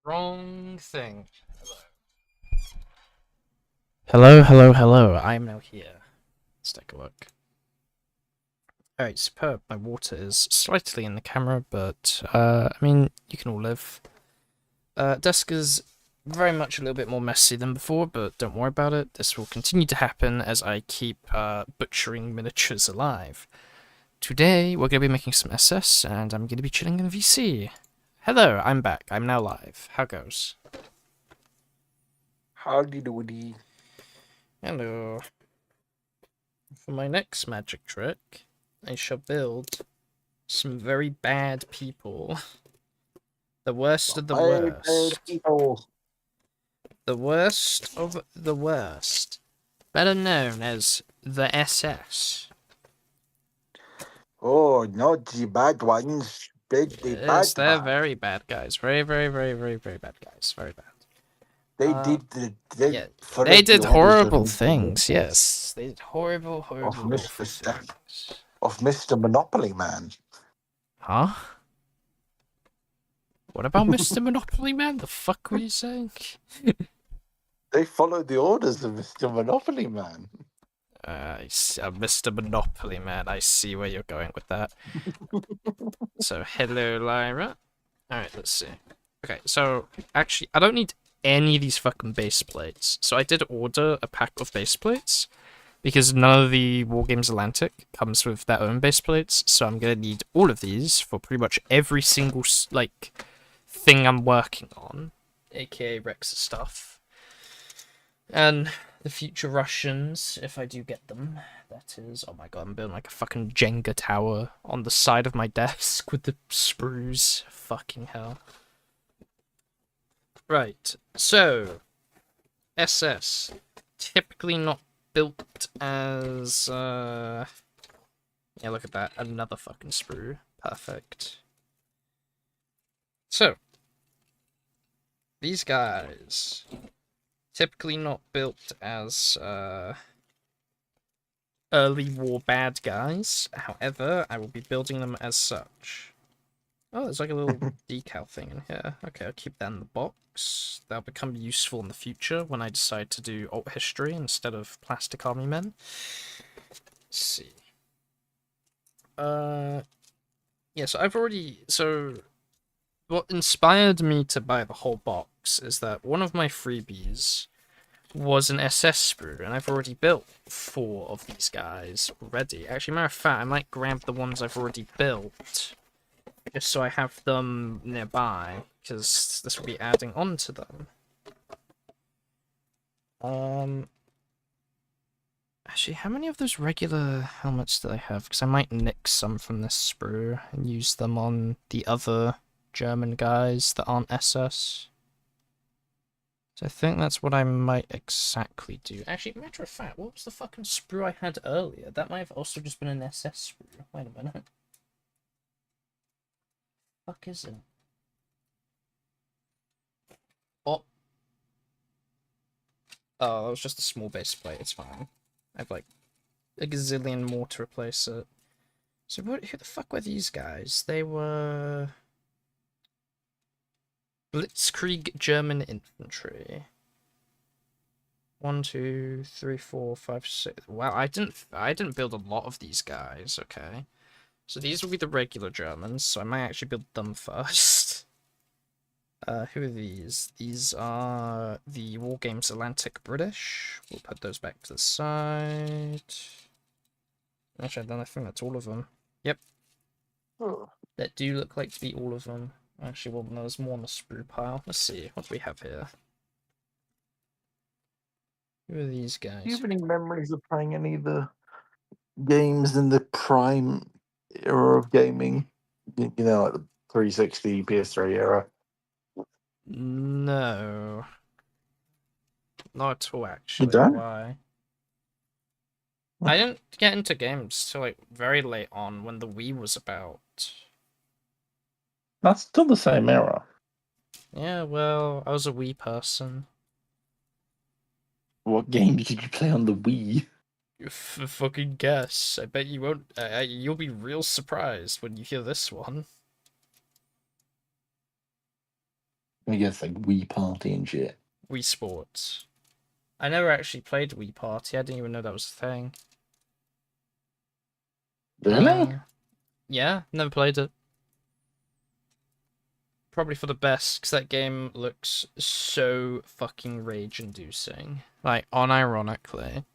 Wrong thing. Hello, hello, hello. I am now here. Let's take a look. Alright, superb. My water is slightly in the camera, but, I mean, you can all live. Desk is very much a little bit more messy than before, but don't worry about it. This will continue to happen as I keep, butchering miniatures alive. Today, we're going to be making some SS, and I'm going to be chilling in VC. Hello, I'm back. I'm now live. How goes? Howdy doody. Hello. For my next magic trick, I shall build some very bad people. The worst of the worst. People. The worst of the worst. Better known as the SS. Oh, not the bad ones. The Yes, bad they're bad. very bad guys. Very, very, very, very, very bad guys. Very bad. They Uh, they yeah, they followed the did orders of horrible Mr. things, yes. They did horrible, of horrible, Mr. awful things. of Mr. Monopoly Man. Huh? What about Mr. Monopoly Man? The fuck were you saying? They followed the orders of Mr. Monopoly Man. Mr. Monopoly Man, I see where you're going with that. So, hello, Lyra. Alright, let's see. Okay, so, actually, I don't need any of these fucking base plates. So I did order a pack of base plates, because none of the wargames Alantic comes with their own base plates, so I'm gonna need all of these for pretty much every single, like, thing I'm working on, aka Rex's stuff. And the future Russians, if I do get them, that is... Oh my god, I'm building like a fucking Jenga tower on the side of my desk with the sprues. Fucking hell. Right, so... SS. Typically not built as... Yeah, look at that. Another fucking sprue. Perfect. So... These guys... Typically not built as, early war bad guys. However, I will be building them as such. Oh, there's like a little decal thing in here. Okay, I'll keep that in the box. That'll become useful in the future when I decide to do alt history instead of plastic army men. Let's see. Yeah, so I've already... So, what inspired me to buy the whole box is that one of my freebies was an SS sprue, and I've already built 4 of these guys already. Actually, matter of fact, I might grab the ones I've already built, just so I have them nearby, because this will be adding on to them. Actually, how many of those regular helmets do I have? Because I might nick some from this sprue and use them on the other German guys that aren't SS. So I think that's what I might exactly do. Actually, matter of fact, what was the fucking sprue I had earlier? That might have also just been an SS sprue. Wait a minute. Fuck is it? Oh. Oh, that was just a small base plate. It's fine. I have like a gazillion more to replace it. So who the fuck were these guys? They were... Blitzkrieg German infantry. 1, 2, 3, 4, 5, 6. Wow, I didn't build a lot of these guys. Okay, so these will be the regular Germans. So I might actually build them first. Who are these? These are the Wargames Atlantic British. We'll put those back to the side. Actually, then I think that's all of them. Yep. Oh. That do look like to be all of them. Actually, well, no, there's more on the sprue pile. Let's see, what do we have here? Who are these guys? Do you have any memories of playing any of the games in the prime era of gaming? You know, like the 360, PS3 era? No. Not at all, You actually. don't? Why? I didn't get into games till like very late on when the Wii was about. That's still the same era. Yeah, well, I was a Wii person. What game did you play on the Wii? You fucking guess. I bet you won't. You'll be real surprised when you hear this one. I guess like Wii Party and shit. Wii Sports. I never actually played Wii Party. I didn't even know that was a thing. Really? Yeah, never played it. Probably for the best, because that game looks so fucking rage-inducing. Like, unironically.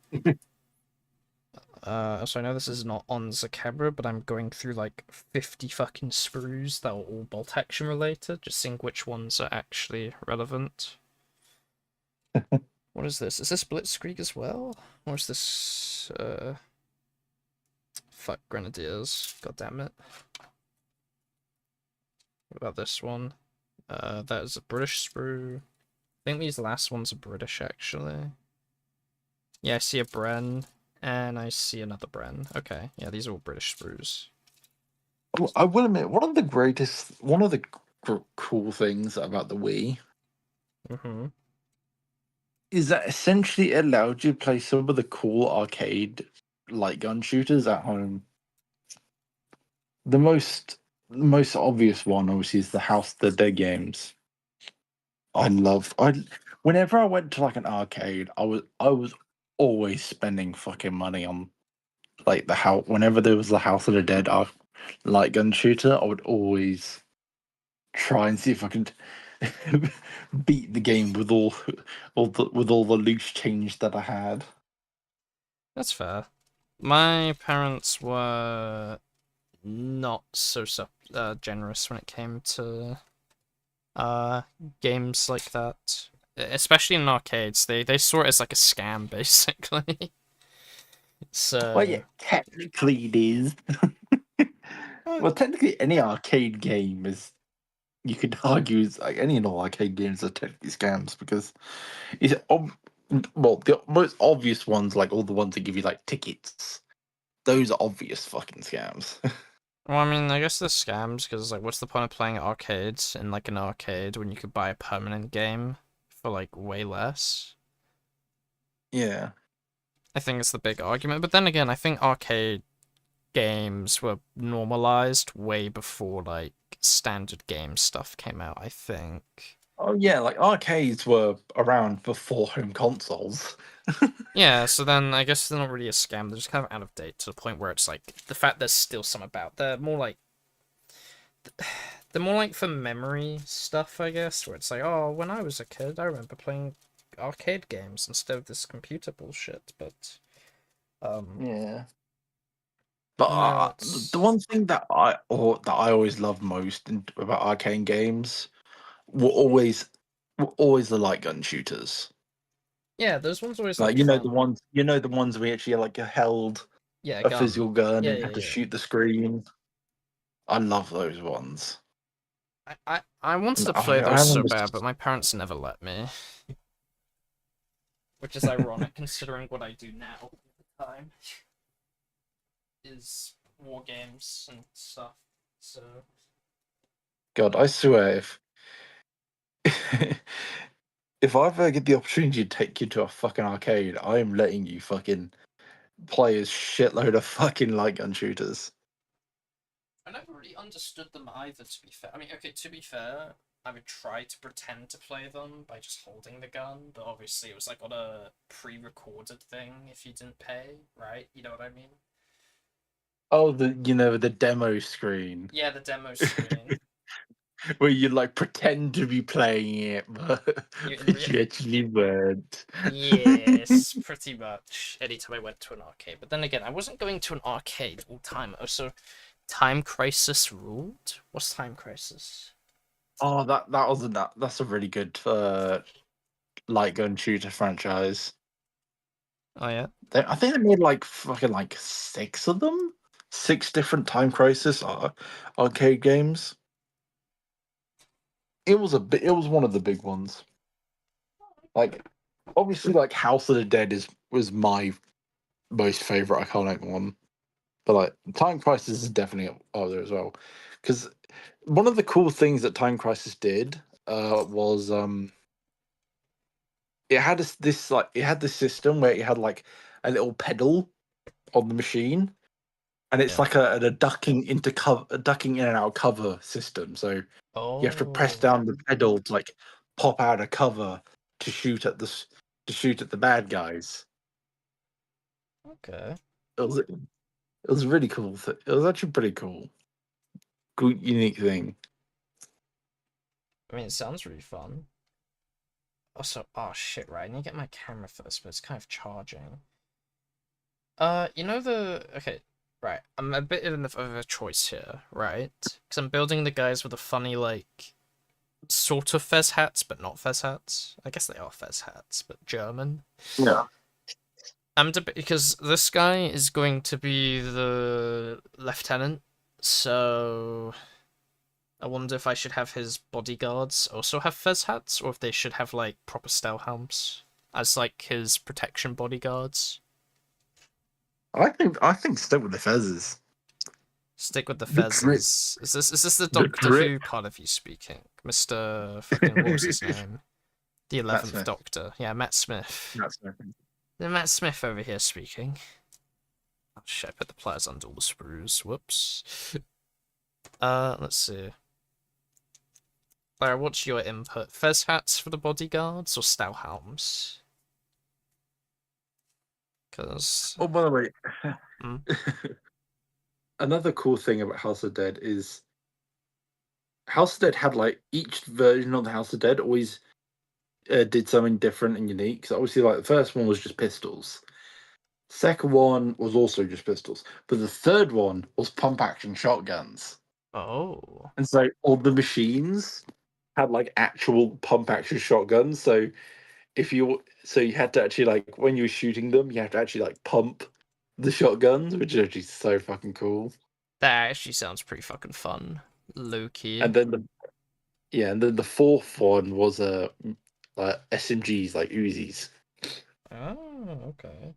So I know this is not on the camera, but I'm going through like 50 fucking sprues that are all bolt action related, just seeing which ones are actually relevant. What is this? Is this Blitzkrieg as well? Or is this, fuck, Grenadiers. God damn it. What about this one? That is a British sprue. I think these last ones are British, actually. Yeah, I see a Bren, and I see another Bren. Okay, yeah, these are all British sprues. I will admit, one of the cool things about the Wii Mm-hmm. is that essentially it allowed you to play some of the cool arcade light gun shooters at home. The most obvious one, obviously, is the House of the Dead games. Whenever I went to like an arcade, I was always spending fucking money on like the house. Whenever there was the House of the Dead light gun shooter, I would always try and see if I could beat the game with all the loose change that I had. That's fair. My parents were not so generous when it came to uh games like that, especially in arcades. They saw it as like a scam, basically. Well, yeah, So technically it is. uh, Well, technically any arcade game is. You could argue is like any and all arcade games are technically scams because it's well the most obvious ones, like all the ones that give you like tickets. Those are obvious fucking scams. well, I mean, I guess they're scams because like, what's the point of playing at arcades in like an arcade when you could buy a permanent game for like way less? Yeah. I think it's the big argument. But then again, I think arcade games were normalized way before like standard game stuff came out, I think. Oh yeah, like arcades were around before home consoles. Yeah, so then I guess they're not really a scam, they're just kind of out of date to the point where it's like the fact there's still some about. They're more like for memory stuff, I guess, where it's like, oh, when I was a kid, I remember playing arcade games instead of this computer bullshit, but Yeah. But no, the it's one thing that I always loved most about arcade games were always the light gun shooters. yeah, those ones always Like looked fun. the ones we actually like held Yeah, a a gun. physical gun Yeah, and yeah, had to yeah. shoot the screen. I love those ones. I wanted And to play I those so remember. bad, but my parents never let me. Which is ironic considering what I do now at the time is war games and stuff. So God, I swear, if I ever get the opportunity to take you to a fucking arcade, I am letting you fucking play a shitload of fucking light gun shooters. I never really understood them either, to be fair. I mean, okay, to be fair, I would try to pretend to play them by just holding the gun, but obviously it was like on a pre-recorded thing if you didn't pay, right? You know what I mean? Oh, the demo screen Yeah, the demo screen. where you like pretend to be playing it, but, You in but real you actually weren't. Yes, pretty much. Anytime I went to an arcade. But then again, I wasn't going to an arcade all time. Also, Time Crisis ruled? What's Time Crisis? Oh, that's a really good light gun shooter franchise. Oh yeah. I think they made like fucking like six of them, six different Time Crisis arcade games. It was one of the big ones. Like obviously, like House of the Dead was my most favorite iconic one, but like Time Crisis is definitely up there as well. Because one of the cool things that Time Crisis did was it had this system where it had like a little pedal on the machine, and it's Yeah. like a ducking into cover, a ducking in and out of cover system. So You have to press Oh, down the pedal to like pop out a cover to shoot at to shoot at the bad guys. okay. It was really cool. It was actually pretty cool. Cool, unique thing. I mean, it sounds really fun. Also, oh shit, right, I need to get my camera first, but it's kind of charging. You know okay, right, I'm a bit of a choice here, right? Because I'm building the guys with the funny, like, sort of fez hats, but not fez hats. I guess they are fez hats, but German. Yeah. Because this guy is going to be the lieutenant, so I wonder if I should have his bodyguards also have fez hats, or if they should have like proper style helms as like his protection bodyguards. I think stick with the fezzes. Stick with the The drip, fezzes. Is this the the Doctor drip. Who part of you speaking, Mister Fucking what was his name? The Matt 11th Smith. Doctor. Yeah, Matt Smith. Matt Smith. The Matt Smith over here speaking. Oh shit! I put the pliers under all the sprues. Whoops. Let's see. Lara, what's your input? Fez hats for the bodyguards or Stowhelms? Because Oh, by the way, mm, another cool thing about House of Dead is House of Dead had like each version of the House of Dead always did something different and unique. So obviously, like the first one was just pistols. Second one was also just pistols, but the third one was pump action shotguns. oh, And so all the machines had like actual pump action shotguns. So you had to actually like when you were shooting them, you have to actually like pump the shotguns, which is actually so fucking cool. that actually sounds pretty fucking fun. Low key. And then the fourth one was like SMGs, like Uzis. Oh, okay.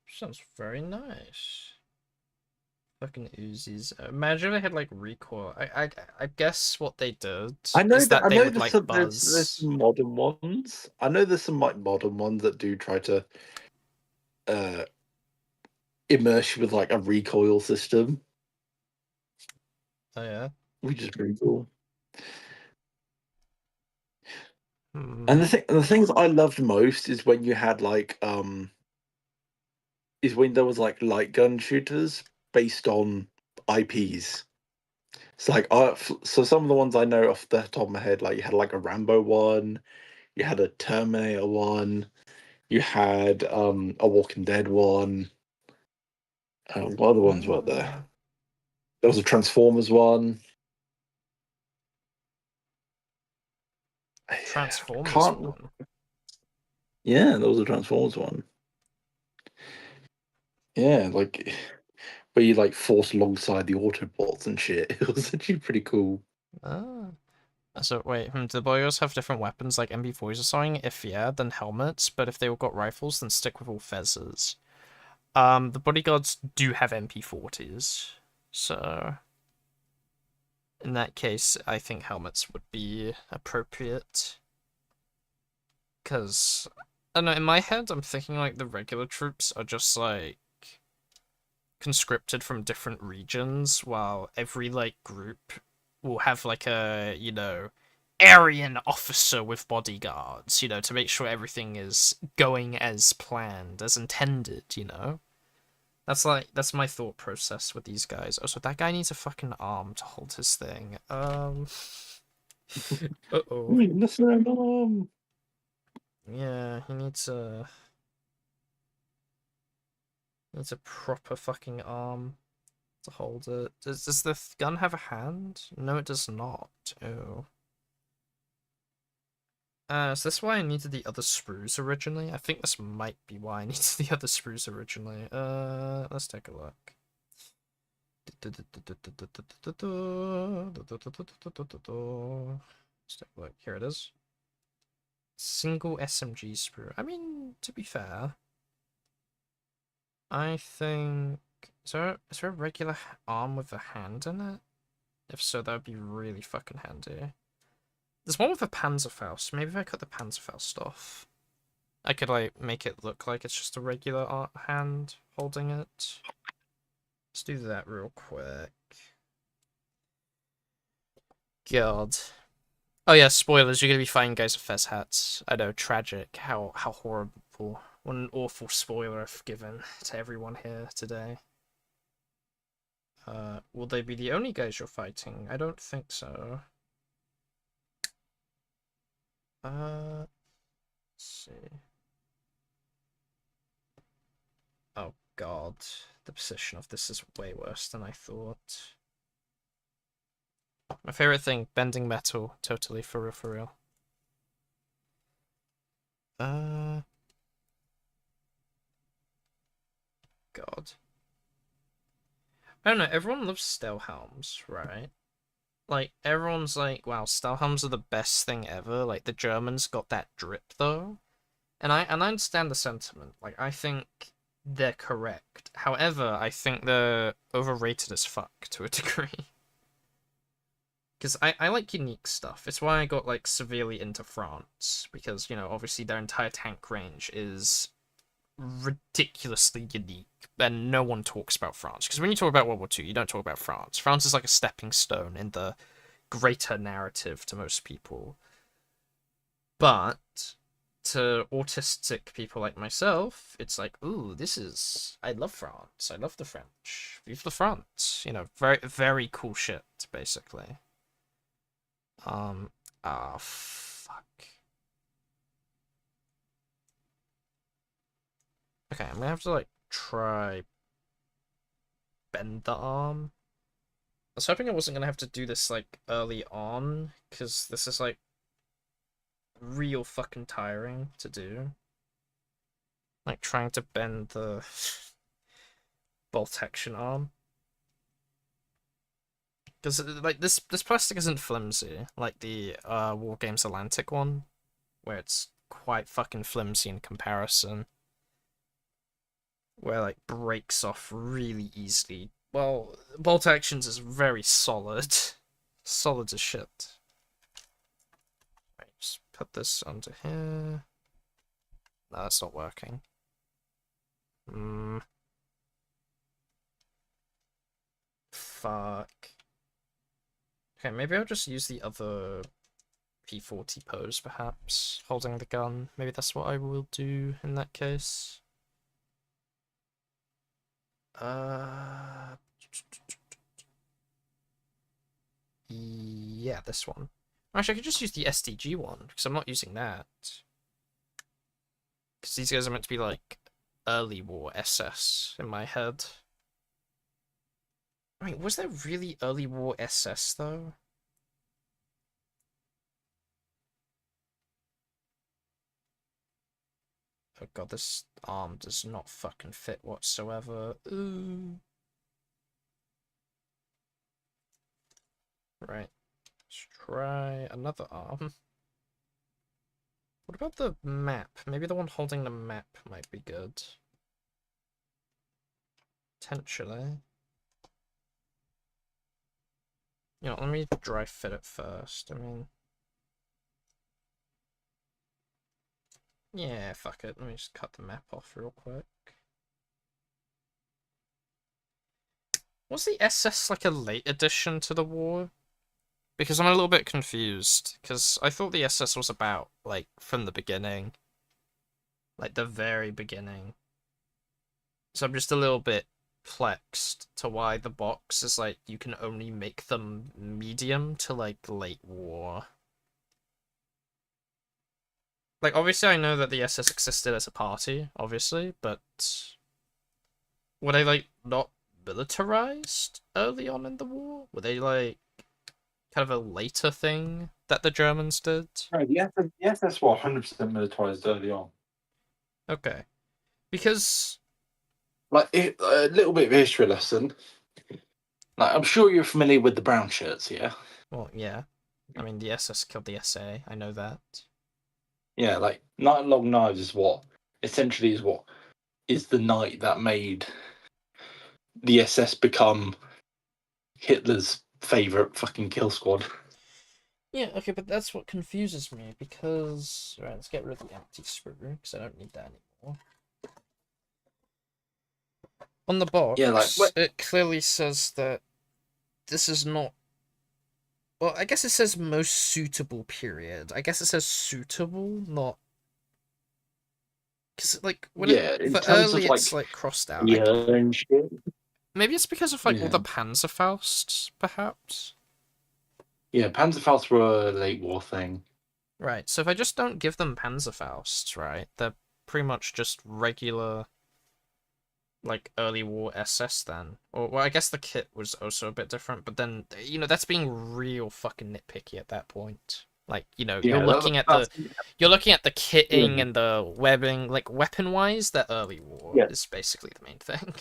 Sounds very nice. Fucking Uzis. Imagine they had like recoil. I guess what they did is that I they know would there's like there's buzz. some modern ones. I know there's some like modern ones that do try to uh immerse you with like a recoil system, Oh yeah. which is pretty cool. And Hmm. the things I loved most is when you had like is when there was like light gun shooters based on IPs. So like so some of the ones I know off the top of my head, like you had like a Rambo one, you had a Terminator one, you had a Walking Dead one. What other ones were there? There was a Transformers one. I Transformers can't. one. Yeah, there was a Transformers one. Yeah, like where you like force alongside the Autobots and shit. It was actually pretty cool. Ah. So wait, do the boys have different weapons like MP4s or something? If yeah, then helmets. But if they all got rifles, then stick with all fezzes. The bodyguards do have MP40s, so in that case, I think helmets would be appropriate. Because I don't know, in my head, I'm thinking like the regular troops are just like conscripted from different regions, while every like group will have like a Aryan officer with bodyguards, to make sure everything is going as planned, as intended. That's my thought process with these guys. Also, that guy needs a fucking arm to hold his thing. Uh-oh. Listen, Mom. Yeah, he needs a proper fucking arm to hold it. Does the gun have a hand? No, it does not. Oh. Is this why I needed the other sprues originally? I think this might be why I needed the other sprues originally. Let's take a look. Let's take a look. Here it is. Single SMG sprue. I mean, to be fair, I think... Is there a regular arm with a hand in it? If so, that would be really fucking handy. There's one with a Panzerfaust. Maybe if I cut the Panzerfaust off, I could, like, make it look like it's just a regular hand holding it. Let's do that real quick. God. Oh yeah, spoilers, you're gonna be fighting guys with fez hats. I know, tragic. How horrible. What an awful spoiler I've given to everyone here today. Will they be the only guys you're fighting? I don't think so. Let's see. Oh god, the position of this is way worse than I thought. My favorite thing, bending metal, totally for real, for real. God. I don't know, everyone loves Stelhelms, right? Like, everyone's like, wow, Stelhelms are the best thing ever. Like, the Germans got that drip, though. And I understand the sentiment. Like, I think they're correct. However, I think they're overrated as fuck to a degree. Because I like unique stuff. It's why I got, like, severely into France. Because, you know, obviously their entire tank range is ridiculously unique. And no one talks about France. Because when you talk about World War II, you don't talk about France. France is like a stepping stone in the greater narrative to most people. But to autistic people like myself, it's like, ooh, this is... I love France. I love the French. Vive la France. You know, very, very cool shit, basically. Fuck. Okay, I'm gonna have to, like, try bend the arm. I was hoping I wasn't gonna have to do this, like, early on, because this is, like, real fucking tiring to do. Like, trying to bend the bolt action arm. Because, like, this plastic isn't flimsy, like the Wargames Alantic one, where it's quite fucking flimsy in comparison. Where, like, breaks off really easily. Well, bolt actions is very solid. Solid as shit. Right, just put this onto here. No, that's not working. Fuck. Okay, maybe I'll just use the other P40 pose, perhaps, holding the gun. Maybe that's what I will do in that case. Yeah, this one. Actually, I could just use the SDG one, because I'm not using that. Because these guys are meant to be, like, early war SS in my head. I mean, was there really early war SS, though? Oh god, this arm does not fucking fit whatsoever. Ooh. Right. Let's try another arm. What about the map? Maybe the one holding the map might be good. Potentially. You know, let me dry fit it first. I mean... Yeah, fuck it. Let me just cut the map off real quick. Was the SS like a late addition to the war? Because I'm a little bit confused. Because I thought the SS was about, like, from the beginning. Like, the very beginning. So I'm just a little bit perplexed to why the box is like, you can only make them medium to, like, late war. Like, obviously I know that the SS existed as a party, obviously, but... Were they, like, not militarized early on in the war? Were they, like, kind of a later thing that the Germans did? Right, the SS were 100% militarized early on. Okay. Because... Like, a little bit of history lesson. Like, I'm sure you're familiar with the brown shirts, yeah? Well, yeah. I mean, the SS killed the SA, I know that. Yeah, like, Night Long Knives is what is the night that made the SS become Hitler's favourite fucking kill squad. Yeah, okay, but that's what confuses me, because... Right, let's get rid of the empty sprue, because I don't need that anymore. On the Yeah, like box, it clearly says that this is not. Well, I guess it says most suitable period. I guess it says suitable, not because like when it yeah, in for terms of early it's like like crossed out. yeah and shit. Maybe it's because of like all Yeah, the Panzerfausts, perhaps. yeah, Panzerfaust were a late war thing. Right. So if I just don't give them Panzerfausts, right, they're pretty much just regular like early war SS then. Or well, I guess the kit was also a bit different, but then that's being real fucking nitpicky at that point. Like you're Yeah, looking at that's the kitting yeah, and the webbing, like weapon wise, the early war yeah, is basically the main thing.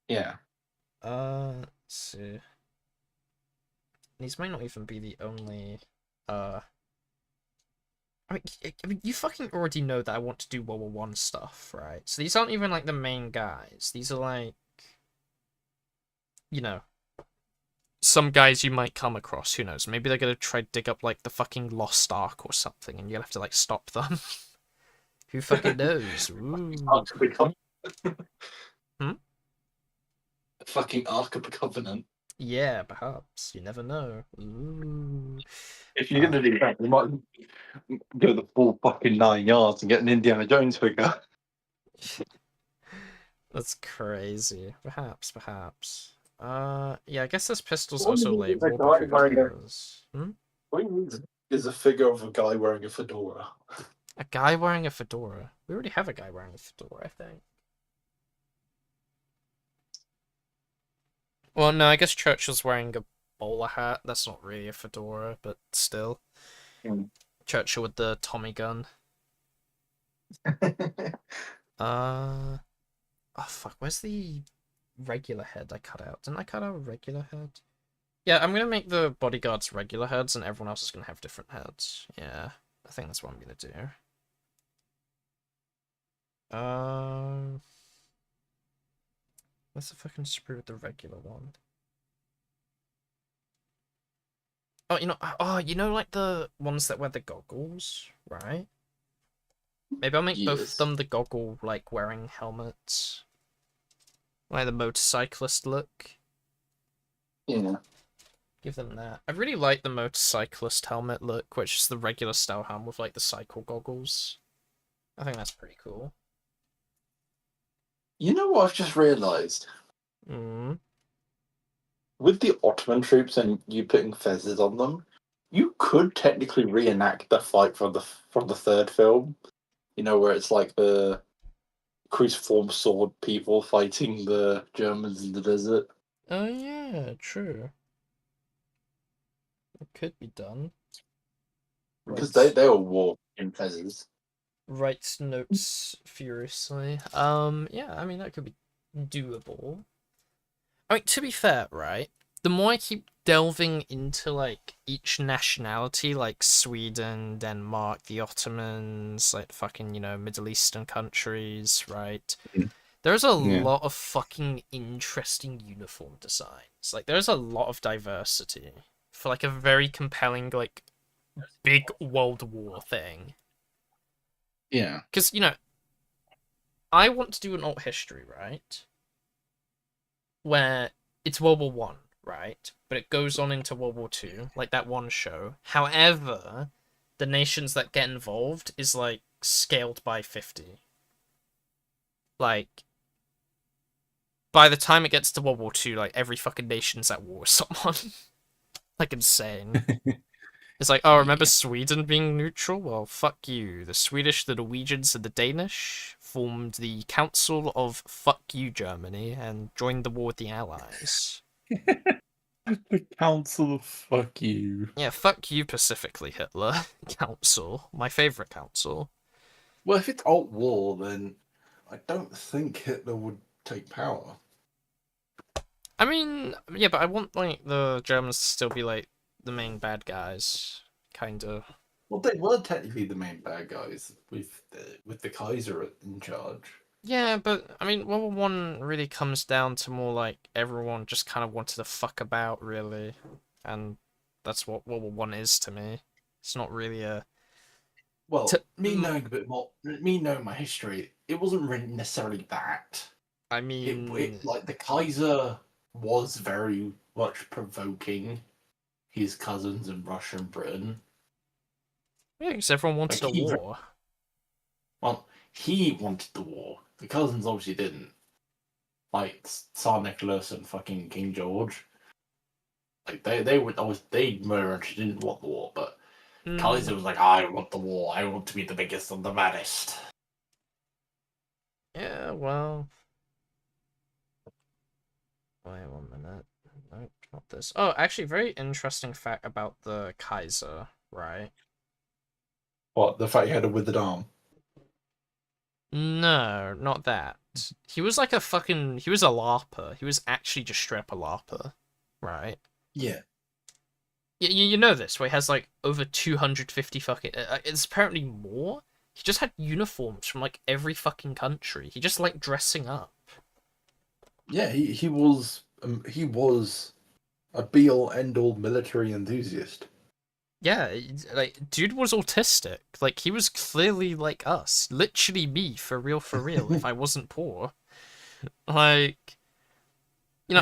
yeah. Let's see. These might not even be the only. Uh, I mean, you fucking already know that I want to do World War One stuff, right? So these aren't even like the main guys. These are like, you know, some guys you might come across. Who knows? Maybe they're gonna try to dig up like the fucking Lost Ark or something, and you'll have to like stop them. Who fucking knows? Ooh. Ark of the Covenant. Hmm? Fucking Ark of the Covenant. Yeah, perhaps. You never know. Ooh. If you're gonna do that, you might go the full fucking 9 yards and get an Indiana Jones figure. That's crazy. Perhaps, perhaps. Yeah, I guess this pistol's All you also need late is a war guy wearing a. because. Hmm? All you need is a figure of a guy wearing a fedora. A guy wearing a fedora. We already have a guy wearing a fedora, I think. Well, no, I guess Churchill's wearing a bowler hat. That's not really a fedora, but still. Hmm. Churchill with the Tommy gun. Uh. Oh, fuck. Where's the regular head I cut out? Didn't I cut out a regular head? Yeah, I'm gonna make the bodyguards regular heads and everyone else is gonna have different heads. Yeah, I think that's what I'm gonna do. Um. What's the fucking sprue with the regular one? Oh, like the ones that wear the goggles, right? Maybe I'll make both of Yes. them the goggle, like, wearing helmets. Like the motorcyclist look. Yeah. Give them that. I really like the motorcyclist helmet look, which is the regular style helmet with, like, the cycle goggles. I think that's pretty cool. You know what I've just realised? Mm. With the Ottoman troops and you putting fezzes on them, you could technically reenact the fight from the third film. You know, where it's like the cruciform sword people fighting the Germans in the desert. Oh, yeah, true. It could be done. Because they, Right. they were war in fezzes. Writes notes furiously. Yeah, I mean, that could be doable. I mean, to be fair, right? The more I keep delving into like each nationality, like Sweden, Denmark, the Ottomans, like fucking Middle Eastern countries, right? There's a Yeah. lot of fucking interesting uniform designs. Like, there's a lot of diversity for like a very compelling like big World War thing. Yeah. Because I want to do an alt history, right? Where it's World War One, right? But it goes on into World War Two, like that one show. However, the nations that get involved is like scaled by 50. Like by the time it gets to World War Two, like every fucking nation's at war with someone. Like insane. It's like, oh, remember Yeah. Sweden being neutral? Well, fuck you. The Swedish, the Norwegians, and the Danish formed the Council of Fuck You Germany and joined the war with the Allies. The council of fuck you. Yeah, fuck you specifically, Hitler. Council. My favourite council. Well, if it's alt war, then I don't think Hitler would take power. I mean, yeah, but I want, like, the Germans to still be, like, the main bad guys. Kinda. Well, they were technically the main bad guys with the Kaiser in charge. Yeah, but, I mean, World War One really comes down to more, like, everyone just kind of wanted to fuck about, really. And that's what World War One is to me. It's not really a... Well, To, me knowing a bit more, me knowing my history, it wasn't really necessarily that. I mean, Like the Kaiser was very much provoking his cousins in Russia and Britain. yeah, because everyone wanted Like a war. well, he wanted the war. The cousins obviously didn't. Like Tsar Nicholas and fucking King George. Like they would always they very much didn't want the war, but Mm, Kaiser was like, I want the war. I want to be the biggest and the baddest. yeah, well, wait 1 minute. No, not this. Oh, actually, very interesting fact about the Kaiser, right? What, the fact he had a withered arm? No, not that. He was like a fucking. He was a LARPer. He was actually just straight up a LARPer, right? Yeah. You know this, where he has like over 250 fucking. It's apparently more. He just had uniforms from like every fucking country. He just liked dressing up. Yeah, he was a be all end all military enthusiast. Yeah, like dude was autistic. Like he was clearly like us, literally me for real, for real. If I wasn't poor, like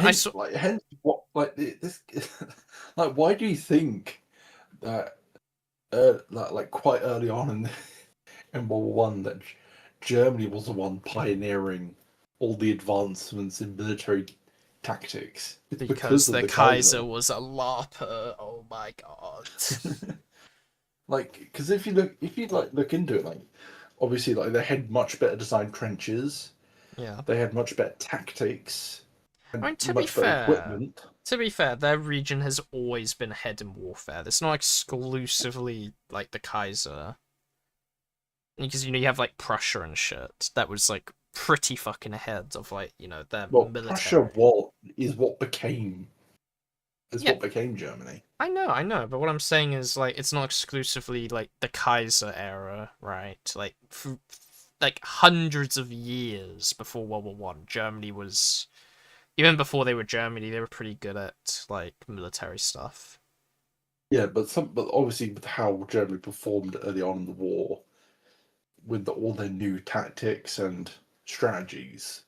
I saw. Hence what like this like why do you think that like quite early on in World War I that Germany was the one pioneering all the advancements in military tactics? It's Because because of the the Kaiser Kaiser. was a LARPer. Oh my god. Like, because if you look into it, like obviously like they had much better designed trenches, Yeah. they had much better tactics, I and mean, much better equipment. their region has always been ahead in warfare. It's not exclusively like the Kaiser, because you have like Prussia and shit. That was like pretty fucking ahead of like their Well, Prussia military. is Yeah, what became Germany. I know, but what I'm saying is like it's not exclusively like the Kaiser era, right? Like hundreds of years before World War I, Germany was even before they were Germany, they were pretty good at like military stuff. Yeah, but obviously with how Germany performed early on in the war, with all their new tactics and strategies,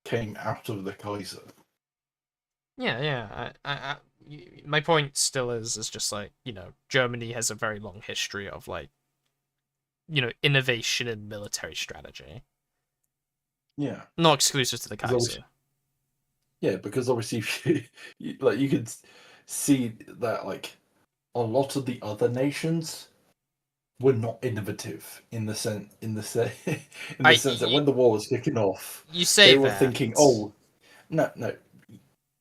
came out of the Kaiser. Yeah, yeah. My point still is just like Germany has a very long history of like innovation in military strategy, Yeah, not exclusive to the because obviously, Kaiser. like you could see that like a lot of the other nations were not innovative in the I sense that when the war was kicking off, you say they were that thinking, oh no.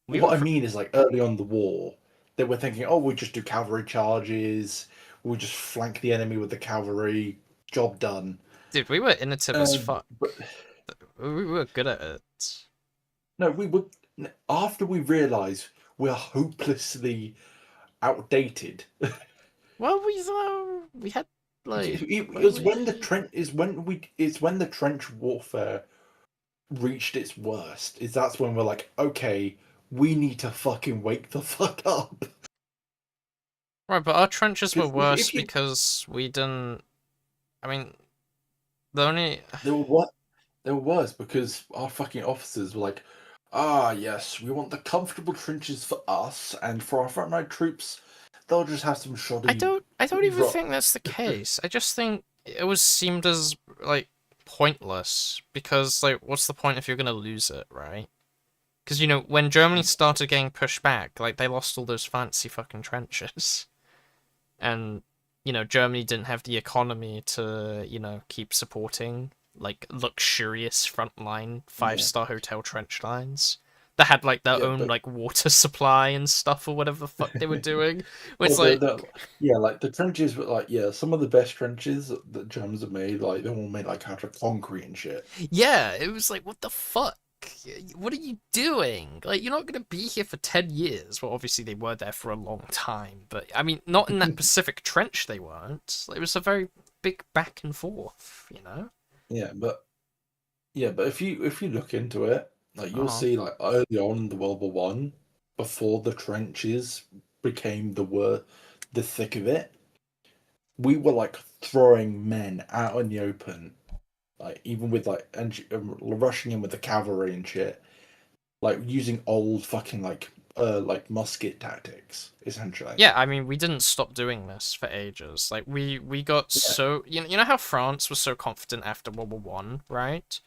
we were What I mean is like early on in the war, they were thinking, oh, we just do cavalry charges, we just flank the enemy with the cavalry, job done. dude, we were innovative as fuck. But We were good at it. no, we would after we realised we're hopelessly outdated. Well, we had like It were was when we? it's when the trench warfare reached its worst. Is that's when we're like, okay, we need to fucking wake the fuck up. Right, but our trenches were Because worse if you because we didn't. I mean, the only they were what they were worse because our fucking officers were like, ah yes, we want the comfortable trenches for us, and for our frontline troops, they'll just have some shoddy. I don't even Ro- think that's the case. I just think it was seemed as like pointless because like what's the point if you're gonna lose it, right? Because when Germany started getting pushed back, like they lost all those fancy fucking trenches, and Germany didn't have the economy to keep supporting like luxurious frontline yeah, five-star hotel trench lines that had like their yeah, own but like water supply and stuff or whatever the fuck they were doing. It's well, like yeah, like the trenches were like yeah, some of the best trenches that Germans have made, like they're all made like out of concrete and shit. yeah, it was like, what the fuck? What are you doing? Like, you're not going to be here for 10 years. Well, obviously, they were there for a long time, but I mean, not in that Pacific Trench, they weren't. It was a very big back and forth. Yeah, but if you look into it, like you'll Uh-huh. see like early on in the World War I, before the trenches became the thick of it, we were like throwing men out in the open like even with like rushing in with the cavalry and shit, like using old fucking like musket tactics essentially. Yeah, I mean, we didn't stop doing this for ages. Like we got Yeah, so you know how France was so confident after World War One, right?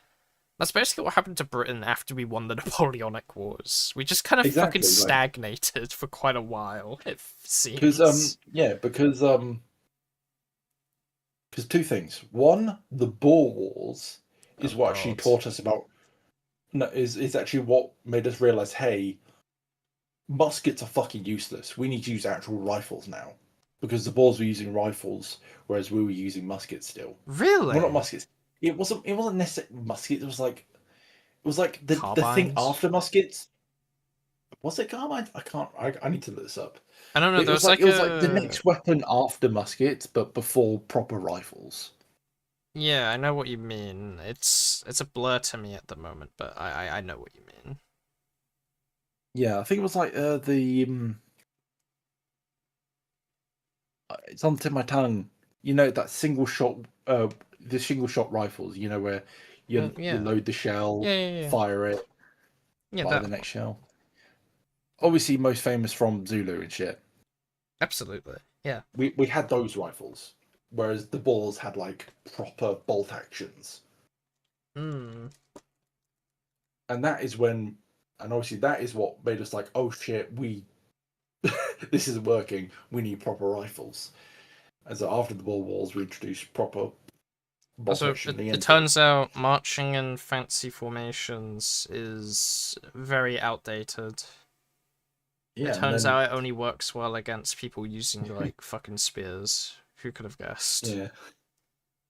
That's basically what happened to Britain after we won the Napoleonic Wars. We just kind of fucking exactly. Like stagnated for quite a while, it because seems. yeah because two things. One, the Boer Wars Oh is what actually god. taught us about. No, is actually what made us realize, hey, muskets are fucking useless. We need to use actual rifles now, because the Boers were using rifles, whereas we were using muskets still. Well, not Really? muskets. It wasn't. It wasn't necessarily muskets. It was like the thing Carbines? after muskets. Was it carbine? I can't. I need to look this up. I don't know, It there was was like like the a... next weapon after muskets, but before proper rifles. Yeah, I know what you mean. It's a blur to me at the moment, but I know what you mean. Yeah, I think it was like it's on the tip of my tongue. You know that single shot, the single shot rifles. You know where you Yeah. load the shell, Yeah. fire it, Yeah, fire that the one. next shell. Obviously, most famous from Zulu and shit. Absolutely. Yeah. We had those rifles, whereas the Boers had like proper bolt actions, Hmm. and that is when, and obviously that is what made us like, oh shit, we this isn't working. We need proper rifles. And so after the Boer Wars, we introduced proper bolt Also, action it against it. turns out marching in fancy formations is very outdated. It Yeah, and turns then out it only works well against people using, like, fucking spears. Who could have guessed? yeah,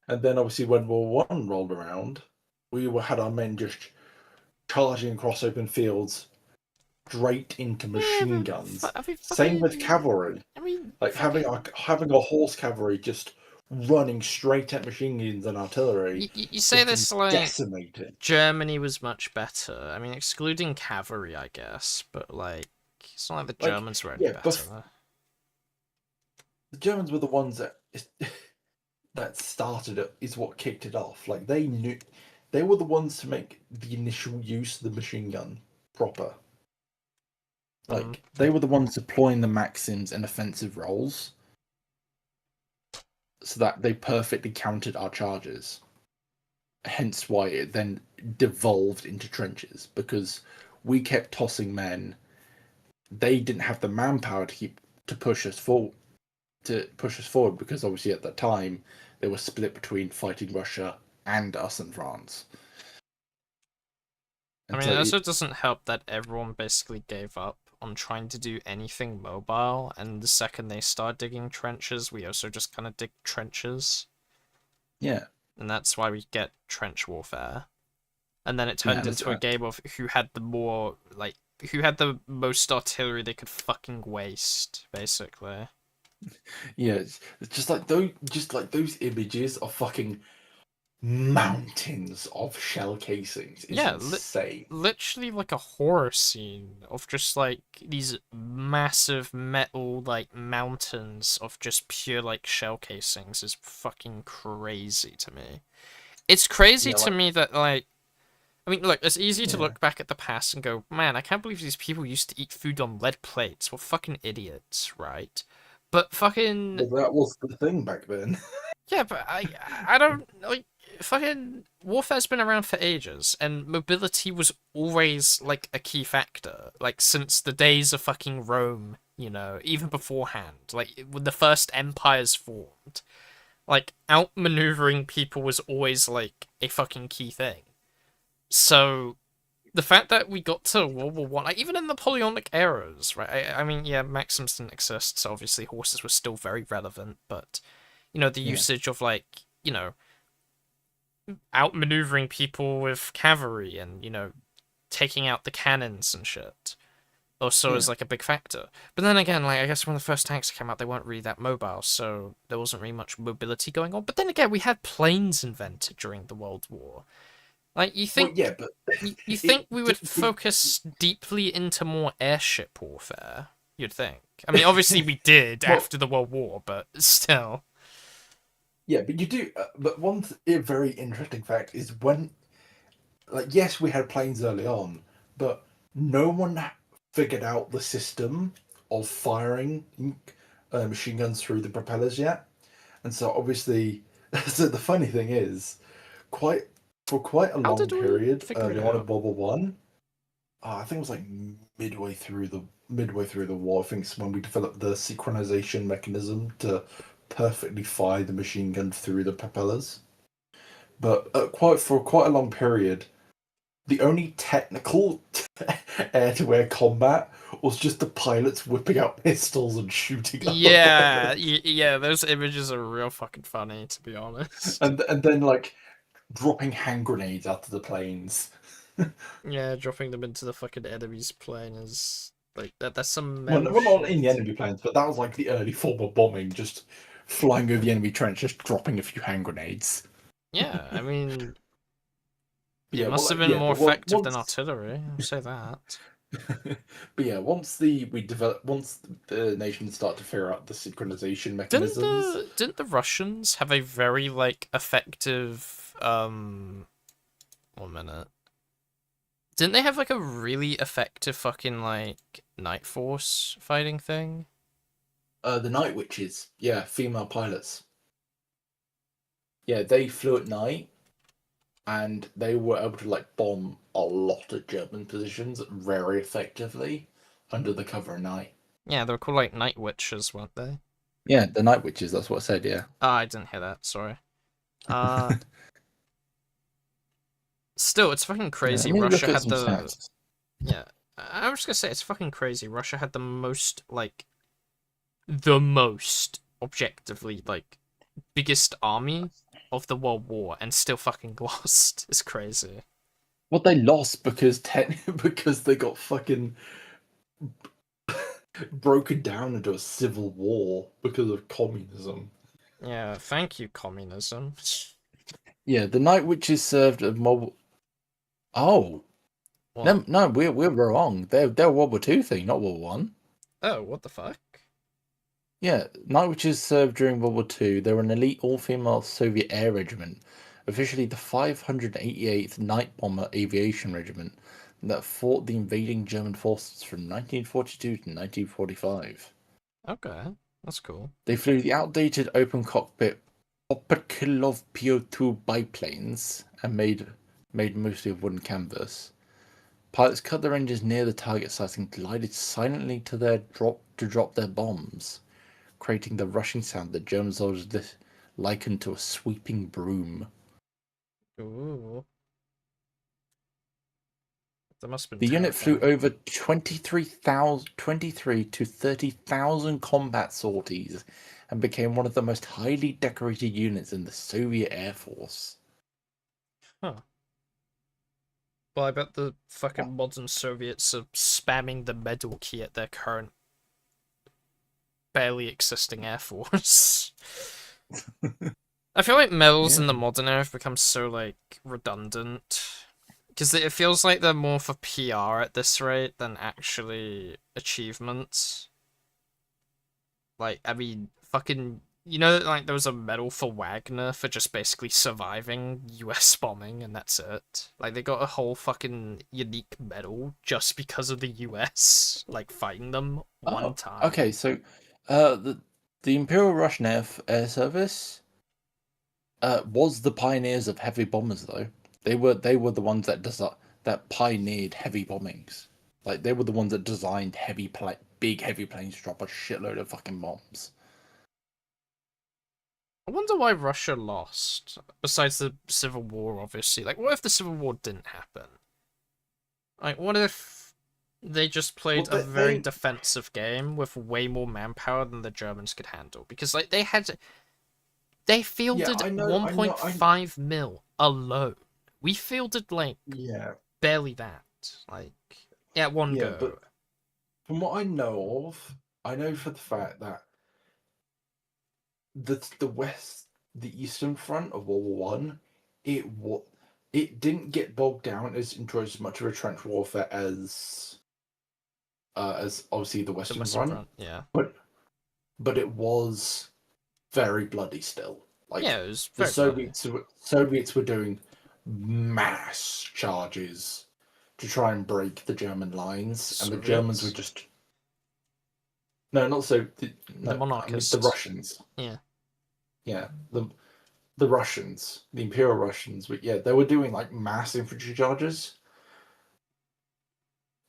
and then obviously when World War One rolled around, had our men just charging across open fields straight into Yeah, machine guns. I mean, Same with fucking... cavalry, I mean, like fucking... having a horse cavalry just running straight at machine guns and artillery, You say getting this like decimated. Germany was much better. I mean, excluding cavalry, I guess, but like, it's not like the Like Germans were any yeah, but better. the Germans were the ones that that started it, is what kicked it off. Like they knew they were the ones to make the initial use of the machine gun proper. Mm. Like they were the ones deploying the Maxims in offensive roles, so that they perfectly countered our charges. Hence why it then devolved into trenches, because we kept tossing men. They didn't have the manpower to push us forward because obviously at that time they were split between fighting Russia and us and France. I And mean, so it also doesn't help that everyone basically gave up on trying to do anything mobile, and the second they start digging trenches, we also just kind of dig trenches, yeah, and that's why we get trench warfare. And then it yeah, turned and it's, into a game of who had the more, like, who had the most artillery they could fucking waste, basically. yeah, it's just like those images of fucking mountains of shell casings is Yeah, insane. literally like a horror scene of just like these massive metal like mountains of just pure like shell casings is fucking crazy to me. It's crazy Yeah, to like me that like I mean look, it's easy to yeah, look back at the past and go, man, I can't believe these people used to eat food on lead plates. Well, fucking idiots, right? But fucking but that was the thing back then. yeah, but I don't like fucking warfare's been around for ages, and mobility was always like a key factor, like since the days of fucking Rome, you know, even beforehand, like when the first empires formed, like outmaneuvering people was always like a fucking key thing. So the fact that we got to World War One, like even in Napoleonic eras, right? I mean, yeah, Maxims didn't exist, so obviously horses were still very relevant, but you know, the Yeah, usage of like, you know, outmaneuvering people with cavalry and, you know, taking out the cannons and shit also is yeah. like a big factor. But then again, like I guess when the first tanks came out, they weren't really that mobile, so there wasn't really much mobility going on. But then again, we had planes invented during the World War. Like Well, yeah, but you it think we would did. focus deeply into more airship warfare? You'd think. I mean, obviously we did Well, after the World War, but still. Yeah, but you do. But very interesting fact is when, like, yes, we had planes early on, but no one figured out the system of firing machine guns through the propellers yet. And so obviously, so the funny thing is, quite for quite a How long did we period figure it early on in out? World War One, I think it was like midway through the war. I think it's when we developed the synchronization mechanism to perfectly fire the machine gun through the propellers. But quite a long period, the only technical air-to-air combat was just the pilots whipping out pistols and shooting Yeah, otherwise, yeah, those images are real fucking funny, to be honest. and then like dropping hand grenades out of the planes. Yeah, dropping them into the fucking enemy's plane is like that's some Well, metal well, not in the shit. enemy planes, but that was like the early form of bombing, just flying over the enemy trench, just dropping a few hand grenades. Yeah, I mean, it Yeah, must have been yeah, more but effective than once, artillery, I'll say that. but yeah, once the nations start to figure out the synchronization Didn't mechanisms. the Russians have a very like effective 1 minute. Didn't they have like a really effective fucking like Night Force fighting thing? The Night Witches, yeah, female pilots. Yeah, they flew at night and they were able to like bomb a lot of German positions very effectively under the cover of night. Yeah, they were called like Night Witches, weren't they? Yeah, the Night Witches, that's what I said, yeah. Ah, I didn't hear that, sorry. Uh Still, it's fucking Yeah, let crazy. me look Russia at had some the stats. yeah. I was just gonna say it's fucking crazy. Russia had the most like the most objectively like biggest army of the World War and still fucking lost. It's crazy. Well, they lost because because they got fucking broken down into a civil war because of communism. Yeah, thank you, communism. Yeah, the Night Witches served a mobile. Oh What? no, no, we're wrong. They're a World War Two thing, not World War One. Oh, what the fuck? Yeah, Night Witches served during World War Two. They were an elite all-female Soviet air regiment, officially the 588th Night Bomber Aviation Regiment, that fought the invading German forces from 1942 to 1945. Okay, that's cool. They flew the outdated open cockpit Operkilov PO2 biplanes and made mostly of wooden canvas. Pilots cut their engines near the target site and glided silently to drop their bombs, creating the rushing sound that German soldiers likened to a sweeping broom. Ooh, that must have been The unit flew terrifying. over 23 to 30,000 combat sorties and became one of the most highly decorated units in the Soviet Air Force. Huh. Well, I bet the fucking modern Soviets are spamming the medal key at their current barely existing air force. I feel like medals Yeah. in the modern era have become so like redundant because it feels like they're more for PR at this rate than actually achievements. Like, I mean, fucking, like there was a medal for Wagner for just basically surviving US bombing, and that's it. Like, they got a whole fucking unique medal just because of the US, like, fighting them one Oh, time. okay. So, uh, the the Imperial Russian Air Service was the pioneers of heavy bombers, though. They were the ones that pioneered heavy bombings. Like they were the ones that designed big heavy planes to drop a shitload of fucking bombs. I wonder why Russia lost, besides the Civil War, obviously. Like, what if the Civil War didn't happen? Like, what if they just Well, played a very defensive game with way more manpower than the Germans could handle? Because, like, they yeah, fielded I know, 1.5 mil alone. We fielded, like, yeah, barely that. Like, at one yeah, go. but from what I know of, I know for the fact that the west, the eastern front of World War One, it wa- it didn't get bogged down into as much of a trench warfare as obviously the The western Western front, Front, yeah. but it was very bloody still. Like Yeah, it was the very bloody. Soviets were doing mass charges to try and break the German lines, and the Germans were Soviets? just no, The no. I mean the monarchists. Russians. Yeah. Yeah, the Russians, the Imperial Russians. But yeah, they were doing like mass infantry charges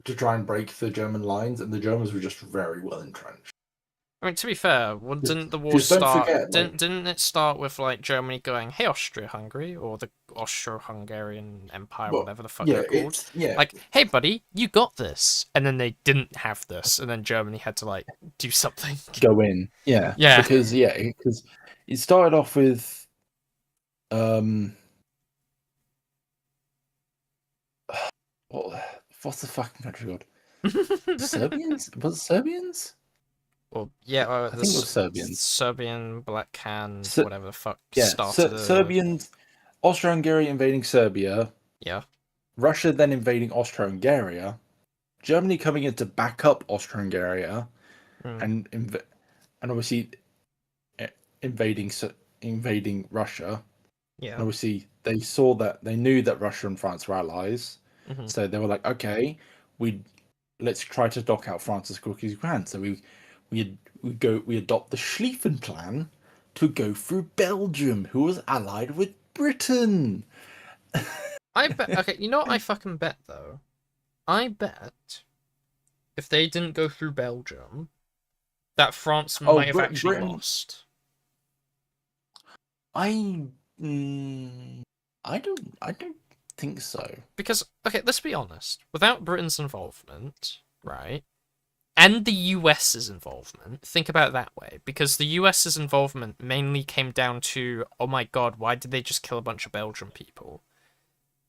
to try and break the German lines, and the Germans were just very well entrenched. I mean, to be fair, didn't the war Because don't start? forget, like, Didn't it start with like Germany going, "Hey, Austria-Hungary," or the Austro-Hungarian Empire, well, whatever the fuck yeah, they're called? yeah, Like, "Hey, buddy, you got this," and then they didn't have this, and then Germany had to like do something. go in, yeah, Yeah. because it started off with um, what's the fucking country called? Serbians? Was it Serbians? Well, yeah, I the think it was Serbians. Serbian Black Hand, So, whatever the fuck, yeah, started a. Serbians, Austro-Hungary invading Serbia, Yeah. Russia then invading Austro-Hungary, Germany coming in to back up Austro-Hungary, Mm, and and obviously eh, invading invading Russia. And yeah. obviously, they knew that Russia and France were allies, Hmm. so they were like, okay, we let's try to knock out France as quickly as we can. So we adopt the Schlieffen Plan to go through Belgium, who was allied with Britain. I bet. Okay, you know what I fucking bet though? I bet if they didn't go through Belgium, that France Oh, might have actually Britain. lost. I I don't think so. Because, okay, let's be honest. Without Britain's involvement, right, and the US's involvement, think about it that way. Because the US's involvement mainly came down to, oh my god, why did they just kill a bunch of Belgian people?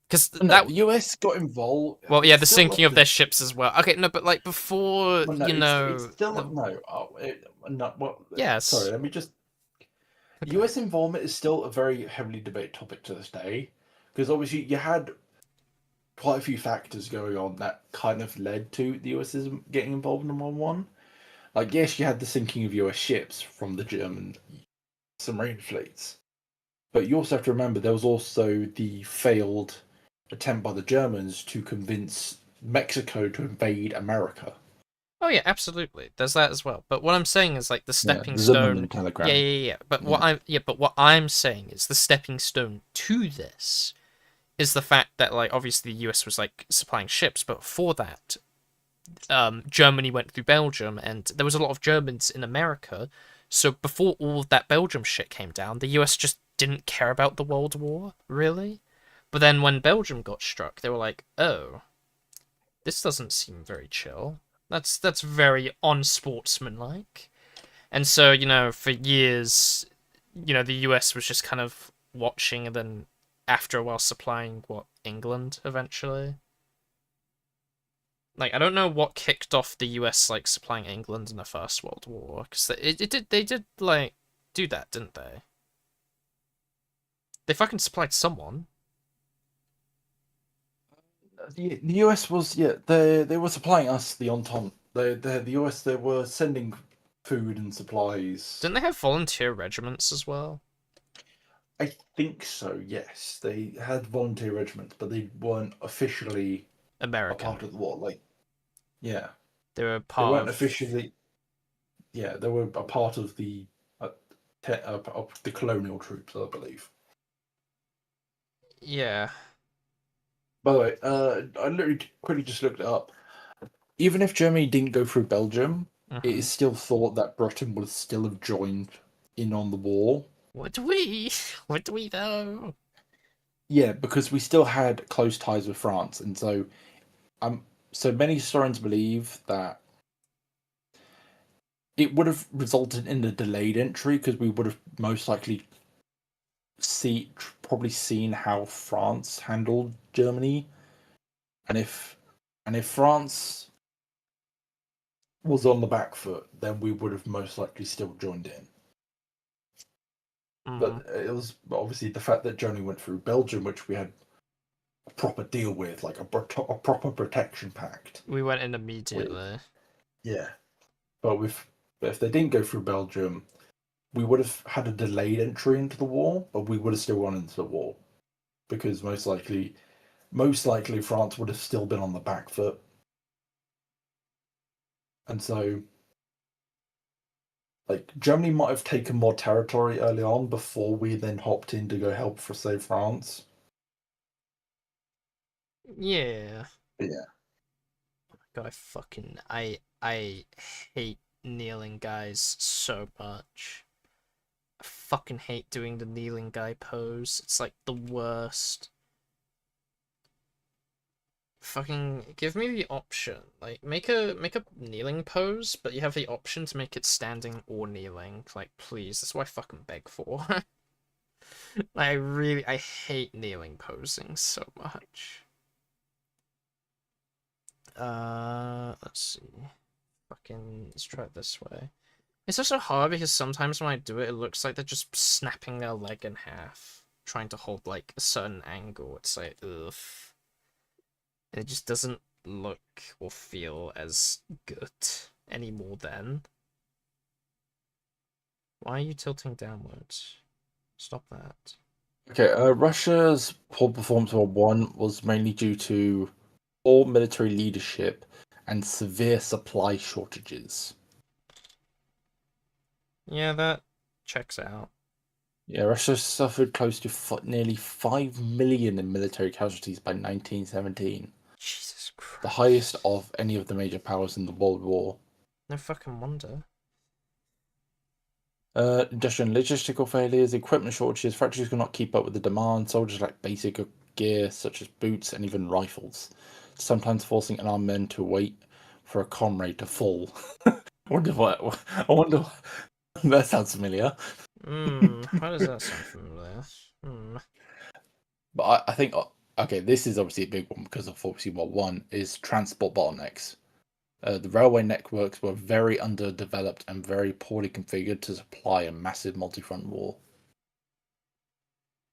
Because No, that. the US got involved. Well, yeah, It's the still sinking up of to their ships as well. Okay, no, but like before, well, no, you it's know, still the. no. Oh, no. Well, sorry. Yes. Let me just. Okay. US involvement is still a very heavily debated topic to this day, because obviously you had quite a few factors going on that kind of led to the US getting involved in World War One. Like, yes, you had the sinking of US ships from the German submarine fleets, but you also have to remember there was also the failed attempt by the Germans to convince Mexico to invade America. Oh yeah, absolutely. There's that as well. But what I'm saying is like the Yeah, stepping the stone. Zimmerman telegram. Yeah. But Yeah. what I'm saying is the stepping stone to this is the fact that like obviously the US was like supplying ships, but for that, Germany went through Belgium, and there was a lot of Germans in America. So before all of that Belgium shit came down, the US just didn't care about the World War really. But then when Belgium got struck, they were like, oh, this doesn't seem very chill. That's very unsportsmanlike. And so, for years, the US was just kind of watching and then after a while supplying England eventually. Like I don't know what kicked off the US like supplying England in the First World War cuz they did like do that, didn't they? They fucking supplied someone. The US was they were supplying us the Entente. The US they were sending food and supplies. Didn't they have volunteer regiments as well? I think so. Yes, they had volunteer regiments, but they weren't officially a American. part of the war. Like, yeah, They were they part weren't of. officially. Yeah, they were a part of uh, of the colonial troops, I believe. Yeah. By the way, I literally quickly just looked it up. Even if Germany didn't go through Belgium, it Mhm. is still thought that Britain would still have joined in on the war. What do we? What do we know? Yeah, because we still had close ties with France, and so many historians believe that it would have resulted in a delayed entry because we would have most likely probably seen how France handled Germany, and if France was on the back foot, then we would have most likely still joined in. Mm. But it was obviously the fact that Germany went through Belgium, which we had a proper deal with, like a proper protection pact. We went in With immediately. yeah, but if they didn't go through Belgium, we would have had a delayed entry into the war, but we would have still gone into the war because most likely France would have still been on the back foot, and so like Germany might have taken more territory early on before we then hopped in to go help for save France. Yeah. But yeah. God, I hate kneeling guys so much. I fucking hate doing the kneeling guy pose. It's like the worst. Fucking give me the option. Like make a kneeling pose, but you have the option to make it standing or kneeling. Like please, that's what I fucking beg for. I hate kneeling posing so much. Let's see. Fucking let's try it this way. It's also hard because sometimes when I do it, it looks like they're just snapping their leg in half, trying to hold like a certain angle. It's like ugh. And it just doesn't look or feel as good anymore then. Why are you tilting downwards? Stop that. Okay, Russia's poor performance in World War One was mainly due to poor military leadership and severe supply shortages. Yeah, that checks out. Yeah, Russia suffered close to nearly 5 million in military casualties by 1917, Jesus the highest Christ. of any of the major powers in the World War. No fucking wonder. Industrial and logistical failures, equipment shortages, factories could not keep up with the demand, soldiers lacked basic gear such as boots and even rifles, sometimes forcing unarmed men to wait for a comrade to fall. I wonder what. I wonder. That sounds familiar. Why does that sound familiar? But I think okay, this is obviously a big one because of obviously what one is transport bottlenecks. The railway networks were very underdeveloped and very poorly configured to supply a massive multi-front war.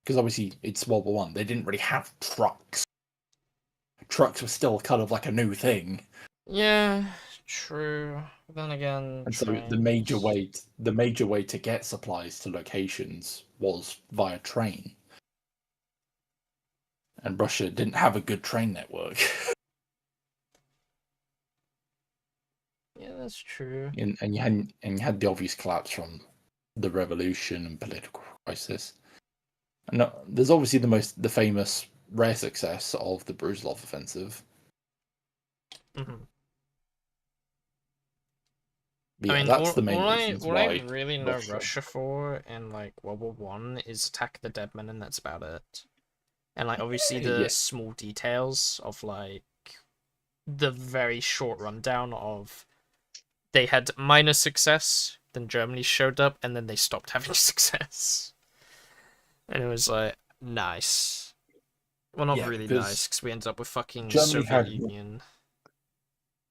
Because obviously it's World War One, they didn't really have trucks. Trucks were still kind of like a new thing, Yeah, true. Then again, and so trains. the major way to get supplies to locations was via train. And Russia didn't have a good train network, Yeah, that's true. and you had the obvious collapse from the revolution and political crisis. And there's obviously the famous rare success of the Brusilov offensive. Hmm. But I yeah, mean, that's the main reasons all I why really know Russia. Russia for in like World War I is Attack of the Dead Men, and that's about it. And like obviously the Yeah, small details of like the very short rundown of they had minor success, then Germany showed up, and then they stopped having success. And it was like nice. Well, not yeah, really nice because because we ended up with fucking Germany Soviet had Union.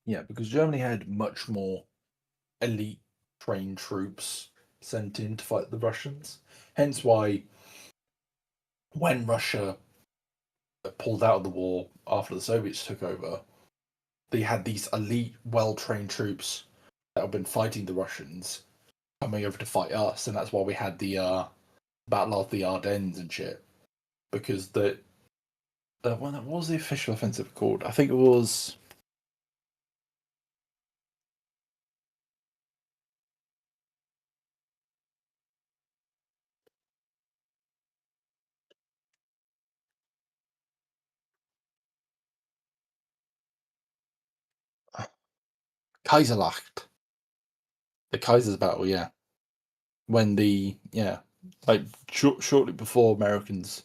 because Germany had much more elite trained troops sent in to fight the Russians. Hence why when Russia pulled out of the war after the Soviets took over, they had these elite, well trained troops that have been fighting the Russians coming over to fight us, and that's why we had the Battle of the Ardennes and shit. Because what was the official offensive called? I think it was Kaiserlacht, the Kaiser's battle. Yeah, when like shortly before Americans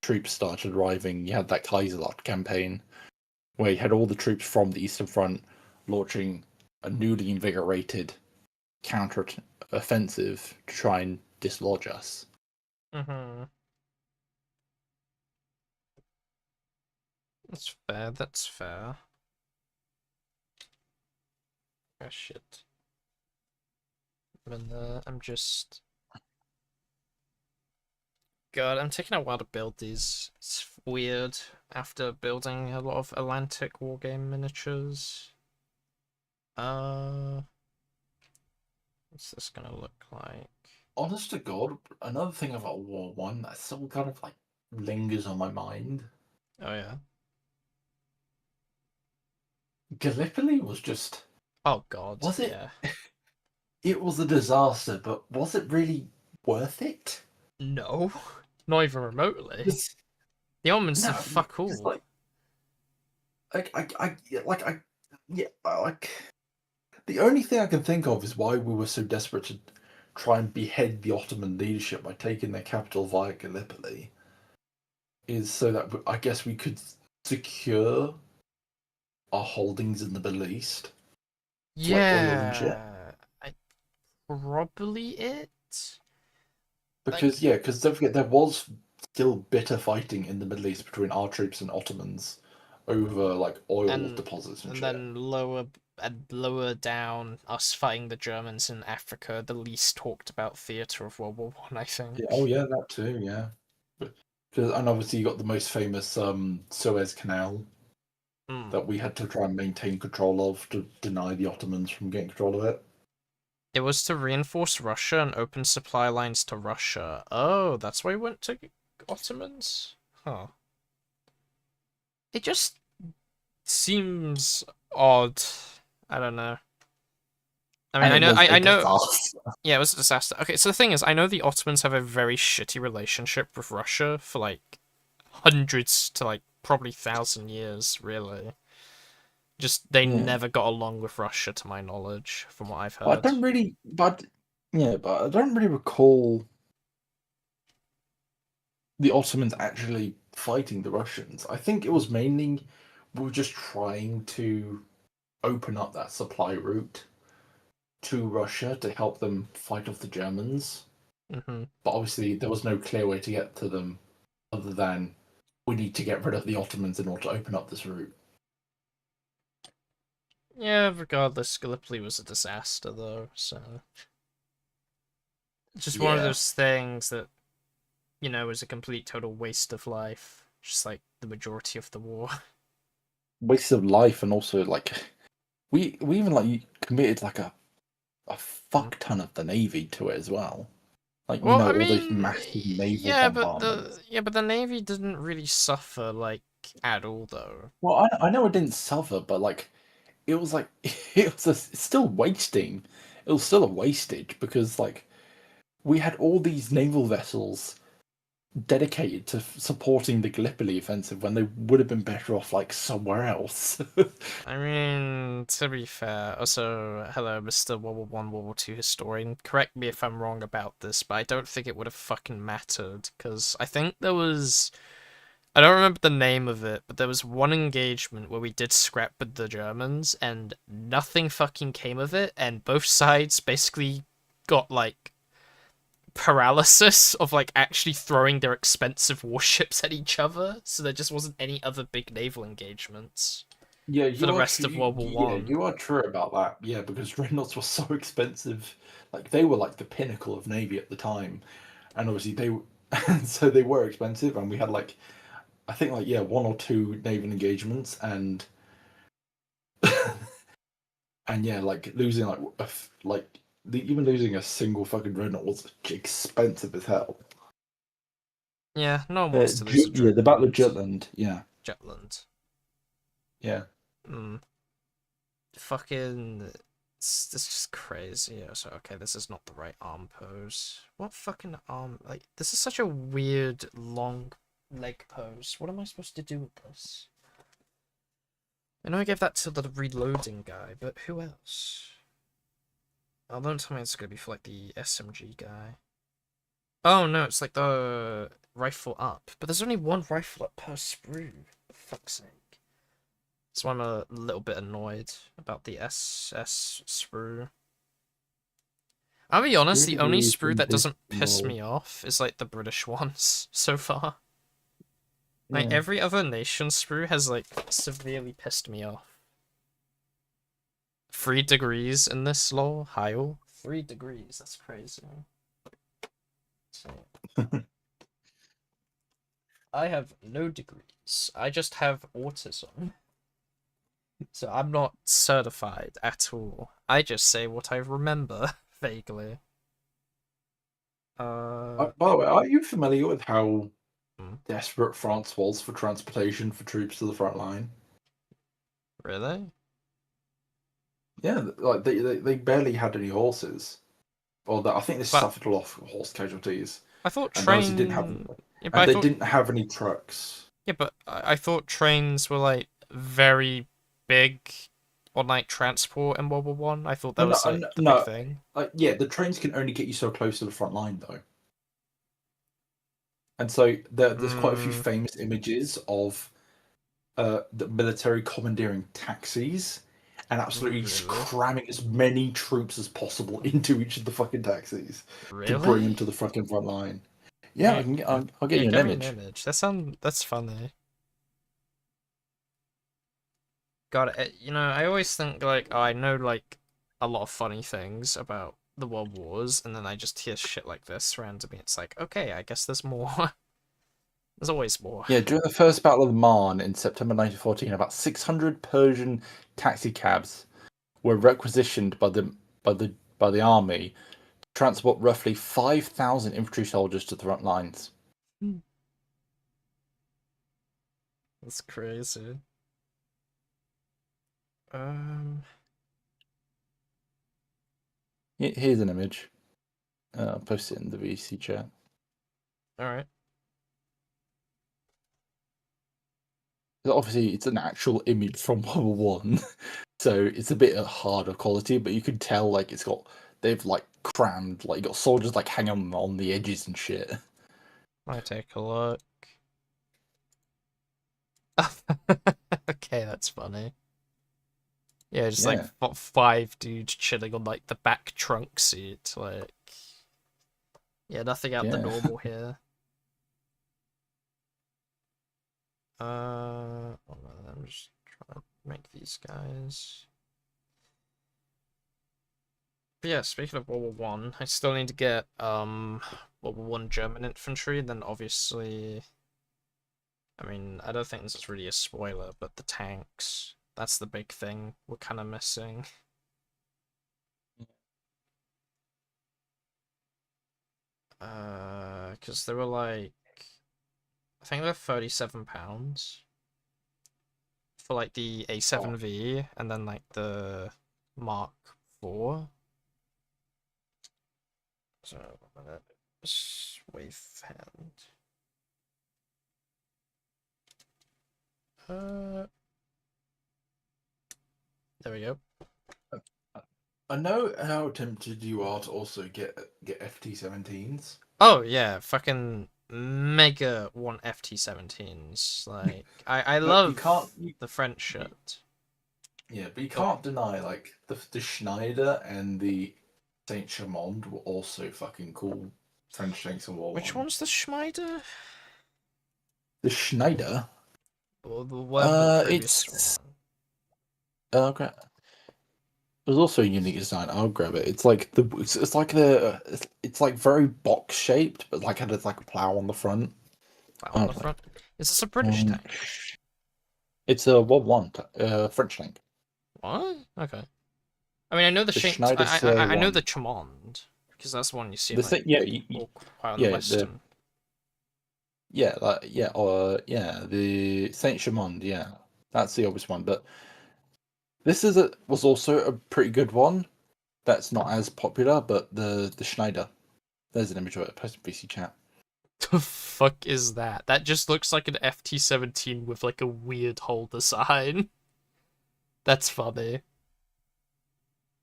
troops started arriving, you had that Kaiserlacht campaign where you had all the troops from the Eastern Front launching a newly invigorated counter offensive to try and dislodge us. Mm-hmm. That's fair. That's fair. Oh shit. I'm just. God, I'm taking a while to build these. It's weird after building a lot of Atlantic wargame miniatures. Uh, What's this gonna look like? Honest to God, another thing about War One that still kind of like lingers on my mind. Oh yeah. Gallipoli was just Oh god, was it? yeah. It was a disaster, but was it really worth it? No, not even remotely. It's, The Ottomans did no, fuck because all. yeah, like the only thing I can think of is why we were so desperate to try and behead the Ottoman leadership by taking their capital via Gallipoli, is so that I guess we could secure our holdings in the Middle East, like oil and shit. Yeah, I probably it. Because Like, yeah, because don't forget there was still bitter fighting in the Middle East between our troops and Ottomans over like oil and deposits and and shit. then lower down, us fighting the Germans in Africa, the least talked about theater of World War One, I Yeah, oh think. yeah, that too, yeah. But, 'cause- and obviously you got the most famous Suez Canal Hmm. that we had to try and maintain control of to deny the Ottomans from getting control of it. It was to reinforce Russia and open supply lines to Russia. Oh, that's why we went to Ottomans? Huh. It just seems odd. I don't know. I mean, And I it know, was a I know. disaster. Yeah, it was a disaster. Okay, so the thing is, I know the Ottomans have a very shitty relationship with Russia for like hundreds to like probably 1,000 years, really. Just they Yeah. never got along with Russia, to my knowledge, from what I've But I heard. don't really but yeah, but I don't really recall the Ottomans actually fighting the Russians. I think it was mainly we were just trying to open up that supply route to Russia to help them fight off the Germans. Hmm. But obviously, there was no clear way to get to them other than we need to get rid of the Ottomans in order to open up this route. Yeah, regardless, Gallipoli was a disaster, though, so. It's just one of Yeah, those things that, was a complete total waste of life. Just like the majority of the war. waste of life, and also like we even like committed like a Mm. fuck ton of the navy to it as well. Like Well, I all those mean, massive naval the bombardments. Navy didn't really suffer like at all, though. Well, I know it didn't suffer, but it was like it's still wasting. It was still a wastage because we had all these naval vessels dedicated to supporting the Gallipoli offensive when they would have been better off like somewhere else. I mean, to be fair, also, hello, Mr. World War One, World War Two historian. Correct me if I'm wrong about this, but I don't think it would have fucking mattered, because I think there was. I don't remember the name of it, but there was one engagement where we did scrap with the Germans, and nothing fucking came of it, and both sides basically got, like, paralysis of, like, actually throwing their expensive warships at each other, so there just wasn't any other big naval engagements Yeah, for you the are rest true. of World War Yeah, One. you are true about that. Yeah, because dreadnoughts were so expensive. Like they were like the pinnacle of navy at the time, and obviously and so they were expensive. And we had I think yeah, one or two naval engagements, and and yeah, like losing even losing a single fucking dreadnought was expensive as hell. Yeah, no one wants to lose a Yeah, the Battle of dreadnought. Jutland. Yeah, Jutland. yeah. Hmm. Fucking. It's just crazy. Yeah, so, okay, this is not the right arm pose. What fucking arm? Like, this is such a weird, long leg pose. What am I supposed to do with this? I know I gave that to the reloading guy, but who else? Oh, don't tell me it's gonna be for, like, the SMG guy. Oh, no, it's like the rifle up. But there's only one rifle up per sprue. For fuck's sake. So I'm a little bit annoyed about the SS sprue. I'll be honest, the Really only always sprue been that this doesn't piss low. me off is like the British ones so far. Like Yeah. every other nation sprue has like severely pissed me off. 3 degrees in this lore, Heil. 3 degrees, that's crazy. So, I have no degrees. I just have autism. So I'm not certified at all. I just say what I remember. Vaguely. By the way, are you familiar with how Hmm, desperate France was for transportation for troops to the front line? really? Yeah, like they barely had any horses, or that I think they But suffered a lot of horse casualties, I thought and those who didn't have, train. Yeah, but and I they thought. didn't have any trucks. Yeah, but I thought trains were like very big on like transport in World War One. I thought No, that no, was like the big no. thing. Like, yeah, the trains can only get you so close to the front line, though. And so there's quite a few Mm, famous images of the military commandeering taxis and absolutely just really? cramming as many troops as possible into each of the fucking taxis to bring them Really? to the fucking front line. Yeah, Yeah, I'll get yeah. you an Give me an image. image. That's funny. God, you know, I always think like, oh, I know like a lot of funny things about the World Wars, and then I just hear shit like this randomly. It's like, okay, I guess there's more. There's always more. Yeah, during the First Battle of the Marne in September 1914, about 600 Persian taxi cabs were requisitioned by the army to transport roughly 5,000 infantry soldiers to the front lines. That's crazy. Um, Here's an image. I'll post it in the VC chat. all right. Obviously, it's an actual image from World War One, so it's a bit harder quality. But you can tell, like, they've like crammed, like, you got soldiers like hanging on the edges and shit. Might take a look. Okay, that's funny. Yeah, just like Yeah, five dudes chilling on like the back trunk seat. Like, yeah, nothing out the yeah. normal here. Hold on, I'm just trying to make these guys. But yeah, speaking of World War One, I still need to get World War One German infantry, and then obviously, I mean, I don't think this is really a spoiler, but the tanks. That's the big thing we're kind of missing. Because they were like, I think they're £37 for like the Oh, A7V and then like the Mark IV. So, one minute. Wave hand. Uh, there we go. I know how tempted you are to also get FT-17s. Oh yeah, fucking mega want FT-17s. Like I But you can't. love the French shit. Yeah, but you Oh, can't deny, like, the Schneider and the Saint Chamond were also fucking cool French tanks in World War which One. one's the Schmeider? The Schneider. Or whatever the previous It's one. okay. There's also a unique design. I'll grab it. It's like very box shaped, but like had like a plow on the front. That on Oh, the like, front. Is this a British um, tank? it's a World War One French tank. What? Okay. I mean, I know the The Shanks. Schneider I know the CA1. Chamond because that's the one you see in The like thing, yeah, all quite on the yeah, western. the Saint Chamond, yeah, that's the obvious one. But was also a pretty good one. That's not as popular, but the Schneider. There's an image of it. Post in VC chat. The fuck is that? That just looks like an FT-17 with like a weird hole design. That's funny.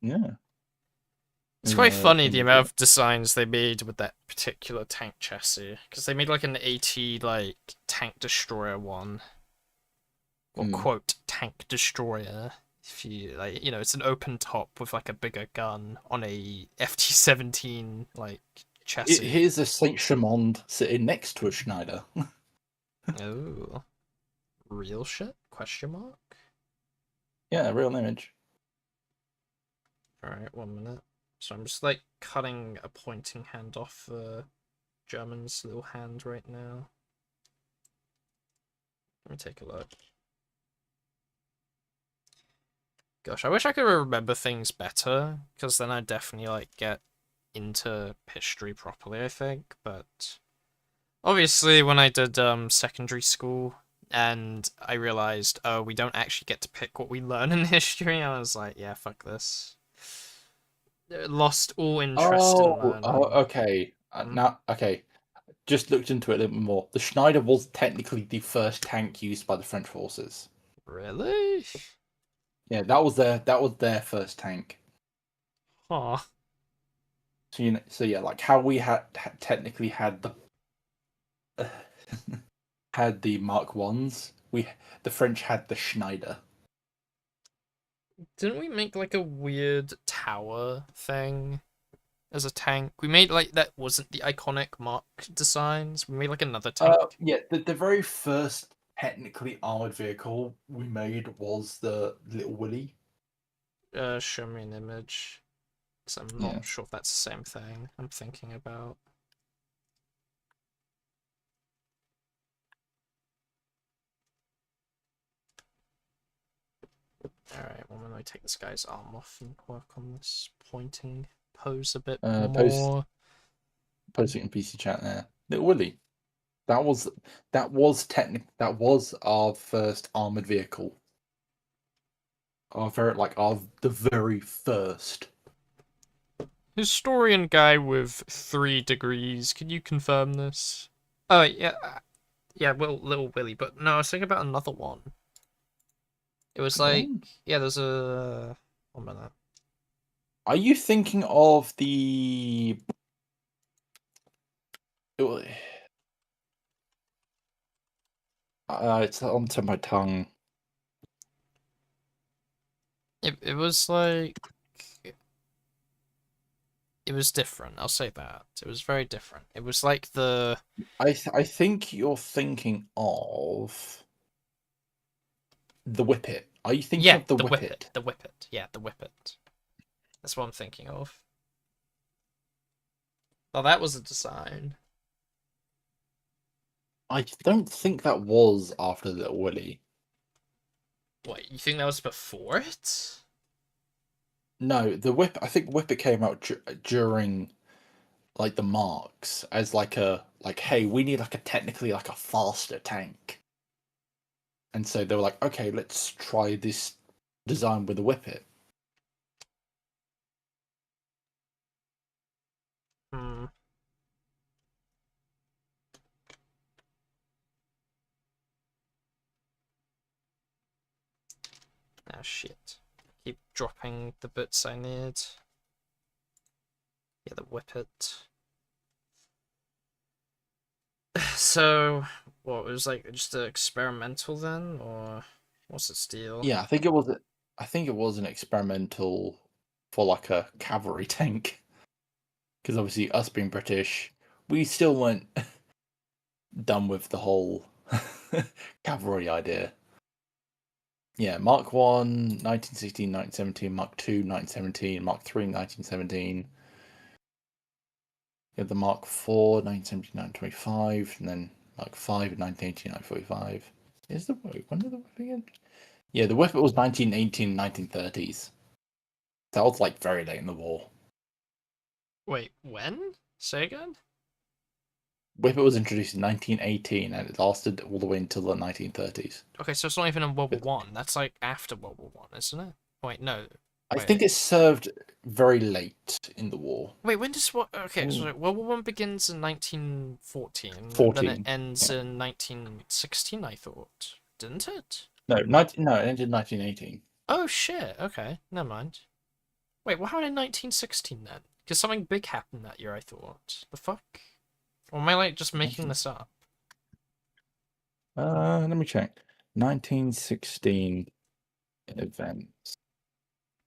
Yeah, It's there's quite an funny the image of amount it. of designs they made with that particular tank chassis because they made like an AT like tank destroyer one or Mm. quote tank destroyer. If you like, you know, it's an open top with like a bigger gun on a FT-17 like chassis. Here's a Saint Chamond sitting next to a Schneider. Oh, real shit? Question mark. Yeah, real image. All right, 1 minute. So I'm just like cutting a pointing hand off German's little hand right now. Let me take a look. Gosh, I wish I could remember things better, because then I'd definitely, like, get into history properly, I think, but... Obviously, when I did, secondary school, and I realized, oh, we don't actually get to pick what we learn in history, I was like, yeah, fuck this. Lost all interest in learning. Okay. Hmm? Now, okay. Just looked into it a little bit more. The Schneider was technically the first tank used by the French forces. Really? Yeah, that was their first tank. Huh. So yeah, like how we technically had the had the Mark Ones. The French had the Schneider. Didn't we make, like, a weird tower thing as a tank? We made, like, that wasn't the iconic Mark designs. We made, like, another tank. Yeah, the very first technically armored vehicle we made was the Little Willy. Show me an image. Because I'm not Yeah. sure if that's the same thing I'm thinking about. Alright, well, I'm gonna take this guy's arm off and work on this pointing pose a bit Post more. Post it in PC chat there. Little Willy. That was our first armored vehicle. The very first. Historian guy with 3 degrees, can you confirm this? Oh, yeah, yeah, well, Little Willy, but no, I was thinking about another one. It was like, One? yeah, there's a... 1 minute. Are you thinking of the? It's onto my tongue. It was like... It was different, I'll say that. It was very different. It was like the... I think you're thinking of the Whippet. Are you thinking Yeah, of the the Whippet. Whippet? The Whippet. Yeah, the Whippet. That's what I'm thinking of. Oh, that was a design. I don't think that was after Little Willy. What, you think that was before it? No, the Whip. I think Whippet came out during like the Marks as hey, we need like a technically like a faster tank, and so they were like, okay, let's try this design with the Whippet. Hmm. Ah, shit. Keep dropping the bits I need. Yeah, the Whippet. So, what, it was like just experimental then? Or what's its deal? Yeah, I think it was. I think it was an experimental for like a cavalry tank, because obviously us being British, we still weren't done with the whole cavalry idea. Yeah, Mark 1, 1916, 1917, Mark 2, 1917, Mark 3, 1917. You have the Mark 4, 1979, 25, and then Mark 5, 1989, 45. Is the when did the whip again? Yeah, the whip was 1918, 1930s. That was like very late in the war. Wait, when? Say again? Whippet was introduced in 1918 and it lasted all the way until the 1930s. Okay, so it's not even in World War One. That's like after World War One, isn't it? Wait, no. I think Wait. it served very late in the war. Wait, when does what? Okay, so Ooh. World War One begins in 1914, and then it 14. ends Yeah. in 1916. I thought, didn't it? No, it ended in 1918. Oh shit. Okay, never mind. Wait, what happened in 1916 then? Because something big happened that year. I thought. The fuck? Or am I like just making this up? Let me check. 1916 events.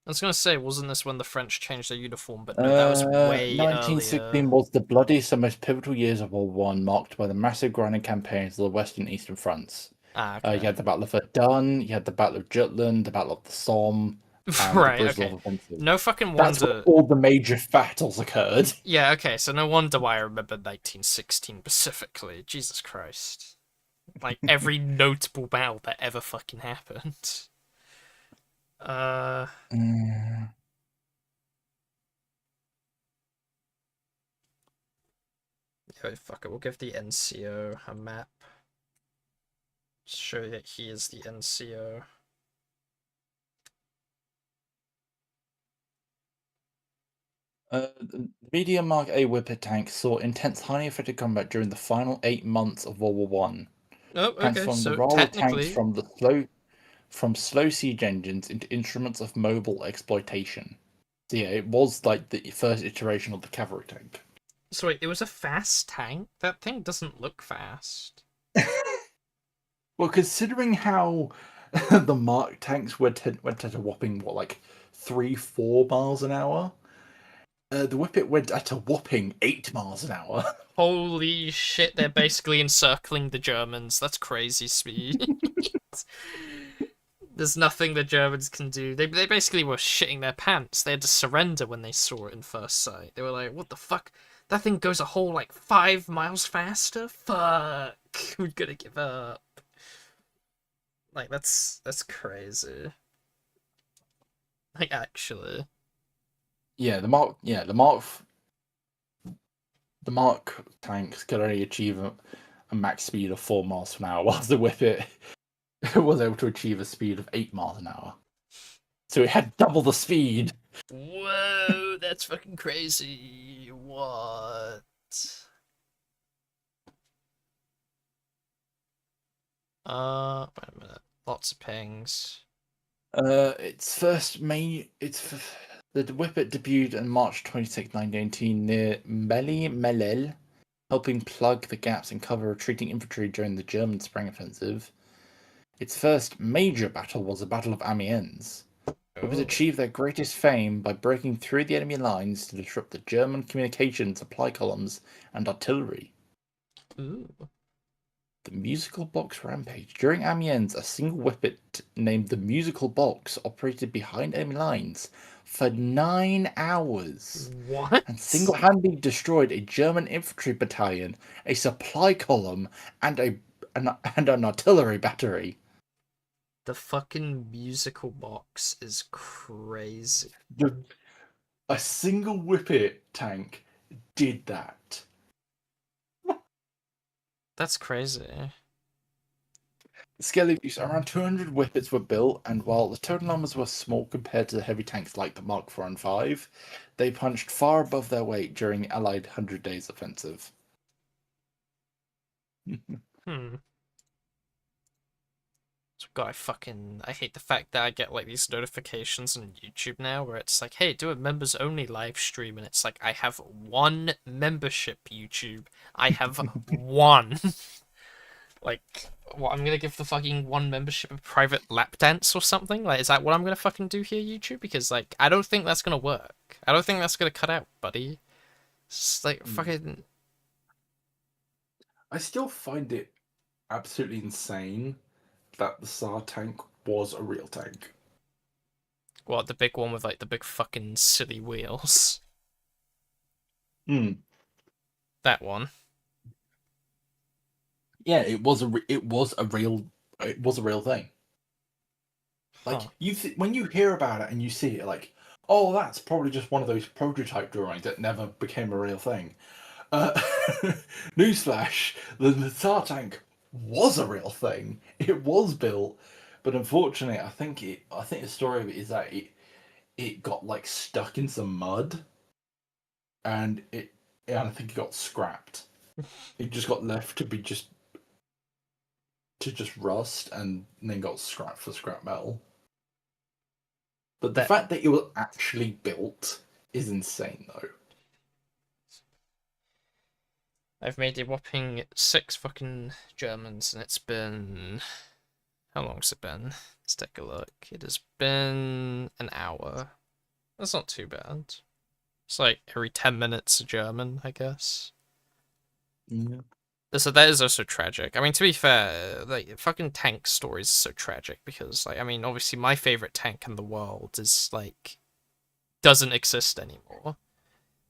I was gonna say, wasn't this when the French changed their uniform? But no, that was way 1916 earlier. was the bloodiest and most pivotal years of World War One, marked by the massive grinding campaigns of the Western and Eastern fronts. Ah, You okay. had the Battle of Verdun, you had the Battle of Jutland, the Battle of the Somme, and the Right. Brezhnev Okay. Offensive. No fucking That's where wonder. all the major battles occurred. Yeah. Okay. So no wonder why I remember 1916 specifically. Jesus Christ. Like every notable battle that ever fucking happened. Uh, Mm, oh, fuck it. We'll give the NCO a map. Show that he is the NCO. the medium Mark A Whippet tank saw intense, highly effective combat during the final 8 months of World War One, Oh, okay. transforming the So role of tanks technically, from slow siege engines into instruments of mobile exploitation. So yeah, it was like the first iteration of the cavalry tank. so wait, it was a fast tank. That thing doesn't look fast. Well, considering how the Mark tanks went at a whopping what, like 3-4 miles an hour, the Whippet went at a whopping 8 miles an hour. Holy shit! They're basically encircling the Germans. That's crazy speed. There's nothing the Germans can do. They basically were shitting their pants. They had to surrender when they saw it in first sight. They were like, "What the fuck? That thing goes a whole like 5 miles faster. Fuck, we're gonna give up." Like that's crazy. Like actually, The Mark tanks could only achieve a max speed of 4 miles an hour, whilst the Whippet was able to achieve a speed of 8 miles an hour. So it had double the speed. whoa, that's fucking crazy. What? Wait a minute. Lots of pings. Its first main. The Whippet debuted on March 26, 1918, near Meli Melel, helping plug the gaps and cover retreating infantry during the German Spring Offensive. Its first major battle was the Battle of Amiens. Whippets Oh. achieved their greatest fame by breaking through the enemy lines to disrupt the German communication supply columns and artillery. Ooh. The Musical Box Rampage. During Amiens, a single Whippet named the Musical Box operated behind enemy lines for 9 hours What? and single-handedly destroyed a German infantry battalion, a supply column, and an artillery battery. The fucking musical box is crazy. The, a single Whippet tank did that. That's crazy. Scale of use, around 200 Whippets were built, and while the total numbers were small compared to the heavy tanks like the Mark IV and V, they punched far above their weight during the Allied 100 Days Offensive. Hmm. God, I hate the fact that I get like these notifications on YouTube now where it's like, hey, do a members only live stream, and it's like I have one membership YouTube. I have one. Like, what, I'm gonna give the fucking one membership a private lap dance or something? Like, is that what I'm gonna fucking do here, YouTube? Because like I don't think that's gonna work. I don't think that's gonna cut out, buddy. It's like fucking I still find it absolutely insane that the Tsar tank was a real tank. what, the big one with like the big fucking silly wheels. Hmm. That one. Yeah, it was a real thing. Like Huh. when you hear about it and you see it, like, oh, that's probably just one of those prototype drawings that never became a real thing. Uh, Newsflash: the Tsar tank was a real thing. It was built, but unfortunately, I think the story of it is that it got like stuck in some mud, and I think it got scrapped. It just got left to just rust, and then got scrapped for scrap metal. But the That fact that it was actually built is insane, though. I've made a whopping 6 fucking Germans, and it's been, how long's it been? Let's take a look. It has been an hour. That's not too bad. It's like every 10 minutes a German, I guess. Yeah. So that is also tragic. I mean, to be fair, like fucking tank stories are so tragic because, like, I mean, obviously my favorite tank in the world is like doesn't exist anymore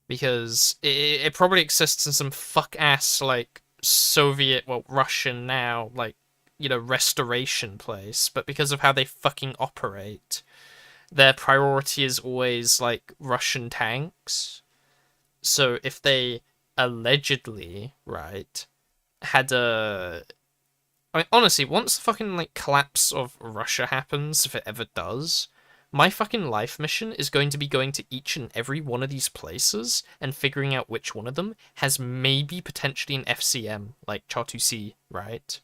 because it probably exists in some fuck ass like Soviet, well, Russian now, like, you know, restoration place, but because of how they fucking operate, their priority is always like Russian tanks. So if they allegedly, right, had a I mean, honestly, once the fucking like collapse of Russia happens, if it ever does, my fucking life mission is going to be going to each and every one of these places and figuring out which one of them has maybe potentially an FCM, like Char2C, right?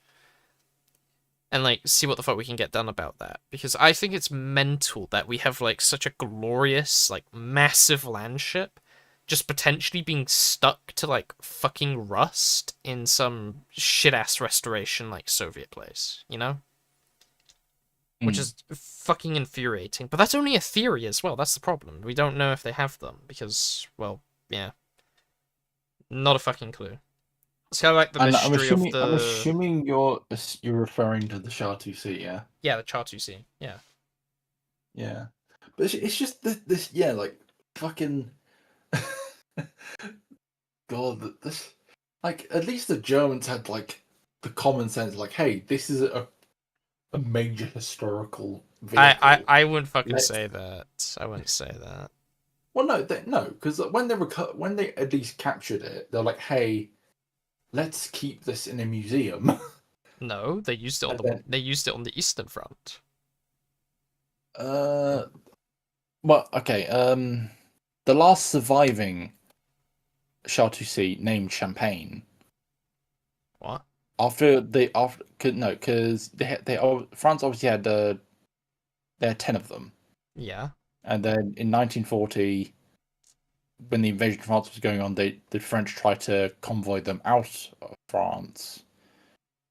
And like see what the fuck we can get done about that. Because I think it's mental that we have like such a glorious, like massive landship just potentially being stuck to like fucking rust in some shit ass restoration like Soviet place, you know? Which Mm. is fucking infuriating. But that's only a theory as well. That's the problem. We don't know if they have them because, well, yeah, not a fucking clue. It's kind of like the And mystery of I'm the assuming you're referring to the SHA-2C, yeah. yeah the Char2C. Yeah, Yeah, but it's just this yeah, like fucking God, this like at least the Germans had like the common sense, like, hey, this is a major historical vehicle. I wouldn't fucking Let's say that. I wouldn't say that. well, no, because when when they at least captured it, they're like, hey, let's keep this in a museum. No, they used it on And then they used it on the Eastern Front. uh, well, okay, the last surviving SHA-2C named Champagne. What? Because France obviously had they had 10 of them, Yeah. and then in 1940, when the invasion of France was going on, the French tried to convoy them out of France,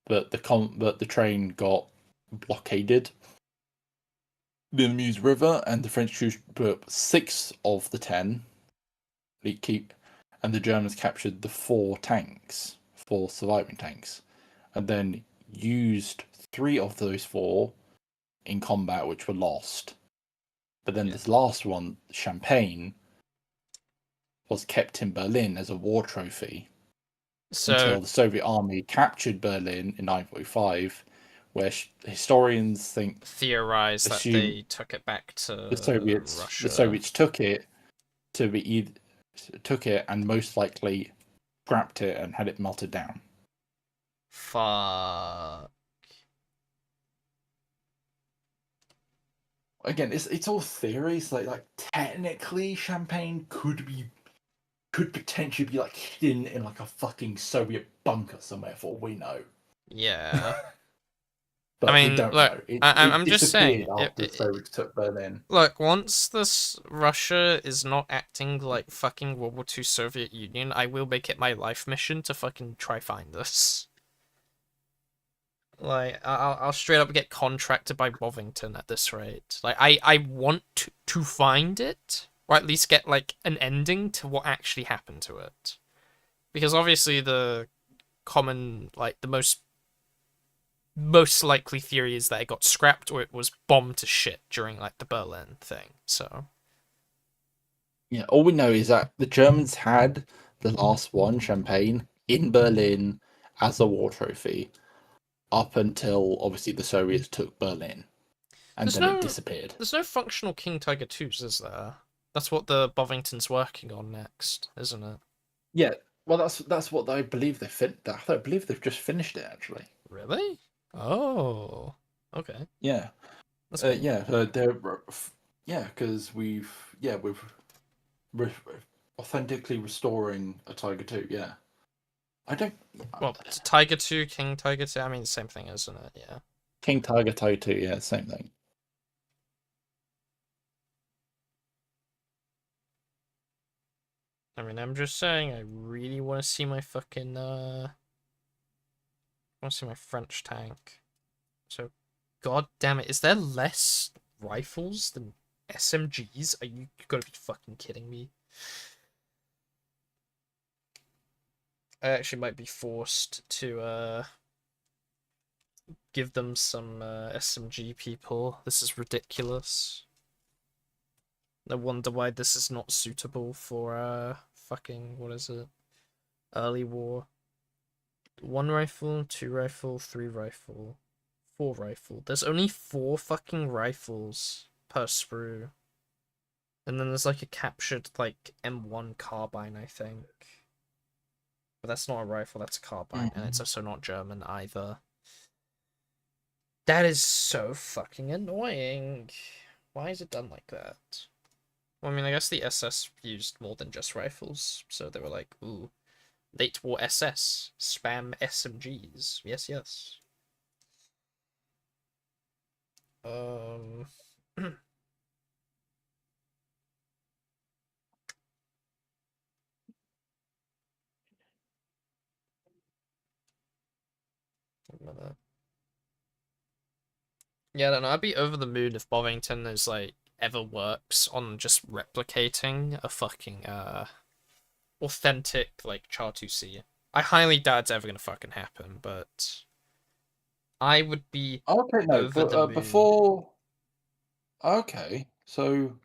but the train got blockaded near the Meuse River, and the French troops put up 6 of the 10. They keep, and the Germans captured the 4 surviving tanks, and then used 3 of those 4 in combat, which were lost. But then Yeah. this last one, Champagne, was kept in Berlin as a war trophy So until the Soviet army captured Berlin in 1945, where historians think theorize that assume they took it back the to Soviets Russia. took it to be either, took it and most likely scrapped it and had it melted down. Fuck. Again, it's all theories. Like technically, Champagne could potentially be like hidden in like a fucking Soviet bunker somewhere, for all we know. Yeah. I But we mean, don't look, know. It I'm just saying. disappeared after the Soviets took Berlin. Look, once this Russia is not acting like fucking World War II Soviet Union, I will make it my life mission to fucking try find this. Like, I'll straight up get contracted by Bovington at this rate. Like, I want to find it, or at least get like an ending to what actually happened to it, because obviously the common like the most likely theory is that it got scrapped or it was bombed to shit during like the Berlin thing. So Yeah, all we know is that the Germans had the last one, Champagne, in Berlin as a war trophy up until obviously the Soviets took Berlin, and there's then it no disappeared. there's no functional King Tiger 2s, is there? That's what the Bovington's working on next, isn't it? Yeah, well, that's what I believe they I believe they've just finished it actually. Really? Oh, okay. Yeah, That's cool. yeah, they're yeah, because we've re- authentically restoring a Tiger 2. Yeah, I don't. Well, Tiger 2, King Tiger 2, I mean, the same thing, isn't it? Yeah. King Tiger, Tiger 2. Yeah, same thing. I mean, I'm just saying, I really want to see my fucking, I want to see my French tank. So, god damn it, is there less rifles than SMGs? Are you gonna be fucking kidding me? I actually might be forced to, give them some, SMG people. This is ridiculous. No wonder why this is not suitable for, fucking, what is it? Early war. 1 rifle, 2 rifle, 3 rifle, 4 rifle. There's only 4 fucking rifles per sprue. And then there's like a captured like M1 carbine, I think. But that's not a rifle, that's a carbine, and it's also not German either. That is so fucking annoying. Why is it done like that? Well, I mean, I guess the SS used more than just rifles, so they were like, ooh, late war SS, spam SMGs. Yes, yes. Yeah, I don't know. I'd be over the moon if Bovington is like ever works on just replicating a fucking authentic like Char 2C. I highly doubt it's ever gonna fucking happen, but I would be Okay, no, over but the moon. before. Okay, so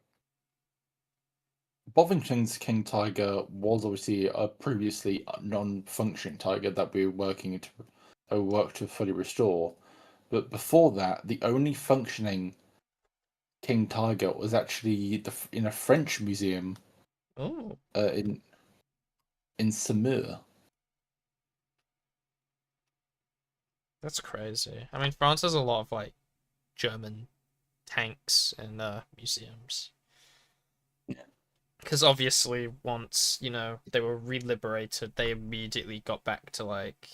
Bovington's King Tiger was obviously a previously non-functioning tiger that we were working to work to fully restore. But before that, the only functioning King Tiger was actually in a French museum Oh, in Saumur. that's crazy. I mean, France has a lot of like German tanks and museums. Because obviously, once they were reliberated, they immediately got back to like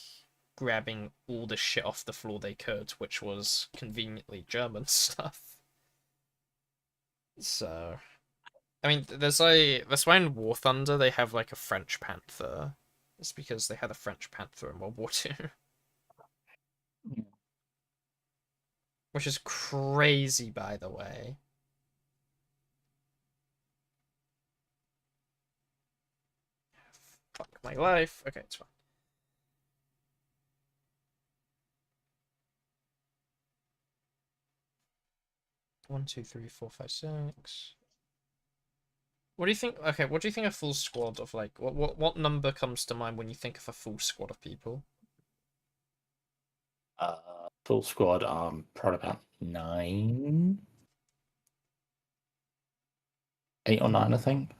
grabbing all the shit off the floor they could, which was conveniently German stuff. So, I mean, that's why in War Thunder they have like a French Panther. It's because they had a French Panther in World War II, which is crazy, by the way. Fuck my life. Okay, it's fine. 1, 2, 3, 4, 5, 6. What do you think? Okay, what do you think a full squad of like what number comes to mind when you think of a full squad of people? Full squad, probably about 9, 8 or 9, I think.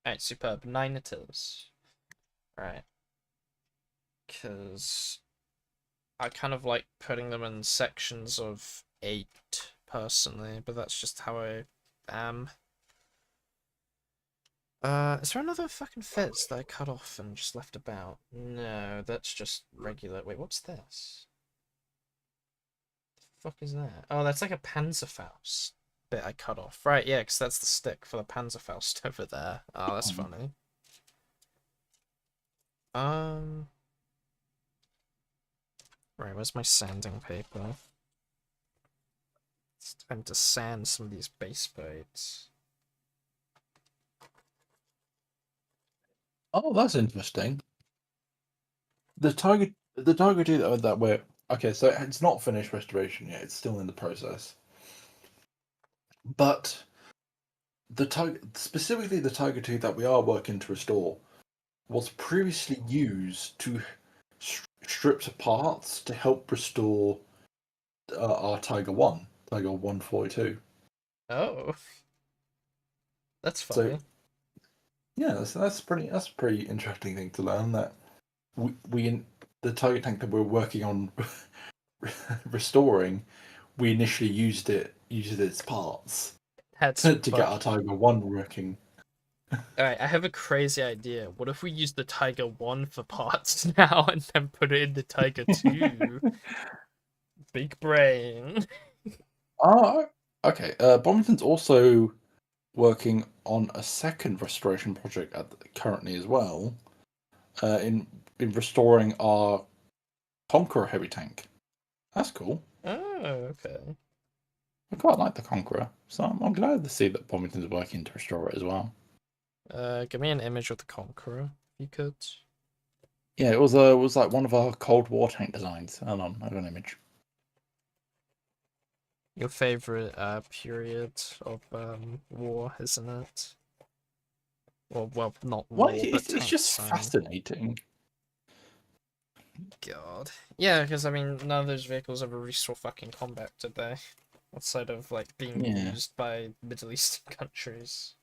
Alright, superb. 9 it is. Right. Because I kind of like putting them in sections of 8 personally, but that's just how I am. Is there another fucking fez that I cut off and just left about? No, that's just regular. Wait, what's this? The fuck is that? Oh, that's like a Panzerfaust bit I cut off. Right, yeah, because that's the stick for the Panzerfaust over there. Oh, that's funny. Right, where's my sanding paper? It's time to sand some of these base plates. Oh, that's interesting. The Tiger 2 that we're okay, so it's not finished restoration yet. It's still in the process. But specifically the Tiger 2 that we are working to restore, was previously used to strip parts to help restore our Tiger 1, Tiger 142. Oh, that's So funny. yeah, that's a pretty interesting thing to learn, that we the Tiger tank that we're working on restoring, we initially used its parts That's to get our fucking. Tiger 1 working. Alright, I have a crazy idea. What if we use the Tiger 1 for parts now and then put it in the Tiger 2? Big brain. Oh, okay. Bomington's also working on a second restoration project currently as well, in restoring our Conqueror heavy tank. That's cool. Oh, okay. I quite like the Conqueror, so I'm glad to see that Bomington's working to restore it as well. Give me an image of the Conqueror, if you could. Yeah, it was like one of our Cold War tank designs. Hold on, I have an image. Your favorite period of war, isn't it? Well, not Well, war, but it's tank just design. fascinating. God. Yeah, because I mean, none of those vehicles ever reached for fucking combat, did they? outside of like being Yeah. used by Middle Eastern countries.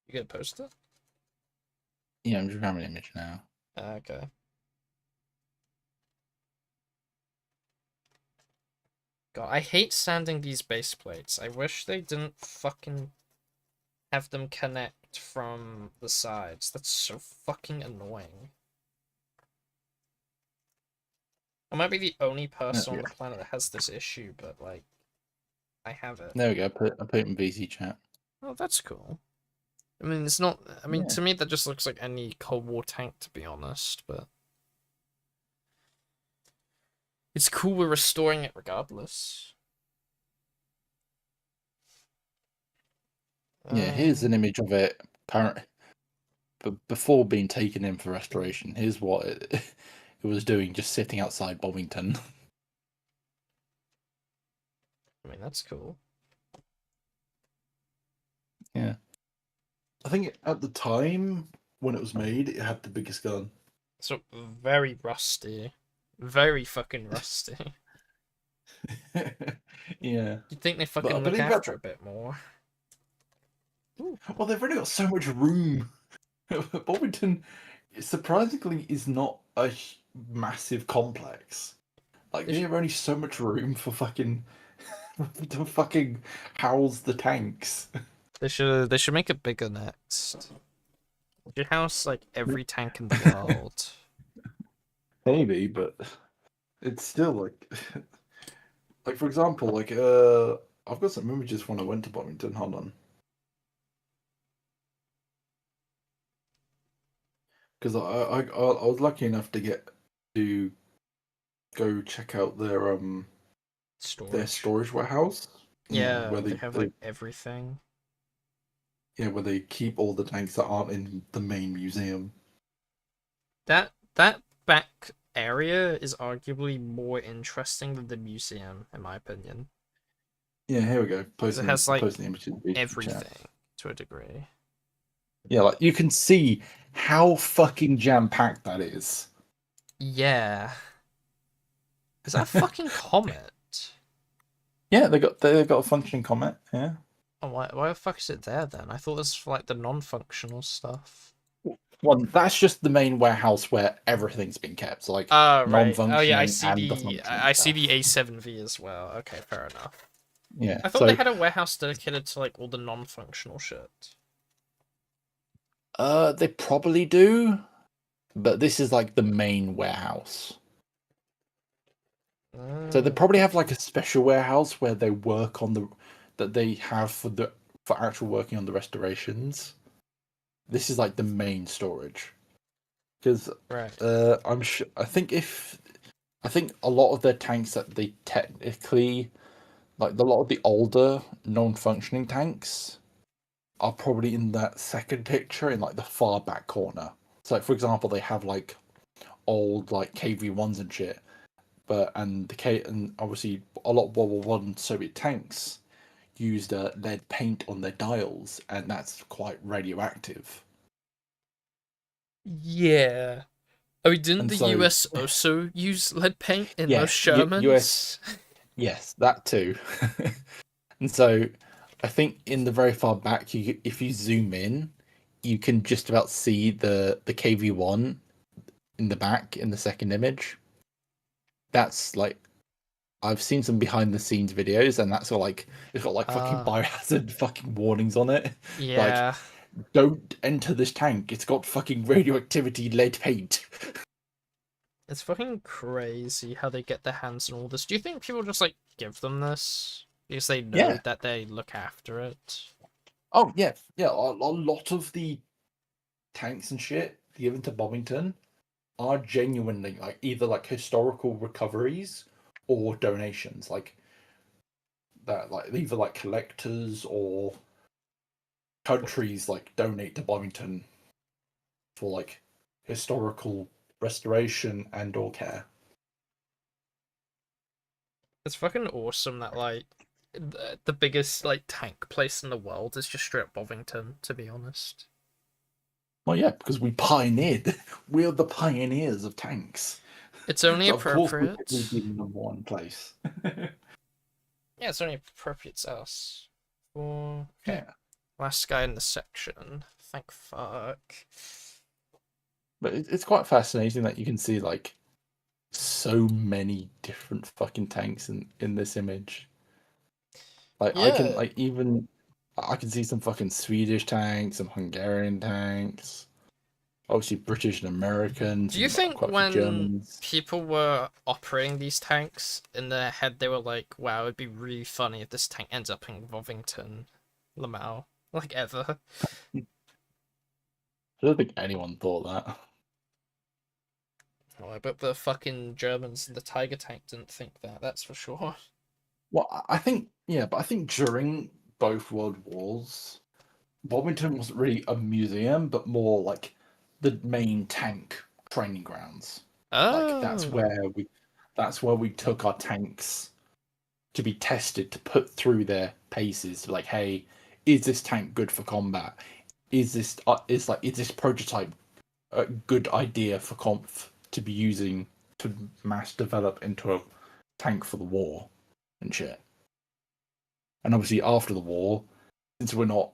You get a poster? Yeah, I'm just grabbing an image now. Okay. God, I hate sanding these base plates. I wish they didn't fucking have them connect from the sides. That's so fucking annoying. I might be the only There person we on go. the planet that has this issue, but like, I have it. There we go. I put it in VC chat. Oh, that's cool. I mean, it's not. I mean, Yeah. to me, that just looks like any Cold War tank, to be honest. But it's cool. We're restoring it regardless. Yeah, here's an image of it current, but before being taken in for restoration. Here's what it was doing, just sitting outside Bovington. I mean, that's cool. Yeah. I think at the time when it was made, it had the biggest gun. So very rusty, very fucking rusty. Yeah. You'd think they But I fucking look believe at after it a bit more. Ooh. well, they've already got so much room. Bovington, surprisingly, is not a massive complex. Like They they should, have only so much room for fucking to fucking house the tanks. they should make it bigger next. They should house like every tank in the world. Maybe, but it's still like for example, I've got some images when I went to Bovington. Hold on, because I was lucky enough to get to go check out their Storage. storage warehouse. Yeah, Yeah, where they have like everything. where they keep all the tanks that aren't in the main museum. That back area is arguably more interesting than the museum, in my opinion, Yeah, here we go. because it has like Posting the images in the chat. everything to a degree. Yeah, like you can see how fucking jam packed that is. Yeah, is that a fucking comet? Yeah, they got a functioning comet. Yeah. Oh, why the fuck is it there then? I thought this was for like the non-functional stuff. Well, that's just the main warehouse where everything's been kept. So like Oh right. Oh yeah, non-functioning and the functioning I see stuff. the A7V as well. Okay, fair enough. Yeah. I thought they So had a warehouse dedicated to like all the non-functional shit. they probably do, but this is like the main warehouse. So they probably have like a special warehouse where they work on the that they have for actual working on the restorations. This is like the main storage because Right. I'm sure. I think a lot of their tanks that they technically like a lot of the older non-functioning tanks are probably in that second picture in like the far back corner. So like, for example, they have like old like KV1s and shit, but and obviously a lot of World War One Soviet tanks used lead paint on their dials, and that's quite radioactive. Yeah. I mean, didn't And the so US also use lead paint in yeah, most US Shermans? yes, that too. And so I think in the very far back, if you zoom in, you can just about see the KV1 in the back in the second image. That's like I've seen some behind the scenes videos, and that's got like it's got like fucking Ah, biohazard fucking warnings on it. Like, yeah. don't enter this tank. It's got fucking radioactivity lead paint. It's fucking crazy how they get their hands on all this. Do you think people just like give them this because they know Yeah. that they look after it? Oh yeah, yeah. A lot of the tanks and shit given to Bovington are genuinely like either like historical recoveries or donations, like that, like either like collectors or countries like donate to Bovington for like historical restoration and or care. It's fucking awesome that like the biggest like tank place in the world is just straight up Bovington, to be honest. Well, yeah, because we pioneered. We're the pioneers of tanks. It's only So of course we'd be appropriate. in number one place. Yeah, it's only appropriate to us. For okay. Yeah, Last guy in the section. Thank fuck. but it's quite fascinating that you can see like so many different fucking tanks in this image. Like I can Yeah. like even I can see some fucking Swedish tanks, some Hungarian tanks, obviously British and American, Do you some think quite a few when Germans. people were operating these tanks in their head, they were like, "Wow, it'd be really funny if this tank ends up in Bovington, Lamau, like ever." I don't think anyone thought that. Oh, I bet the fucking Germans in the Tiger tank didn't think that. That's for sure. Well, I think yeah, but I think during both World Wars, Wilmington wasn't really a museum, but more like the main tank training grounds. Like Oh, that's where we took our tanks to be tested to put through their paces. Like, hey, is this tank good for combat? Is this prototype a good idea for conf to be using to mass develop into a tank for the war and shit? And obviously after the war, since we're not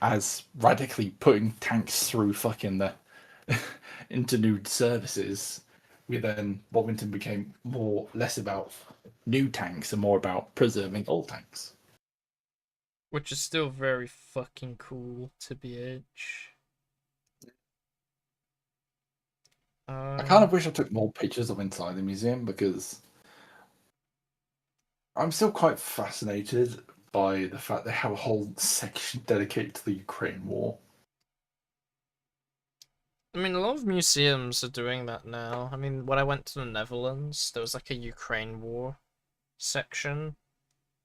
as radically putting tanks through fucking the into new services. We then Bovington became more less about new tanks and more about preserving old tanks. which is still very fucking cool to BH. I kind Um, of wish I took more pictures of inside the museum because I'm still quite fascinated by the fact they have a whole section dedicated to the Ukraine war. I mean, a lot of museums are doing that now. I mean, when I went to the Netherlands, there was like a Ukraine war section,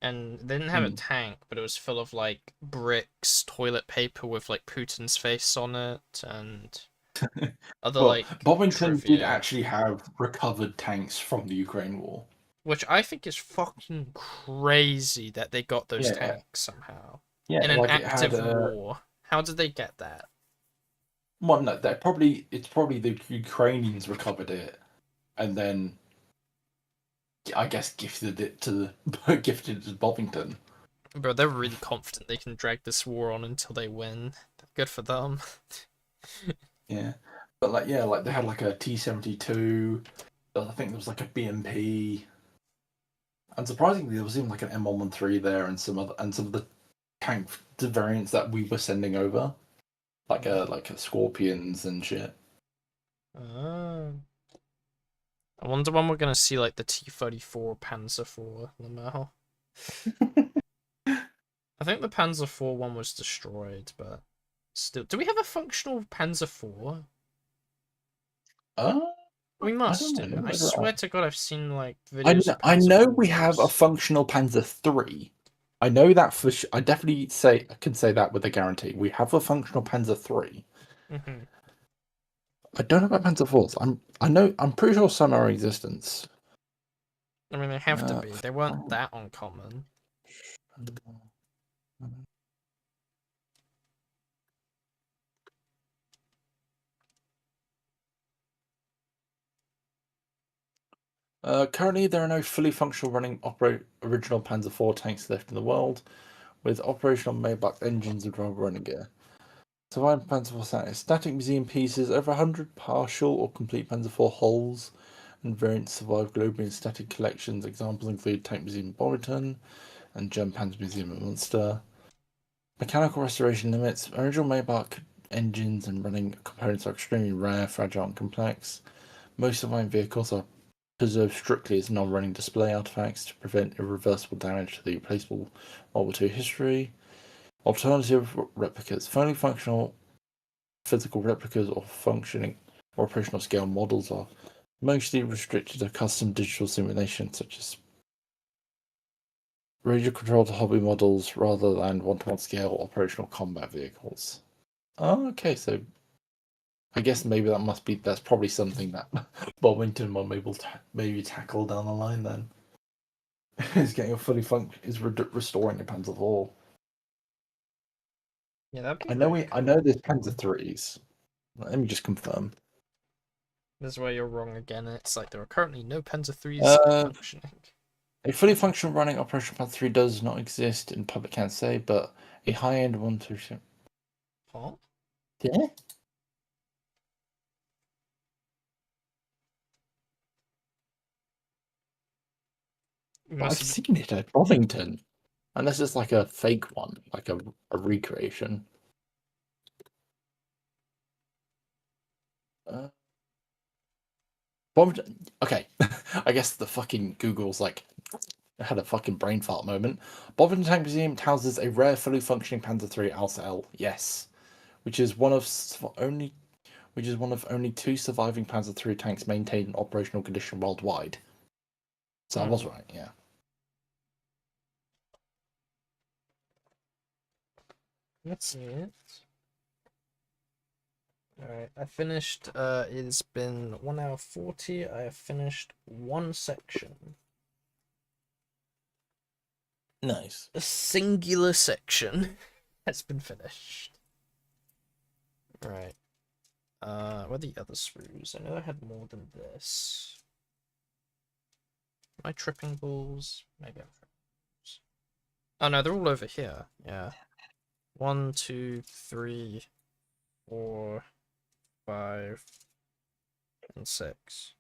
and they didn't have a Hmm. tank, but it was full of like bricks, toilet paper with like Putin's face on it, and other Well, like Bovington did trivia, actually have recovered tanks from the Ukraine war. which I think is fucking crazy that they got those Yeah, tanks somehow yeah, in an like it had active a war. How did they get that? well, no, it's probably the Ukrainians recovered it and then I guess gifted it to the gifted it to Bovington. Bro, they're really confident they can drag this war on until they win. Good for them. Yeah, but like yeah, like they had like a T-72. I think there was like a BMP, and surprisingly there was even like an M113 there, and some of the tank variants that we were sending over, like a Scorpions and shit. Ah. I wonder when we're gonna see like the T-34 Panzer IV Lamau. I think the Panzer IV one was destroyed, but still, do we have a functional Panzer IV? Uh, We I don't must know. do. Let me I look it swear up. to God, I've seen like videos of I Panzer know we have a IVs. functional Panzer III. I know that for sure. I definitely say I can say that with a guarantee. We have a functional Panzer III. Hmm. I don't know about Panzer IVs. I'm pretty sure some are in existence. I mean, they have to Uh, be. They weren't that uncommon. Currently, there are no fully functional running original Panzer IV tanks left in the world, with operational Maybach engines and driver running gear. Surviving Panzer IV static museum pieces, over 100 partial or complete Panzer IV hulls and variants survive globally in static collections. Examples include Tank Museum in Boryton and German Panzer Museum in Munster. Mechanical restoration limits. Original Maybach engines and running components are extremely rare, fragile, and complex. Most surviving vehicles are preserved strictly as non-running display artifacts to prevent irreversible damage to the replaceable World War II history. Alternative replicas. Fully functional physical replicas or functioning or operational scale models are mostly restricted to custom digital simulations such as radio controlled hobby models rather than one-to-one scale operational combat vehicles. Oh, okay, so I guess maybe that's probably something that Bovington will maybe tackle down the line. Then is getting a fully function is restoring the Panzer IV. Yeah, that'd be I know pretty I know cool. there's Panzer threes. Let me just confirm. This is where you're wrong again. It's like there are currently no Panzer threes Uh, functioning. a fully functional running Operation Panzer 3 does not exist in public, can't say, but a high-end one through. Huh? Yeah, You but must I've have seen it at Bovington, unless it's like a fake one, like a recreation. Uh, Bovington. Okay, I guess the fucking Google's like had a fucking brain fart moment. Bovington Tank Museum houses a rare, fully functioning Panzer III Alpha L. Yes, which is one of only two surviving Panzer III tanks maintained in operational condition worldwide. So I was right, yeah. That's it. Alright, I finished, it's been 1 hour 40. I have finished one section. Nice. A singular section has been finished. Right. Where are the other sprues? I know I had more than this. Am I tripping balls? Maybe I'm tripping balls. Oh no, they're all over here. Yeah. 1, 2, 3, 4, 5, and 6.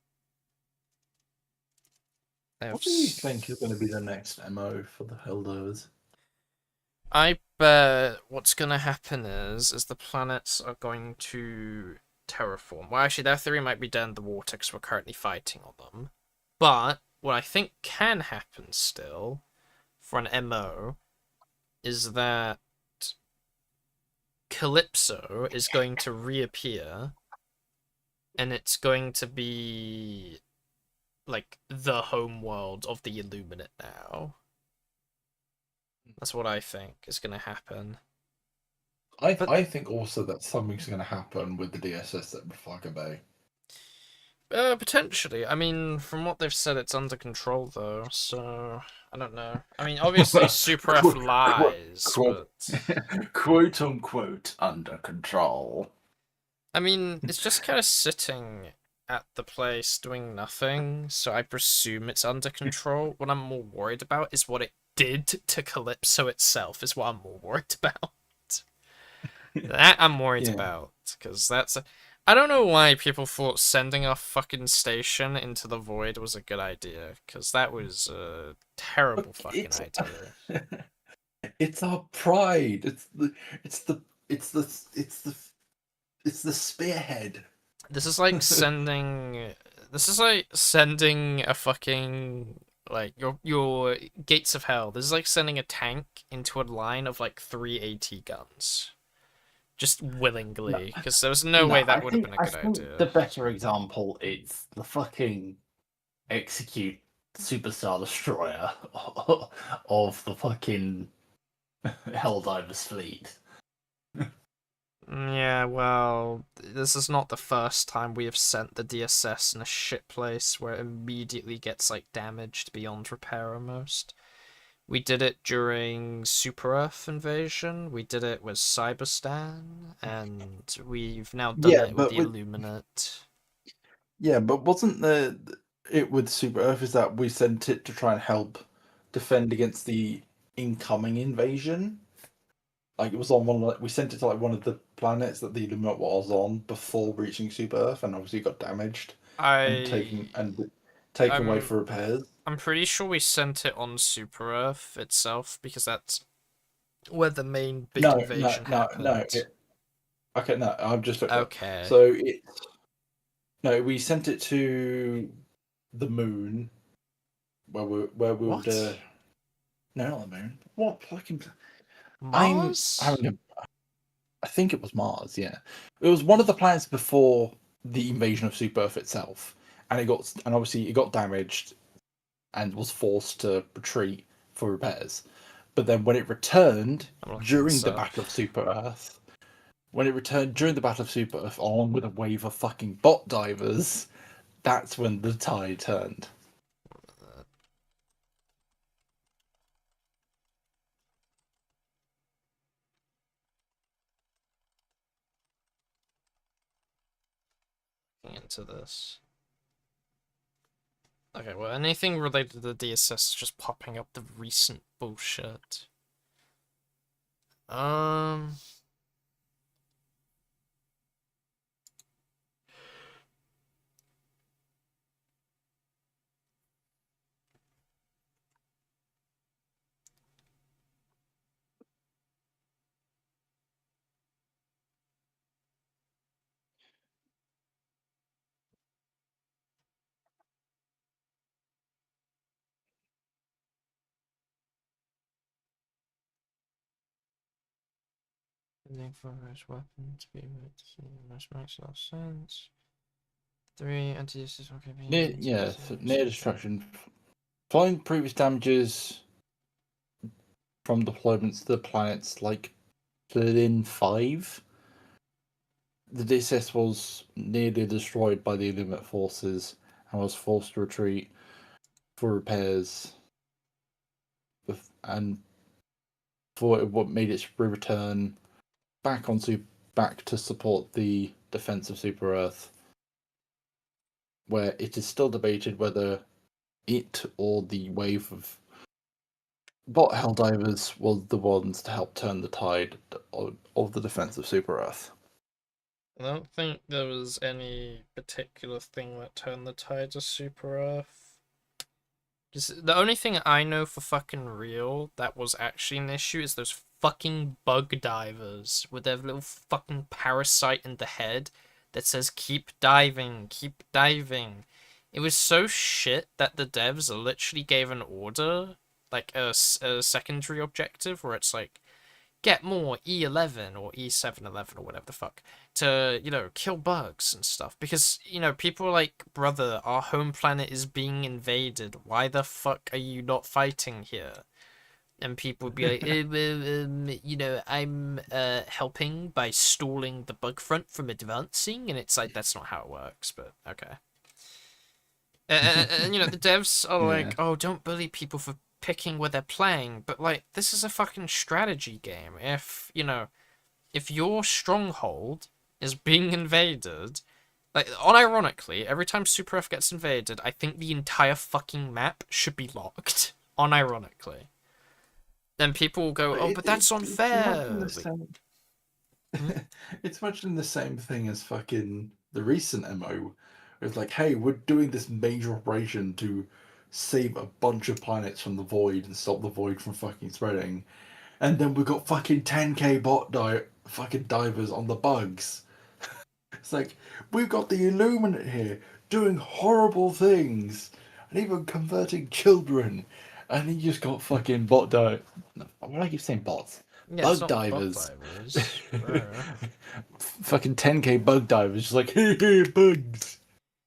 What do you think is going to be the next MO for the Helldives? I bet what's gonna happen is the planets are going to terraform. Well, actually, their theory might be down the water because we're currently fighting on them. But what I think can happen still for an MO is that Calypso is going to reappear, and it's going to be like the home world of the Illuminate now. That's what I think is gonna happen. But I think also that something's going to happen with the DSS at Trafalgar Bay. Potentially. I mean, from what they've said, it's under control though, so I don't know. I mean, obviously, Super F quote, lies, quote, but quote unquote under control. I mean, it's just kind of sitting at the place doing nothing, so I presume it's under control. What I'm more worried about is what it did to Calypso itself, is what I'm more worried about. That I'm worried Yeah. about, because that's. I don't know why people thought sending a fucking station into the void was a good idea, because that was a terrible Look, fucking idea. it's our pride. It's the it's the it's the it's the spearhead. This is like sending. This is like sending a fucking like your gates of hell. This is like sending a tank into a line of like 3 AT guns, just No, willingly, because there was no no, way that would have been a I good think the idea. better example is the fucking execute superstar destroyer of the fucking Helldivers fleet. Yeah, well, this is not the first time we have sent the DSS in a shit place where it immediately gets like damaged beyond repair almost. We did it during Super Earth invasion, we did it with Cyberstan, and we've now done Yeah, it with but the Illuminate. wasn't the it with Super Earth is that we sent it to try and help defend against the incoming invasion? Like it was on one. We sent it to like one of the planets that the Illuminate was on before reaching Super Earth, and obviously got damaged and I taken away I'm for repairs. I'm pretty sure we sent it on Super Earth itself because that's where the main big invasion No. happened. Okay, no, I've just looked up. Okay. So it no, we sent it to the moon where we would. What? No, not the moon. What fucking? I'm Mars? having a. I think it was Mars. Yeah, it was one of the planets before the invasion of Super Earth itself, and obviously it got damaged and was forced to retreat for repairs. But then when it returned I'm looking during this the up. Battle of Super Earth, when it returned during the Battle of Super Earth, along with a wave of fucking bot divers, that's when the tide turned. Into this. Okay, well, anything related to the DSS is just popping up the recent bullshit. Um. For most weapons, be most makes a lot of sense. 3 anti-DSS okay, Near destruction. Following previous damages from deployments to the planets like Berlin 5, the DSS was nearly destroyed by the Illuminate forces and was forced to retreat for repairs. And for what made its return back back to support the defense of Super Earth, where it is still debated whether it or the wave of bot Helldivers were the ones to help turn the tide of the defense of Super Earth. I don't think there was any particular thing that turned the tides of Super Earth. Just, the only thing I know for fucking real that was actually an issue is those fucking bug divers with their little fucking parasite in the head that says keep diving, keep diving. It was so shit that the devs literally gave an order, like a secondary objective, where it's like, get more E11 or E711 or whatever the fuck to, kill bugs and stuff. Because, people are like, brother, our home planet is being invaded. Why the fuck are you not fighting here? And people would be like, I'm helping by stalling the bug front from advancing. And it's like, that's not how it works, but okay. And the devs are like, oh, don't bully people for picking where they're playing, but like, this is a fucking strategy game. If your stronghold is being invaded, like, unironically, every time Super Earth gets invaded, I think the entire fucking map should be locked. Unironically. Then people will go, oh, but that's unfair. It's much in the same thing as fucking the recent MO. It's like, hey, we're doing this major operation to save a bunch of planets from the void and stop the void from fucking spreading. And then we've got fucking 10k fucking divers on the bugs. It's like, we've got the Illuminate here doing horrible things and even converting children. And he just got fucking bot dive. Why do I keep saying bots? Yeah, it's Bug not bug divers. divers. Fucking 10k bug divers. Just like, hey, bugs.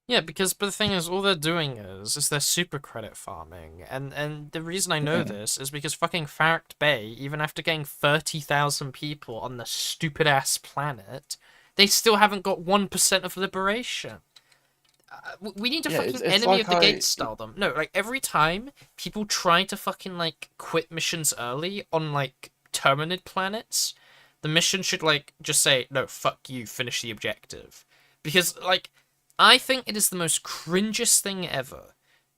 Yeah, but the thing is, all they're doing is they're super credit farming, and the reason I know this is because fucking Farract Bay, even after getting 30,000 people on the stupid ass planet, they still haven't got 1% of liberation. We need to fucking enemy like of the gate style them. No, like every time people try to fucking like quit missions early on like Terminid planets, the mission should like just say no, fuck you, finish the objective, because like I think it is the most cringiest thing ever.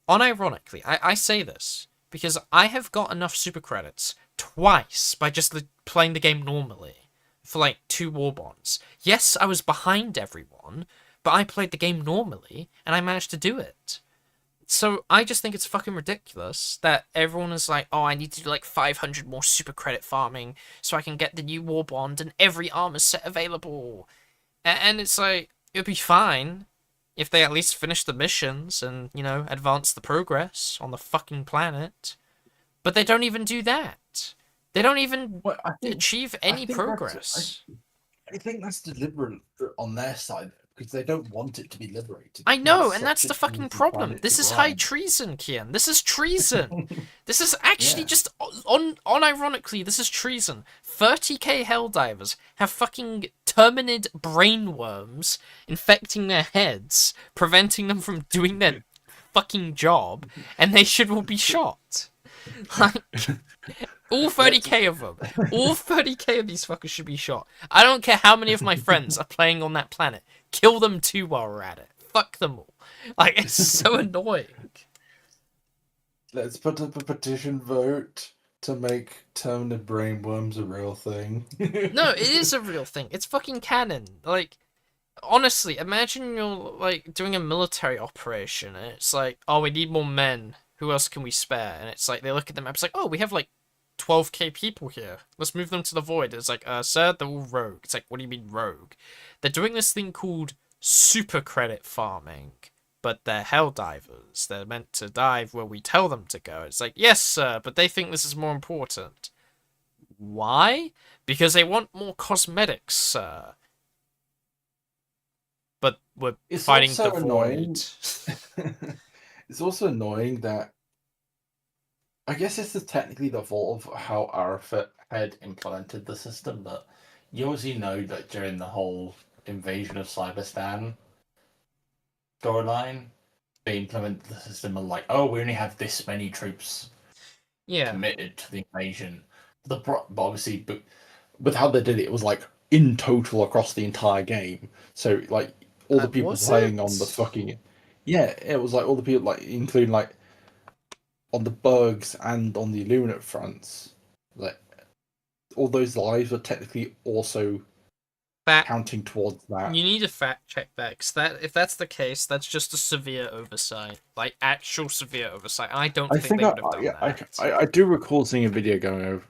Unironically, I say this because I have got enough super credits twice by just playing the game normally for like 2 war bonds. Yes, I was behind everyone, but I played the game normally and I managed to do it. So I just think it's fucking ridiculous that everyone is like, oh, I need to do like 500 more super credit farming so I can get the new war bond and every armor set available. And it's like, it would be fine if they at least finish the missions and, advance the progress on the fucking planet. But they don't even do that. They don't even achieve any progress. I think that's deliberate on their side because they don't want it to be liberated. I know, and that's such the an fucking easy problem. planet to This is high grind. treason, Kian. This is treason. This is actually Yeah. just unironically, this is treason. 30k Helldivers have fucking terminid brainworms infecting their heads, preventing them from doing their fucking job, and they should all be shot. Like, all Let's 30k of them. All 30k of these fuckers should be shot. I don't care how many of my friends are playing on that planet. Kill them too while we're at it. Fuck them all. Like, it's so annoying. let's put up a petition vote to make terminal brainworms a real thing. No, it is a real thing. It's fucking canon. Like, honestly, imagine you're, like, doing a military operation, and it's like, oh, we need more men. Who else can we spare? And it's like, they look at the map, it's like, oh, we have, like, 12k people here. Let's move them to the void. It's like, sir, they're all rogue. It's like, what do you mean rogue? They're doing this thing called super credit farming, but they're hell divers. They're meant to dive where we tell them to go. It's like, yes, sir, but they think this is more important. Why? Because they want more cosmetics, sir. But we're It's fighting also the annoying. void. It's also annoying that I guess this is technically the fault of how Arafat had implemented the system, but you obviously know that during the whole invasion of Cyberstan storyline, they implemented the system of like, oh, we only have this many troops Yeah. committed to the invasion. But obviously, but with how they did it, it was like in total across the entire game. So like all the people Was playing it? on the fucking it was like all the people like including like on the bugs and on the Illuminate fronts, like all those lives are technically also That counting towards that. you need to fact check that, because that, if that's the case, that's just a severe oversight, like actual severe oversight. And I don't I think think they would have done that. I do recall seeing a video going over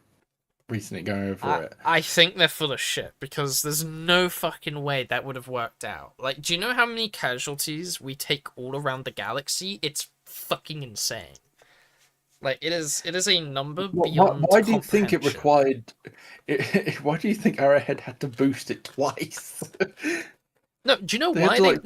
recently going over it. I think they're full of shit, because there's no fucking way that would have worked out. Like, do you know how many casualties we take all around the galaxy? It's fucking insane. Like, it is a number beyond Why do you think it comprehension. required? Why do you think Arrowhead had to boost it twice? No, do you know They had why to, they? like-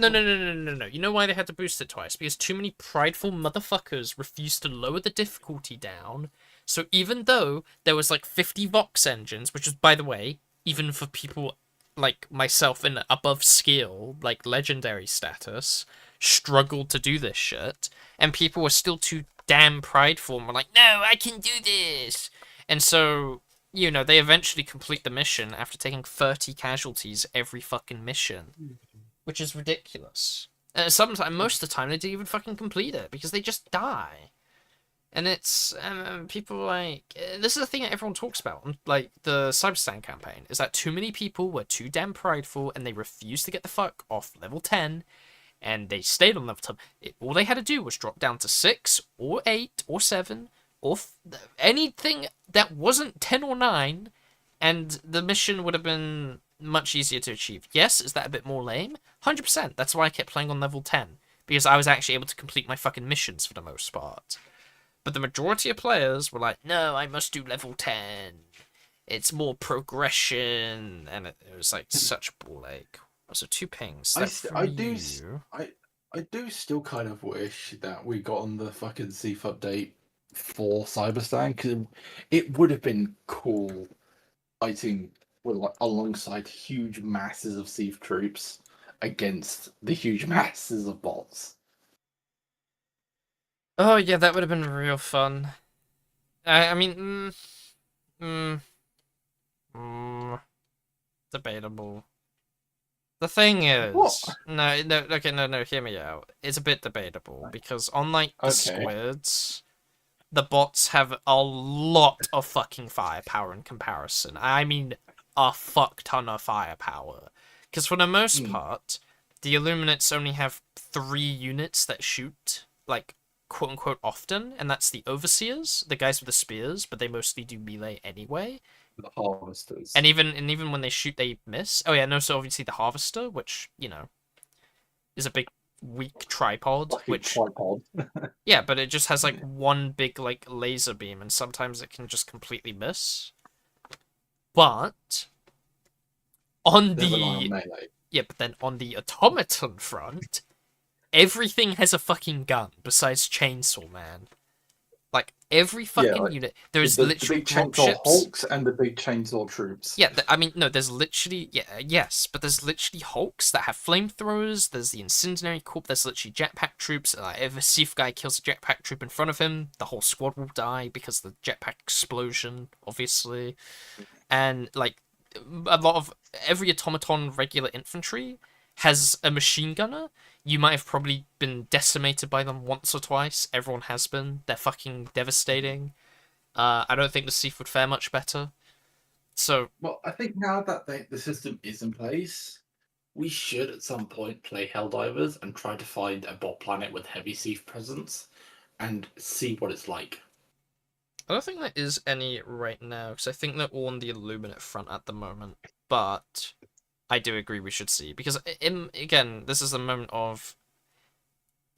No. You know why they had to boost it twice? Because too many prideful motherfuckers refused to lower the difficulty down. So even though there was like 50 Vox engines, which is, by the way, even for people like myself in above skill, like legendary status, struggled to do this shit, and people were still too damn prideful and were like, no, I can do this. And so, you know, they eventually complete the mission after taking 30 casualties every fucking mission, which is ridiculous. And sometimes, most of the time, they don't even fucking complete it because they just die. And it's people like this is the thing that everyone talks about, like the Cyberstan campaign, is that too many people were too damn prideful and they refused to get the fuck off level 10, and they stayed on level 10. All they had to do was drop down to 6 or 8 or 7 or anything that wasn't 10 or 9, and the mission would have been much easier to achieve. Yes, is that a bit more lame? 100%. That's why I kept playing on level 10, because I was actually able to complete my fucking missions for the most part. But the majority of players were like, no, I must do level 10. It's more progression. And it was like such a ball ache. Also, 2 pings. I do still kind of wish that we got on the fucking Thief update for Cyberstan, because it would have been cool fighting with like alongside huge masses of Thief troops against the huge masses of bots. Oh, yeah, that would have been real fun. I mean, debatable. The thing is, What? no, hear me out. It's a bit debatable, because unlike the squids, the bots have a lot of fucking firepower in comparison. I mean, a fuck ton of firepower. Because for the most part, the Illuminates only have 3 units that shoot, like, quote-unquote often, and that's the Overseers, the guys with the spears, but they mostly do melee anyway. The harvesters. And even when they shoot, they miss. Oh yeah, no, so obviously the Harvester, which, you know, is a big, weak tripod, tripod. Yeah, but it just has, like, one big, like, laser beam, and sometimes it can just completely miss. But on They're relying on the melee. Yeah, but then on the automaton front, everything has a fucking gun besides Chainsaw Man. Like, every Yeah, fucking like unit, there's the literal big chainsaw dropships. hulks and the big chainsaw troops. Yeah, I mean, no, there's literally, yeah, yes, but there's literally Hulks that have flamethrowers, there's the Incendiary Corp, there's literally jetpack troops. If a Sith guy kills a jetpack troop in front of him, the whole squad will die because of the jetpack explosion, obviously. And, like, a lot of, every automaton regular infantry has a machine gunner. You might have probably been decimated by them once or twice. Everyone has been. They're fucking devastating. I don't think the Sith would fare much better. So, Well, I think now that the system is in place, we should at some point play Helldivers and try to find a bot planet with heavy Thief presence and see what it's like. I don't think there is any right now, because I think they're all on the Illuminate front at the moment. But I do agree we should see, because again, this is a moment of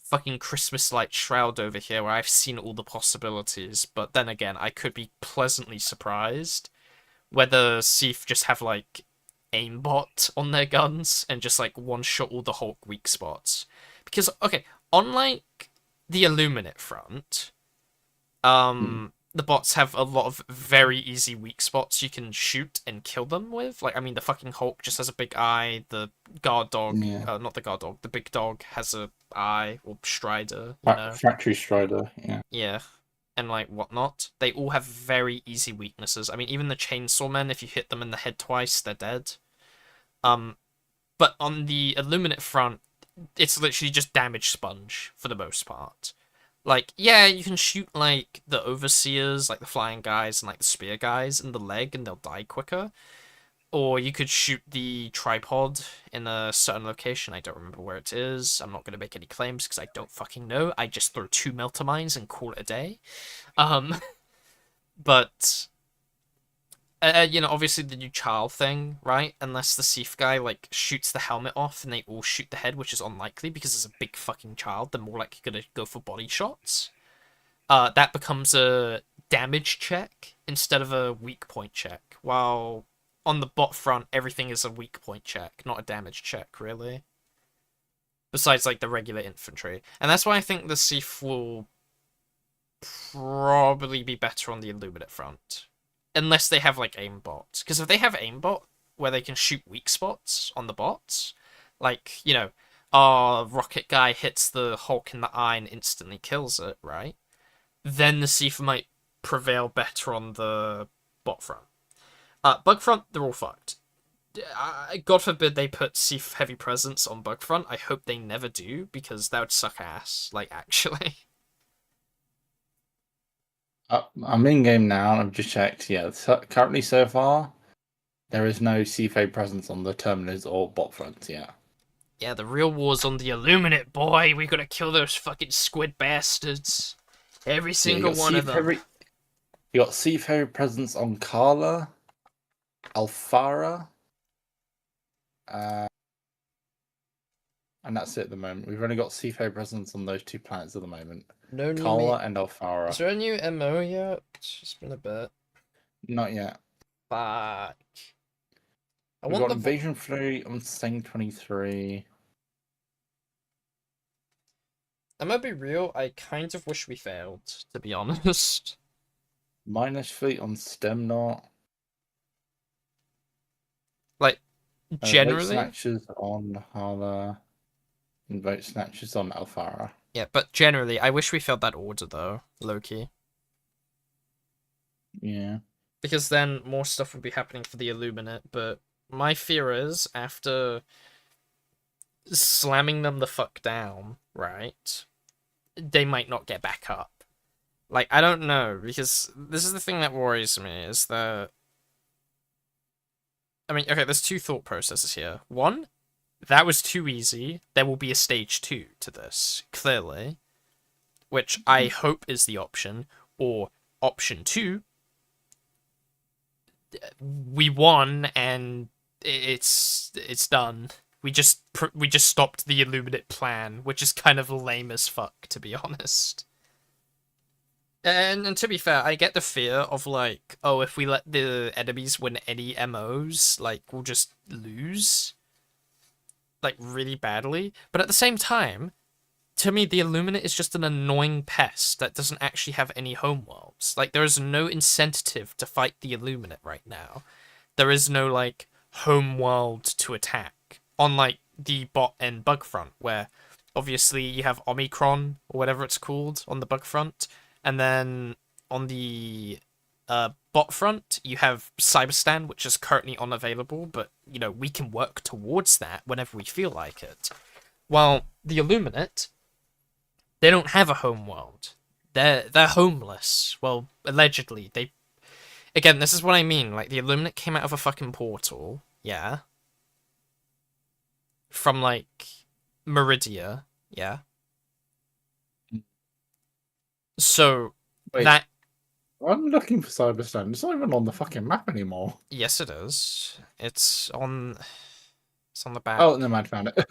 fucking Christmas light shroud over here where I've seen all the possibilities, but then again, I could be pleasantly surprised whether Sith just have like aimbot on their guns and just like one shot all the Hulk weak spots. Because okay, unlike the Illuminate front, the bots have a lot of very easy weak spots you can shoot and kill them with. Like, I mean, the fucking Hulk just has a big eye. The guard dog, Yeah. not the guard dog, the big dog has a eye, or Strider, you know. Factory Strider, yeah. Yeah, and like whatnot. They all have very easy weaknesses. I mean, even the Chainsaw Men, if you hit them in the head twice, they're dead. But on the Illuminate front, it's literally just damage sponge for the most part. Like, yeah, you can shoot, like, the Overseers, like the Flying Guys and, like, the Spear Guys in the leg and they'll die quicker. Or you could shoot the tripod in a certain location. I don't remember where it is. I'm not going to make any claims because I don't fucking know. I just throw 2 melter mines and call it a day. But you know, obviously the new child thing, right? Unless the Sith guy like shoots the helmet off and they all shoot the head, which is unlikely because it's a big fucking child. They're more likely gonna go for body shots. That becomes a damage check instead of a weak point check. While on the bot front, everything is a weak point check, not a damage check, really. Besides like the regular infantry, and that's why I think the Sith will probably be better on the Illuminate front. Unless they have like aimbot. Because if they have aimbot where they can shoot weak spots on the bots, like, you know, our rocket guy hits the Hulk in the eye and instantly kills it, right? Then the Sith might prevail better on the bot front. Bug front, they're all fucked. God forbid they put Sith heavy presence on bug front. I hope they never do, because that would suck ass, like, actually. I'm in game now, and I've just checked. Yeah, currently so far, there is no CFA presence on the terminals or bot fronts yet. Yeah, the real war's on the Illuminate, boy. We gotta kill those fucking squid bastards. Every single one of them. You got CFA presence on Kala, Alfara, and that's it at the moment. We've only got CFA presence on those 2 planets at the moment. No new Kala and Alfara. Is there a new MO yet? It's been a bit. Not yet. Fuck. We've got Invasion Fleet on Sting 23. I'm gonna be real, I kind of wish we failed, to be honest. Minus Fleet on Stemnot. Like, generally. Vote Snatchers on Hala. And Vote Snatchers on Alfara. Yeah, but generally, I wish we failed that order, though, low-key. Yeah. Because then more stuff would be happening for the Illuminate, but my fear is, after slamming them the fuck down, right, they might not get back up. Like, I don't know, because this is the thing that worries me, is that... I mean, okay, there's 2 thought processes here. One, that was too easy. There will be a stage 2 to this, clearly. Which I hope is the option. Or option 2, we won and it's done. We just stopped the Illuminate plan, which is kind of lame as fuck, to be honest. And to be fair, I get the fear of like, oh, if we let the enemies win any MOs, like, we'll just lose. like really badly, but at the same time, to me, the Illuminate is just an annoying pest that doesn't actually have any homeworlds. Like, there is no incentive to fight the Illuminate right now. There is no, like, homeworld to attack. Unlike the bot and bug front, where obviously you have Omicron, or whatever it's called, on the bug front, and then on the bot front, you have Cyberstan, which is currently unavailable, but, you know, we can work towards that whenever we feel like it. While the Illuminate, they don't have a home world. They're homeless. Well, allegedly. They again, this is what I mean. Like the Illuminate came out of a fucking portal, yeah. From like Meridia, yeah. So Wait, that I'm looking for Cyberstan. It's not even on the fucking map anymore. yes it is. It's on the back. Oh, no, I found it. I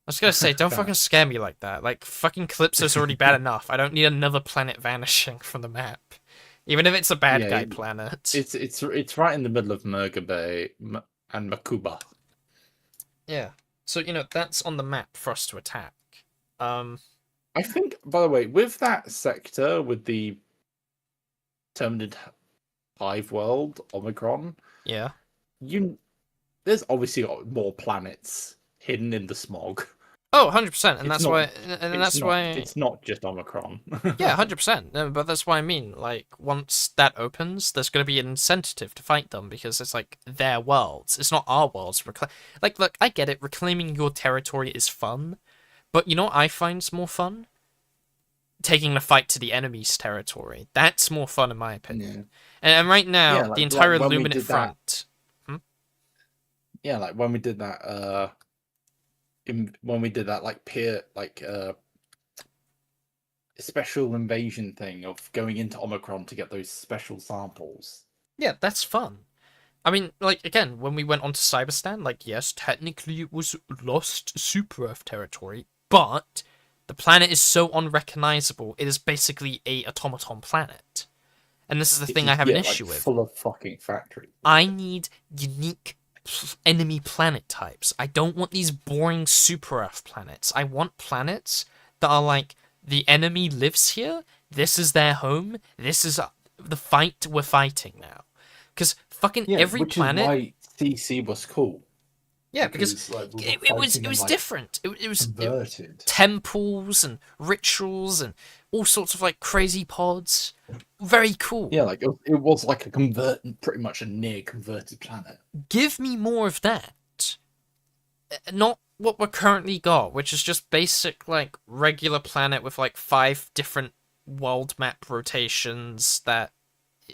was gonna say, don't Found fucking it. scare me like that. Like fucking Calypso's already bad enough. I don't need another planet vanishing from the map. Even if it's a bad Yeah, guy planet. it's right in the middle of Murga Bay and Makuba. Yeah. So, you know, that's on the map for us to attack. I think, by the way, with that sector with the terminated hive world Omicron, Yeah. there's obviously more planets hidden in the smog. Oh, 100%. And It's that's not. why and It's that's not. why It's not just Omicron. yeah, 100%. No, but that's what I mean. Like once that opens, there's going to be an incentive to fight them because it's like their worlds. It's not our worlds. Like look, I get it. Reclaiming your territory is fun, but you know what I find's more fun? Taking the fight to the enemy's territory. That's more fun in my opinion. And right now, Yeah, the like entire when we Illuminate did that. front. Yeah, like when we did that. When we did that, like special invasion thing of going into Omicron to get those special samples. Yeah, that's fun. I mean, like, again, when we went onto Cyberstan, like, yes, technically it was lost Super Earth territory, but the planet is so unrecognizable, it is basically a automaton planet. And this is the thing I have an issue with. Full of fucking factories. I need unique enemy planet types. I don't want these boring Super Earth planets. I want planets that are like, the enemy lives here, this is their home, this is the fight we're fighting now. Because fucking every planet. Is why CC was cool. Yeah, because like, it was different. It was converted. temples and rituals and all sorts of like crazy pods. Very cool. Yeah, like it was like pretty much a near converted planet. Give me more of that. Not what we're currently got, which is just basic like regular planet with like 5 different world map rotations that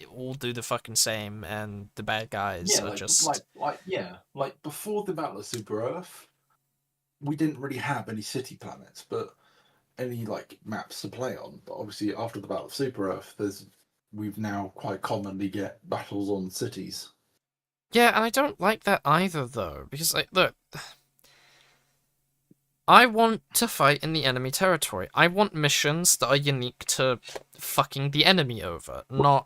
all do the fucking same, and the bad guys are just like before the Battle of Super Earth, we didn't really have any city planets, but any like maps to play on. But obviously, after the Battle of Super Earth, we've now quite commonly get battles on cities. Yeah, and I don't like that either, though, because like, look, I want to fight in the enemy territory. I want missions that are unique to fucking the enemy over, not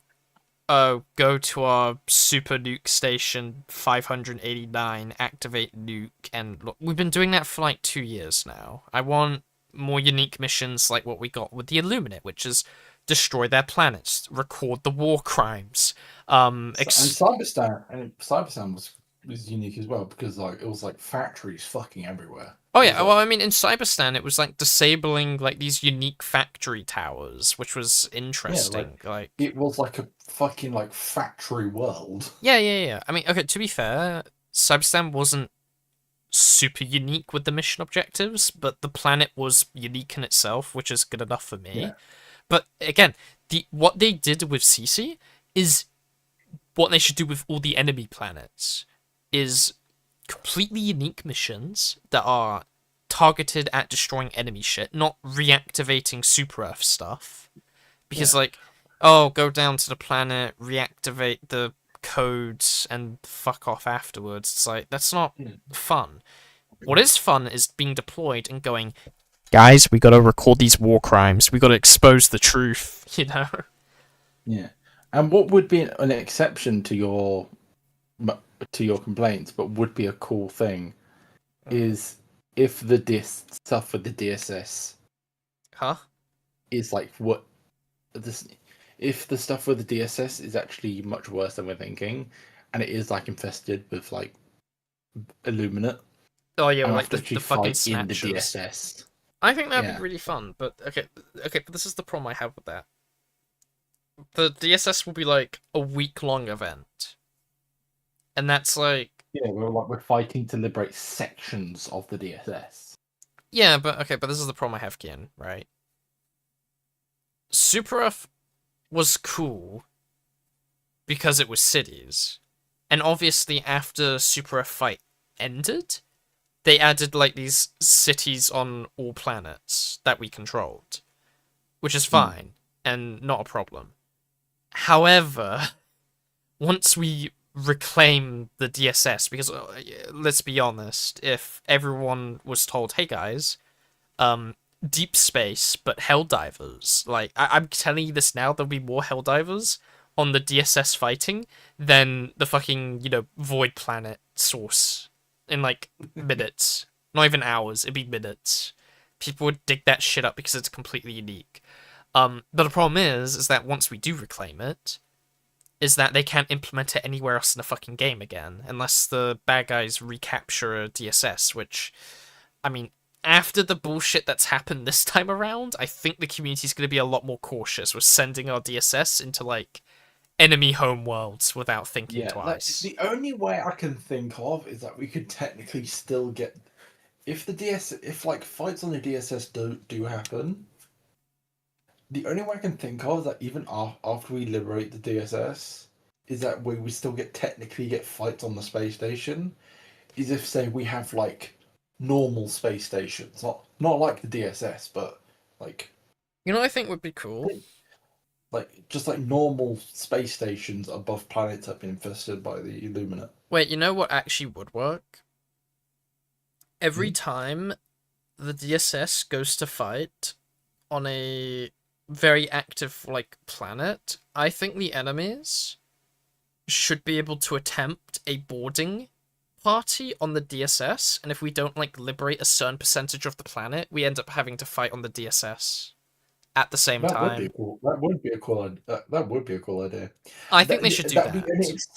go to our super nuke station 589, activate nuke, and look, we've been doing that for like 2 years now. I want more unique missions like what we got with the Illuminate, which is destroy their planets, record the war crimes. And Cyberstan was unique as well because like it was like factories fucking everywhere. Oh yeah, well I mean in Cyberstan it was like disabling like these unique factory towers, which was interesting. Yeah, like it was like a fucking like factory world. Yeah. I mean, okay, to be fair, Cyberstan wasn't super unique with the mission objectives, but the planet was unique in itself, which is good enough for me. Yeah. But again, what they did with CC is what they should do with all the enemy planets is completely unique missions that are targeted at destroying enemy shit, not reactivating Super Earth stuff. Because like, oh, go down to the planet, reactivate the codes, and fuck off afterwards. It's like, that's not fun. What is fun is being deployed and going, guys, we gotta record these war crimes. We gotta expose the truth, you know? Yeah. And what would be an exception to your complaints, but would be a cool thing, is if the stuff with the DSS Huh? is like what this, if the stuff with the DSS is actually much worse than we're thinking, and it is like infested with like Illuminate, Oh yeah, I'm gonna like have to actually the fucking fight in the snatchers. DSS. I think that'd be Yeah. really fun, but okay, but this is the problem I have with that. The DSS will be like a week-long event, and that's like, Yeah, we're fighting to liberate sections of the DSS. yeah, but okay, but this is the problem I have, Kian, right? Super F was cool because it was cities, and obviously after Super F fight ended, they added like these cities on all planets that we controlled, which is fine and not a problem. However, once we reclaim the DSS, because let's be honest, if everyone was told, "Hey guys, deep space, but Helldivers," like I'm telling you this now, there'll be more Helldivers on the DSS fighting than the fucking Void Planet source in like minutes, not even hours. It'd be minutes. People would dig that shit up because it's completely unique. But the problem is that once we do reclaim it, is that they can't implement it anywhere else in the fucking game again, unless the bad guys recapture a DSS, which, I mean, after the bullshit that's happened this time around, I think the community's going to be a lot more cautious with sending our DSS into, like, enemy homeworlds without thinking Yeah, twice. the only way I can think of is that we could technically still get, if the if like fights on the DSS do happen. The only way I can think of is that even after we liberate the DSS, is that we still technically get fights on the space station. Is if say we have like normal space stations, not like the DSS, but like You know what I think would be cool? just like normal space stations above planets have been infested by the Illuminate. Wait, you know what actually would work? Every Hmm? time the DSS goes to fight on a very active, like, planet, I think the enemies should be able to attempt a boarding party on the DSS, and if we don't like liberate a certain percentage of the planet, we end up having to fight on the DSS at the same That would be time. cool. That would be a cool. That would be a cool idea. I think they should do That be an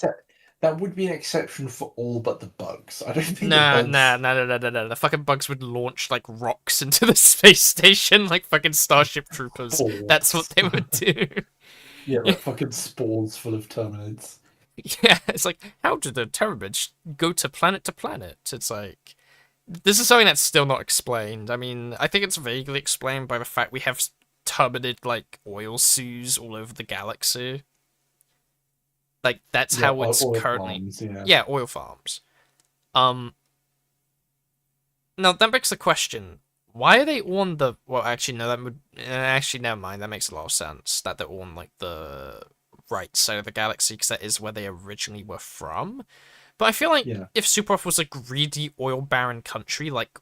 that. that would be an exception for all but the bugs. I don't think the Nah, nah, bugs. nah, nah, nah, nah, nah. The fucking bugs would launch like rocks into the space station like fucking Starship Troopers. That's what Balls. they would do. Yeah, like fucking spawns full of Terminids. Yeah, it's like, how did the Terrorbids go to planet? It's like, this is something that's still not explained. I mean, I think it's vaguely explained by the fact we have Terminid, like, oil sews all over the galaxy. Like, that's Yeah, how it's oil currently... farms. Yeah. Yeah, oil farms. Um, Now, that begs the question, why are they on the... Well, actually, no, that would... Actually, never mind, that makes a lot of sense, that they're on, like, the right side of the galaxy, because that is where they originally were from. But I feel like Yeah. if Superoff was a greedy oil baron country, like,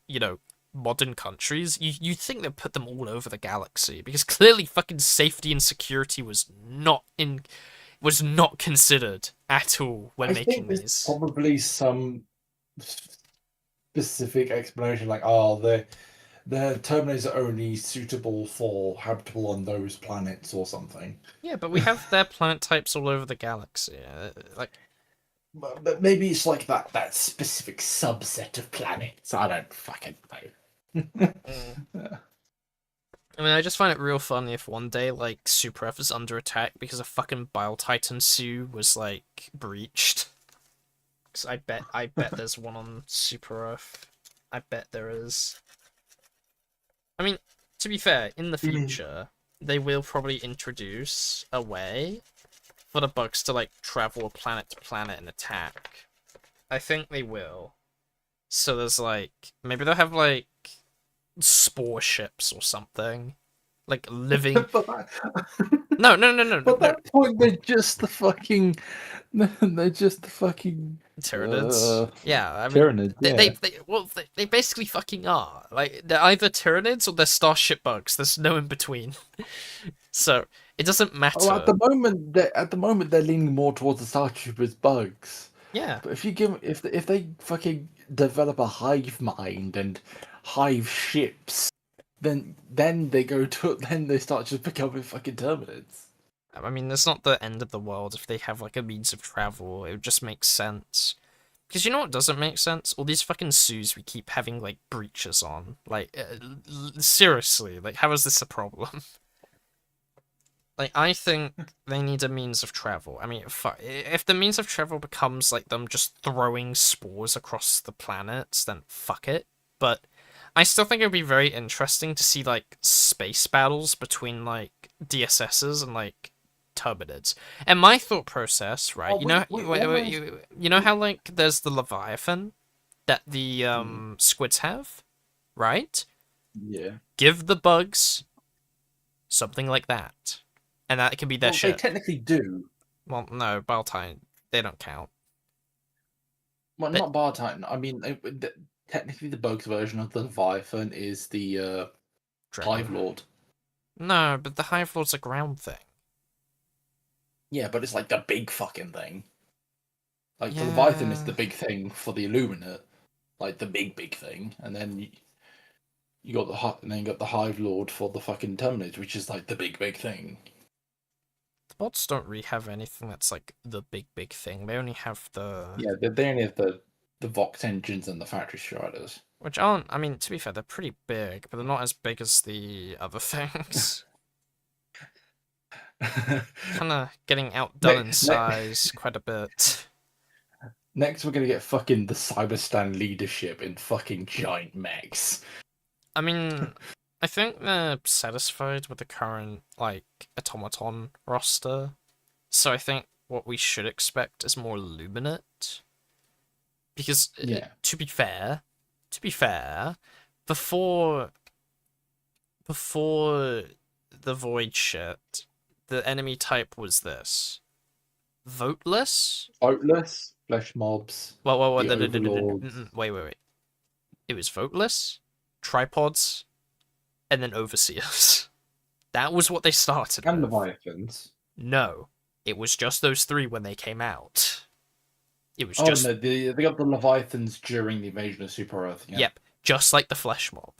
modern countries, you'd think they'd put them all over the galaxy, because clearly fucking safety and security was not considered at all when I making think there's these. probably some specific explanation, like, the Terminators are only suitable for habitable on those planets or something. Yeah, but we have their planet types all over the galaxy. Like, But maybe it's like that specific subset of planets. I don't fucking know. mm. I mean, I just find it real funny if one day, like, Super F is under attack because a fucking Bile Titan Sue was, like, breached. Because I bet there's one on Super Earth. I bet there is. I mean, to be fair, in the future, they will probably introduce a way for the bugs to, like, travel planet to planet and attack. I think they will. So there's, like, maybe they'll have, like, spore ships or something. Like, living... but No, no, no, no, no, but no. that point, they're just the fucking Tyranids. Yeah, I mean, Tyranids. Yeah. they basically fucking are. Like, they're either Tyranids or they're starship bugs. There's no in between. So it doesn't matter. Oh, at the moment they're leaning more towards the Star Troopers bugs. Yeah, But if you give if they fucking develop a hive mind and hive ships, then they go to then they start just becoming fucking Terminids. I mean, it's not the end of the world if they have like a means of travel. It would just make sense. Because you know what doesn't make sense? All these fucking zoos we keep having like breaches on. Like, seriously, like how is this a problem? Like, I think they need a means of travel. I mean, if the means of travel becomes like them just throwing spores across the planets, then fuck it. But I still think it would be very interesting to see like space battles between like DSSs and like Turbinids. And my thought process, right? Oh, we almost You know how like there's the Leviathan that the squids have, right? yeah. Give the bugs something like that, and that can be their Well, they ship. technically do. Well, no, Baltine, they don't count. Well, But not Bar Titan. I mean, technically, the Bugs version of the Leviathan is the Hive Dragon. Lord. No, but the Hive Lord's a ground thing. Yeah, but it's like the big fucking thing. Like the Leviathan is Yeah. the big thing for the Illuminate, like the big thing, and then you got and then you got the Hive Lord for the fucking Terminators, which is like the big thing. The bots don't really have anything that's like the big thing. They only have the. Yeah, they only have the Vox engines and the Factory Striders. Which aren't. I mean, to be fair, they're pretty big, but they're not as big as the other things. Kind of getting outdone in size quite a bit. Next, we're gonna get fucking the Cyberstan leadership in fucking giant mechs. I mean, I think they're satisfied with the current, like, automaton roster. So I think what we should expect is more Luminate. Because, Yeah. to be fair, before before the Void shit, the enemy type was this. Voteless? Voteless, flesh mobs, Well, the Overlords, wait. It was Voteless, Tripods, and then Overseers. That was what they started and with. Leviathans. No, it was just those three when they came out. It was Oh just no, they got the Leviathans during the invasion of Super Earth. Yeah. Yep, just like the Flesh Mob.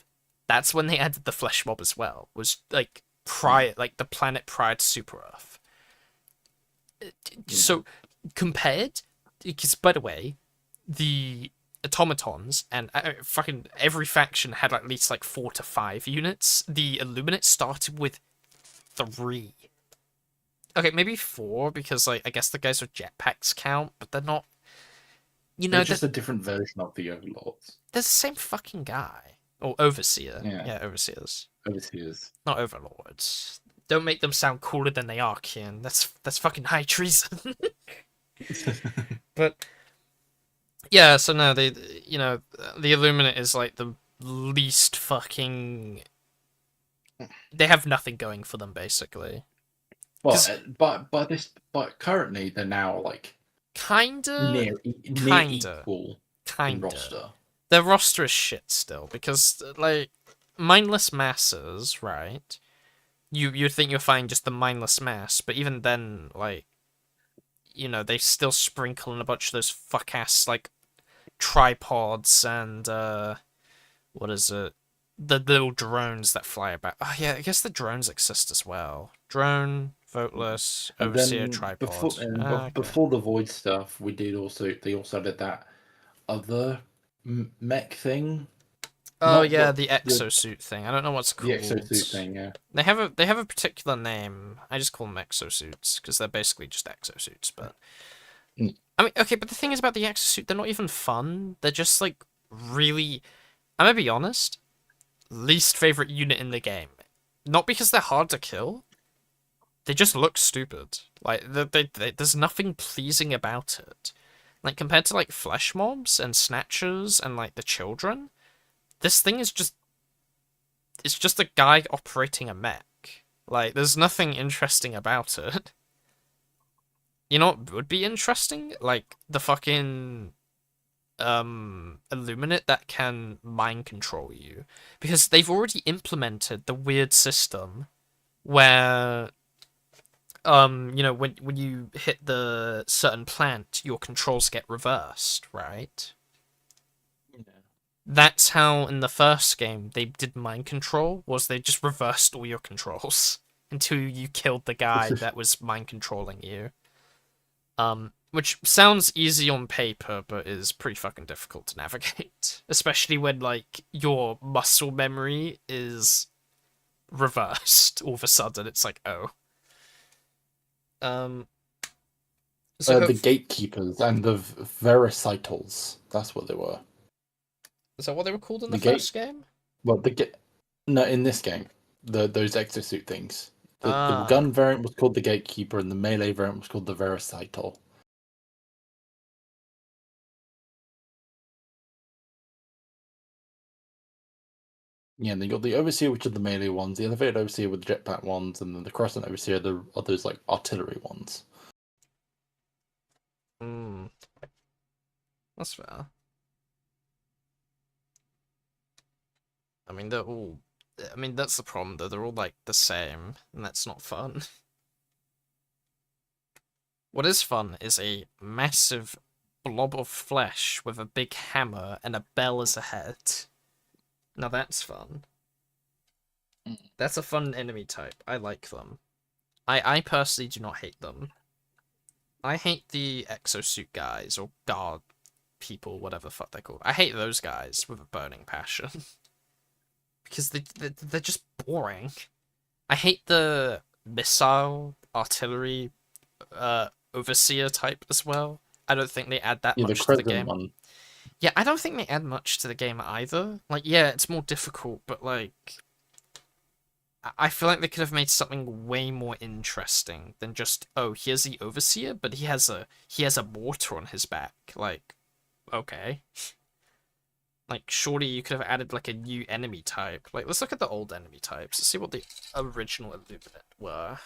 That's when they added the Flesh Mob as well. Was like prior, like the planet prior to Super Earth. So compared, because by the way, the automatons and fucking every faction had at least like 4 to 5 units. The Illuminate started with 3. Okay, maybe 4 because like I guess the guys with jetpacks count, but they're not. You know, They're just a different version of the Overlords. they're the same fucking guy. Or Overseer. Yeah. Yeah, Overseers. Overseers. Not Overlords. Don't make them sound cooler than they are, Kian. That's fucking high treason. But yeah, so no, they the Illuminate is like the least fucking. They have nothing going for them basically. But currently they're now like Kinda, near kinda, equal in kinda. roster. Their roster is shit still because like mindless masses, right? You'd think you'll find just the mindless mass, but even then, like, they still sprinkle in a bunch of those fuck ass like tripods and what is it? The little drones that fly about. Oh yeah, I guess the drones exist as well. Drone, voteless, And overseer, then tripod. Okay. before the Void stuff, they also did that other mech thing. Oh Not yeah, the the exosuit thing. I don't know what's the called. exosuit thing. Yeah. They have a particular name. I just call them exosuits because they're basically just exosuits. But Mm. I mean, okay. But the thing is about the exosuit, they're not even fun. They're just like really. I'm gonna be honest. Least favorite unit in the game. Not because they're hard to kill. They just look stupid. Like there's nothing pleasing about it. Like compared to like flesh mobs and snatchers and like the children, this thing is just it's just a guy operating a mech. Like, there's nothing interesting about it. You know what would be interesting? Like, the fucking, Illuminate that can mind control you. Because they've already implemented the weird system where, when you hit the certain plant, your controls get reversed, right? that's how in the first game they did mind control, was they just reversed all your controls until you killed the guy that was mind controlling you. Which sounds easy on paper, but is pretty fucking difficult to navigate. Especially when, like, your muscle memory is reversed all of a sudden. It's like, oh. So The gatekeepers and the verisitals. That's what they were. is that what they were called in the The gate. first game? Well, no, in this game, those exosuit things. The Ah. gun variant was called the gatekeeper, and the melee variant was called the verisital. Yeah, and they got the overseer, which are the melee ones, the elevated overseer with the jetpack ones, and then the crescent overseer, the others like artillery ones. Hmm. That's fair. I mean, they're all. I mean, that's the problem, though. They're all, like, the same, and that's not fun. What is fun is a massive blob of flesh with a big hammer and a bell as a head. Now that's fun. That's a fun enemy type. I like them. I personally do not hate them. I hate the exosuit guys, or guard people, whatever the fuck they're called. I hate those guys with a burning passion. Because they're just boring. I hate the missile, artillery, overseer type as well. I don't think they add that Yeah, the much to the crescent game. one. Yeah, I don't think they add much to the game either. Like, yeah, it's more difficult, but, like, I feel like they could have made something way more interesting than just, oh, here's the overseer, but he has a mortar on his back. Like, okay. Like, surely you could have added, like, a new enemy type. Like, let's look at the old enemy types. Let's see what the original Illuminate were.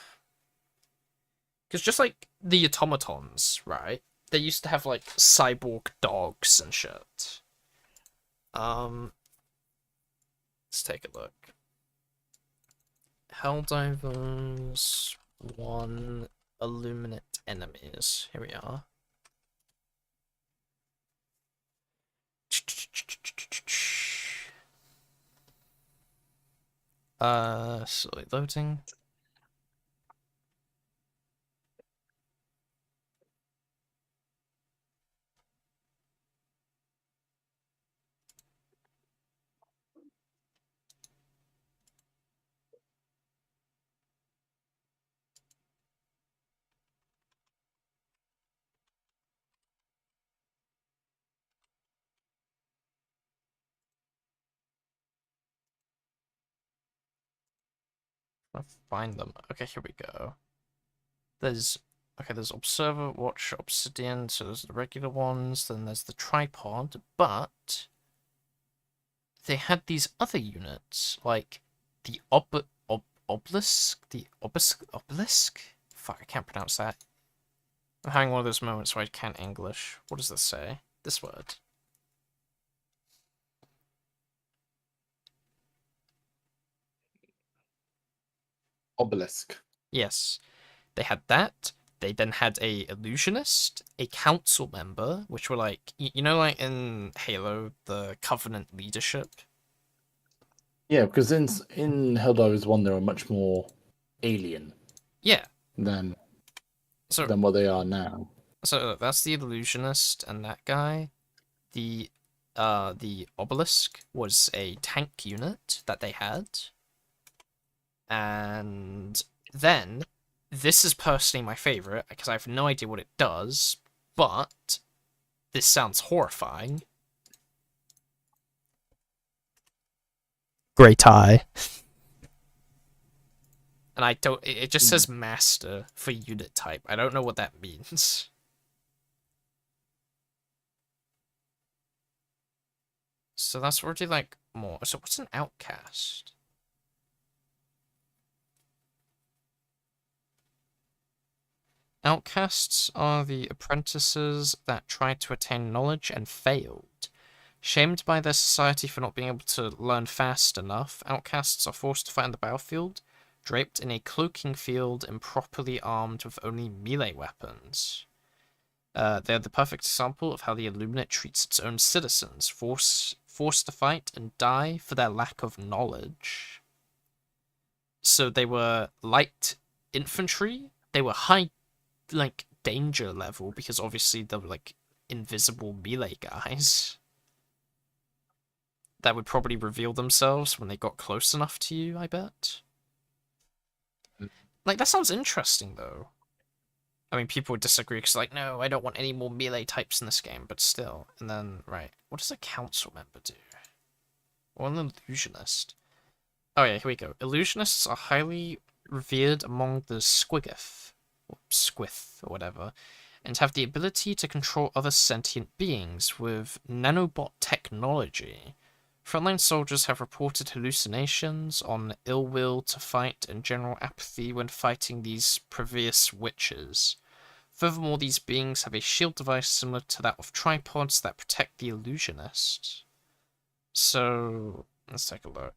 Because just like the automatons, right? They used to have, like, cyborg dogs and shit. Let's take a look. Helldivers 1 Illuminate enemies. Here we are. Slowly loading. I'll find them. Okay, here we go. There's Observer, Watch, Obsidian, so there's the regular ones, then there's the tripod, but they had these other units, like the Obelisk? Fuck, I can't pronounce that. I'm having one of those moments where I can't English. What does this say? This word. Obelisk. Yes. They had that. They then had a illusionist, a council member, which were like, you know, like in Halo, the Covenant leadership. Yeah, because in Helldivers 1, they were much more alien Yeah. than So what they are now. so that's the illusionist and that guy. The obelisk was a tank unit that they had. And then this is personally my favorite because I have no idea what it does, but this sounds horrifying. Great Eye. And I don't. It just says master for unit type. I don't know what that means. So that's already like more. So what's an outcast? Outcasts are the apprentices that tried to attain knowledge and failed. Shamed by their society for not being able to learn fast enough, outcasts are forced to fight on the battlefield, draped in a cloaking field and properly armed with only melee weapons. They are the perfect example of how the Illuminate treats its own citizens, forced to fight and die for their lack of knowledge. So they were light infantry. They were high, like, danger level because obviously they were like invisible melee guys that would probably reveal themselves when they got close enough to you, I bet. Like, that sounds interesting, though. I mean, people would disagree because, like, no, I don't want any more melee types in this game, but still. And then, right, what does a council member do? Or an illusionist? Oh, yeah, here we go. Illusionists are highly revered among the Squiggoth, or Squith, or whatever, and have the ability to control other sentient beings with nanobot technology. Frontline soldiers have reported hallucinations on ill will to fight and general apathy when fighting these previous witches. Furthermore, these beings have a shield device similar to that of tripods that protect the illusionist. So, let's take a look.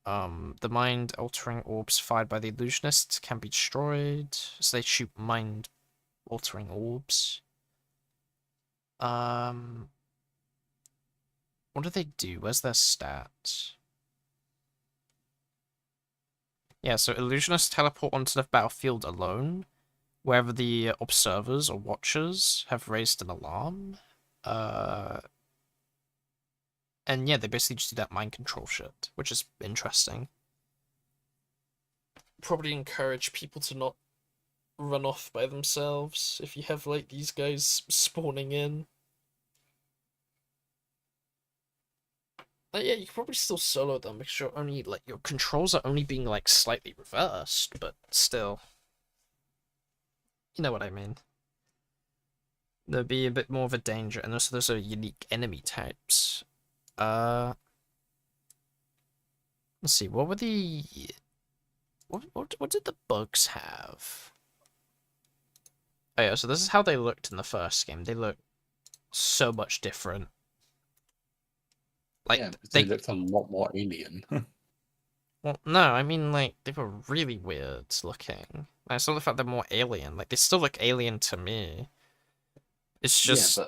The mind-altering orbs fired by the illusionists can be destroyed, so they shoot mind-altering orbs. What do they do? Where's their stat? Yeah, so illusionists teleport onto the battlefield alone, wherever the observers or watchers have raised an alarm. And yeah, they basically just do that mind control shit, which is interesting. Probably encourage people to not run off by themselves if you have, like, these guys spawning in. Yeah, you can probably still solo them because you're only, like, your controls are only being, like, slightly reversed, but still. You know what I mean. There'd be a bit more of a danger, and also those are unique enemy types. Let's see, what were the... What did the bugs have? Oh yeah, so this is how they looked in the first game. They look so much different. Like, Yeah, they looked a lot more alien. well, no, I mean, like, they were really weird looking. I saw the fact they're more alien. Like, they still look alien to me. It's just... Yeah,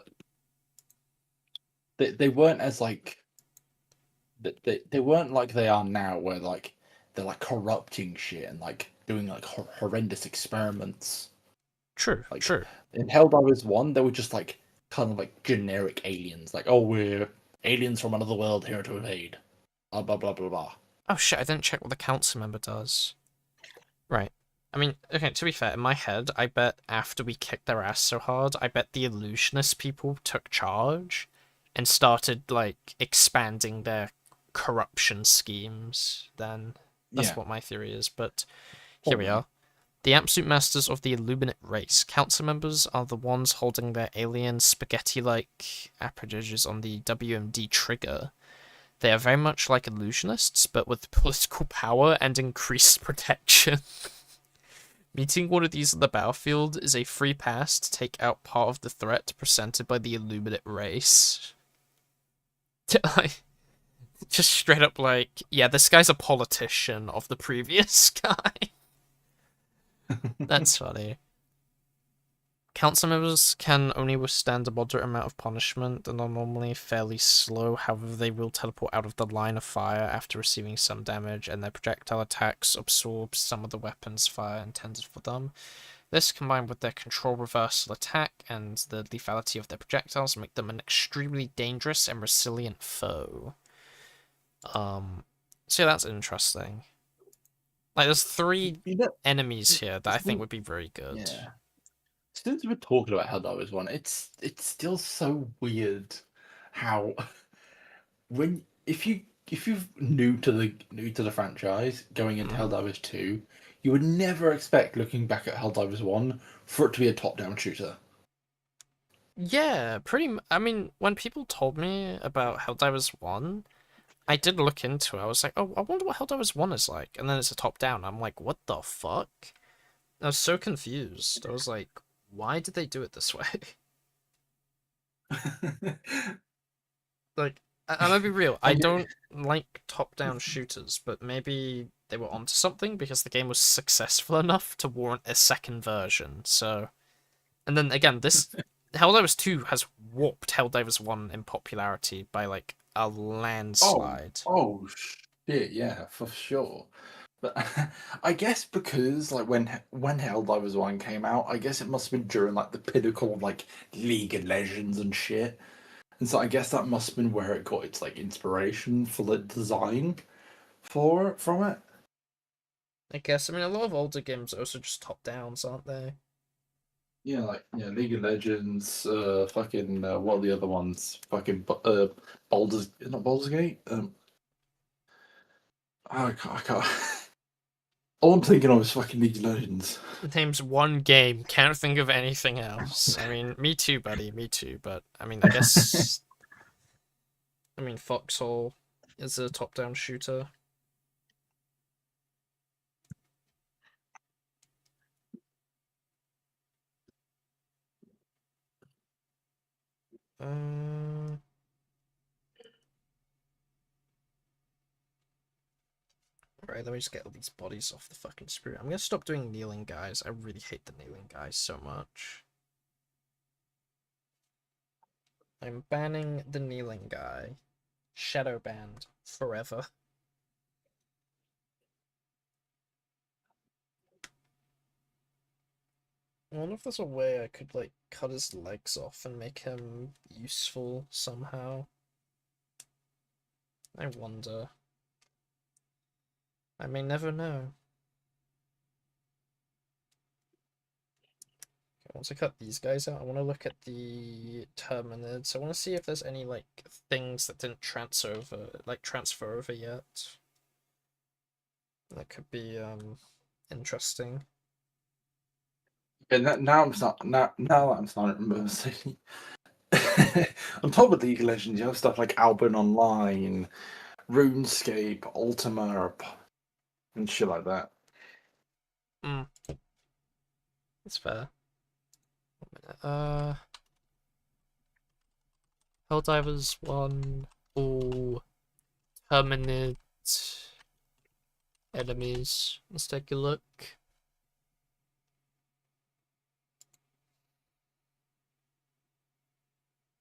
but they weren't as, like... They weren't like they are now, where, like, they're, like, corrupting shit and, like, doing, like, horrendous experiments. True, Like, true. in Helldivers 1, they were just, like, kind of, like, generic aliens. Like, oh, we're aliens from another world here to invade. Blah, blah, blah, blah, blah. Oh shit, I didn't check what the council member does. Right. I mean, okay, to be fair, in my head, I bet after we kicked their ass so hard, I bet the illusionist people took charge and started, like, expanding their corruption schemes then. That's Yeah. what my theory is, but here we are. The absolute masters of the Illuminate race. Council members are the ones holding their alien spaghetti-like appendages on the WMD trigger. They are very much like illusionists, but with political power and increased protection. Meeting one of these on the battlefield is a free pass to take out part of the threat presented by the Illuminate race. Just straight up like, yeah, this guy's a politician of the previous guy. That's funny. Council members can only withstand a moderate amount of punishment and are normally fairly slow, however they will teleport out of the line of fire after receiving some damage, and their projectile attacks absorb some of the weapons fire intended for them. This, combined with their control reversal attack and the lethality of their projectiles, make them an extremely dangerous and resilient foe. So yeah, that's interesting. Like, there's three enemies here that I think would be very good. Yeah. Since we're talking about Helldivers 1, it's still so weird how if you're new to the franchise going into Helldivers 2, you would never expect, looking back at Helldivers 1, for it to be a top-down shooter. Yeah, I mean, when people told me about Helldivers 1, I did look into it. I was like, oh, I wonder what Helldivers 1 is like. And then it's a top-down. I'm like, what the fuck? I was so confused. I was like, why did they do it this way? Like, I'm gonna be real. I don't like top-down shooters, but maybe they were onto something because the game was successful enough to warrant a second version. So, and then again, this Helldivers 2 has warped Helldivers 1 in popularity by like a landslide. Oh shit, yeah, for sure. But I guess because like when Helldivers 1 came out, I guess it must have been during like the pinnacle of like League of Legends and shit. And so I guess that must have been where it got its like inspiration for the design from it. I guess. I mean, a lot of older games are also just top downs, aren't they? Yeah, like League of Legends, fucking what are the other ones? Fucking Baldur's not Baldur's Gate. I can't. All I'm thinking of is fucking League of Legends. Names one game, can't think of anything else. I mean, me too, buddy, me too. But I mean, I guess. I mean, Foxhole is a top down shooter. Uh, right, let me just get all these bodies off the fucking screen. I'm gonna stop doing kneeling guys. I really hate the kneeling guys so much. I'm banning the kneeling guy. Shadow banned forever. I wonder if there's a way I could like cut his legs off and make him useful somehow. I wonder. I may never know. Okay, once I cut these guys out, I want to look at the Terminids. I want to see if there's any like things that didn't transfer over yet. That could be interesting. And now I'm start now that I'm starting to remember saying on top of League of Legends, you have stuff like Albin Online, RuneScape, Ultima, and shit like that. Mm, it's fair. 1 minute. Helldivers 1, all Terminid enemies. Let's take a look.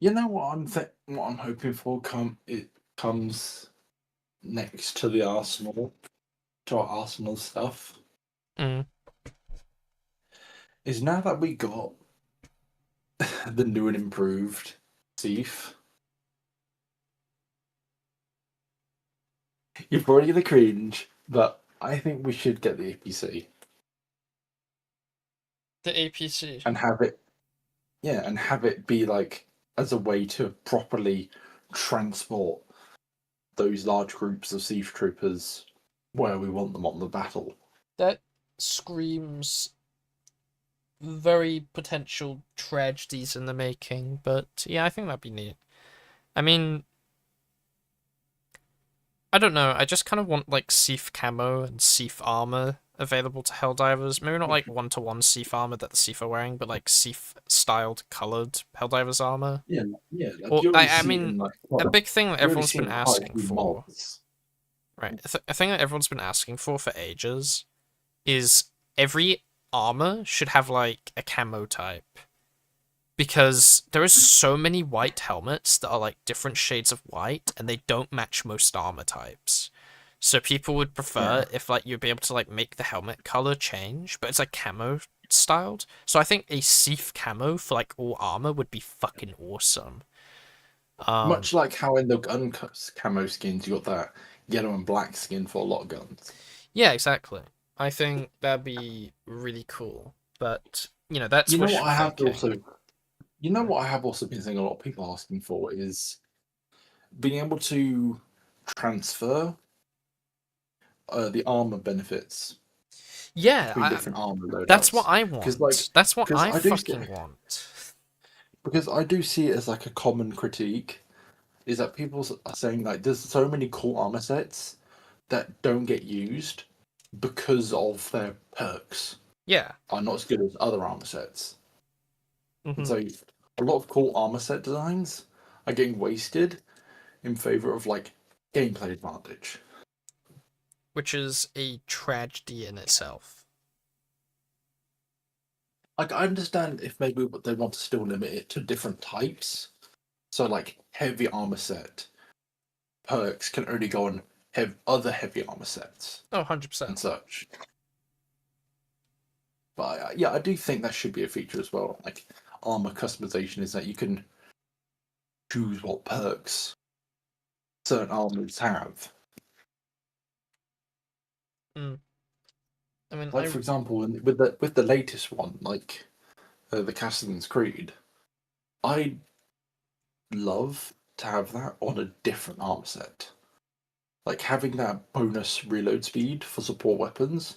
You know what I'm hoping for comes next to the Arsenal, to our Arsenal stuff, Mm. is now that we got the new and improved Thief. You're probably gonna cringe, but I think we should get the APC The APC. and have it, and have it be like as a way to properly transport those large groups of siege troopers where we want them on the battle. That screams very potential tragedies in the making, but yeah, I think that'd be neat. I mean, I don't know, I just kind of want like Seath camo and Seath armor available to Helldivers. Maybe not like one-to-one Seath armor that the Seath are wearing, but like Seath styled colored Helldivers armor. Yeah, yeah. Like Or you already I see it mean, in like a big thing that you already everyone's see been it in quite a asking few for, mods. right? A thing that everyone's been asking for ages is every armor should have like a camo type. Because there is so many white helmets that are like different shades of white and they don't match most armor types. So people would prefer Yeah. if like you'd be able to like make the helmet color change, but it's like camo styled. So I think a Seath camo for like all armor would be fucking awesome. Much like how in the gun camo skins you got that yellow and black skin for a lot of guns. Yeah, exactly. I think that'd be really cool. But you know, that's You know what wishful I have thinking. also you know what I have also been seeing a lot of people asking for is being able to transfer the armor benefits Yeah, between different armor that's what loadouts. I Because like want. That's what because I I do fucking want. because I do see it as like a common critique is that people are saying like there's so many cool armor sets that don't get used because of their perks Yeah. are not as good as other armor sets. And Hmm. so a lot of cool armor set designs are getting wasted in favor of like gameplay advantage. Which is a tragedy in itself. Like I understand if maybe they want to still limit it to different types. So like heavy armor set perks can only go on other heavy armor sets Oh, and 100%. such. But yeah, I do think that should be a feature as well. Like armor customization is that you can choose what perks certain armors have. Mm. I mean, Like for example, with the latest one, like the Castellan's Creed, I love to have that on a different armor set. Like having that bonus reload speed for support weapons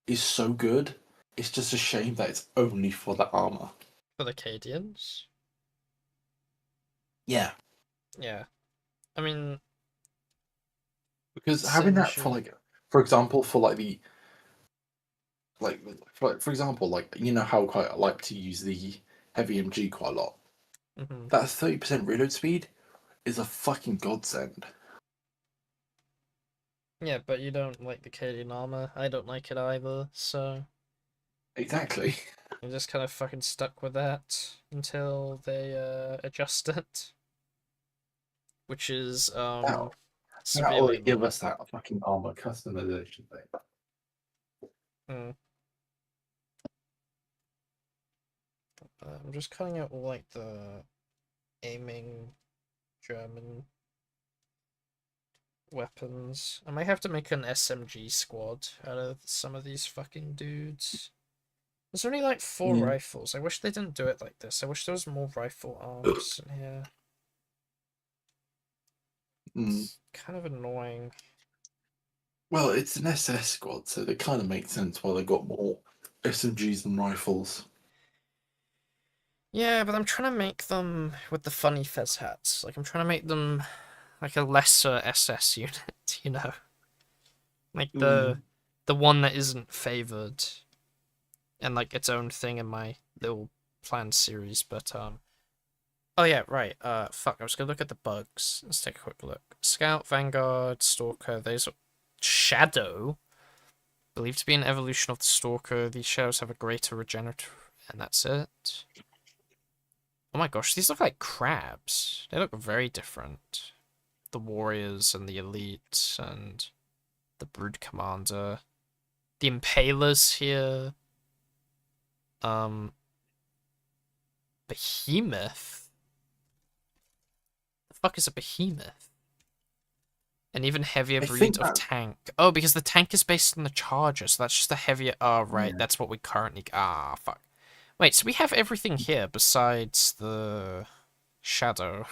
is so good. It's just a shame that it's only for the armor. for the Cadians. Yeah, Yeah. I mean, because having that for Sinju. like, for example, for like the like for example, like you know how quite I like to use the heavy MG quite a lot. Hmm. That 30% reload speed is a fucking godsend. Yeah, but you don't like the Cadian armor. I don't like it either, so Exactly. I'm just kind of fucking stuck with that until they adjust it, which is That severely already give us annoying. that fucking armor customization thing. Mm. I'm just cutting out all like the aiming German weapons. I might have to make an SMG squad out of some of these fucking dudes. There's only like 4 Yeah. rifles. I wish they didn't do it like this. I wish there was more rifle arms in here. Mm. It's kind of annoying. Well, it's an SS squad, so it kind of makes sense why they got more SMGs than rifles. Yeah, but I'm trying to make them with the funny fez hats. Like, I'm trying to make them like a lesser SS unit, you know? Like Mm. the one that isn't favored and like its own thing in my little planned series, but oh yeah, right. Fuck, I was gonna look at the bugs. Let's take a quick look. Scout, Vanguard, Stalker, those are Shadow. Believed to be an evolution of the Stalker. These shadows have a greater regenerative, and that's it. Oh my gosh, these look like crabs. They look very different. The warriors and the elite and the brood commander. The impalers here. Um Behemoth? The fuck is a behemoth? An even heavier I breed think of that. tank. Oh, because the tank is based on the charger, so that's just a heavier. Oh, right, Yeah. that's what we currently. Ah, fuck. Wait, so we have everything here besides the shadow.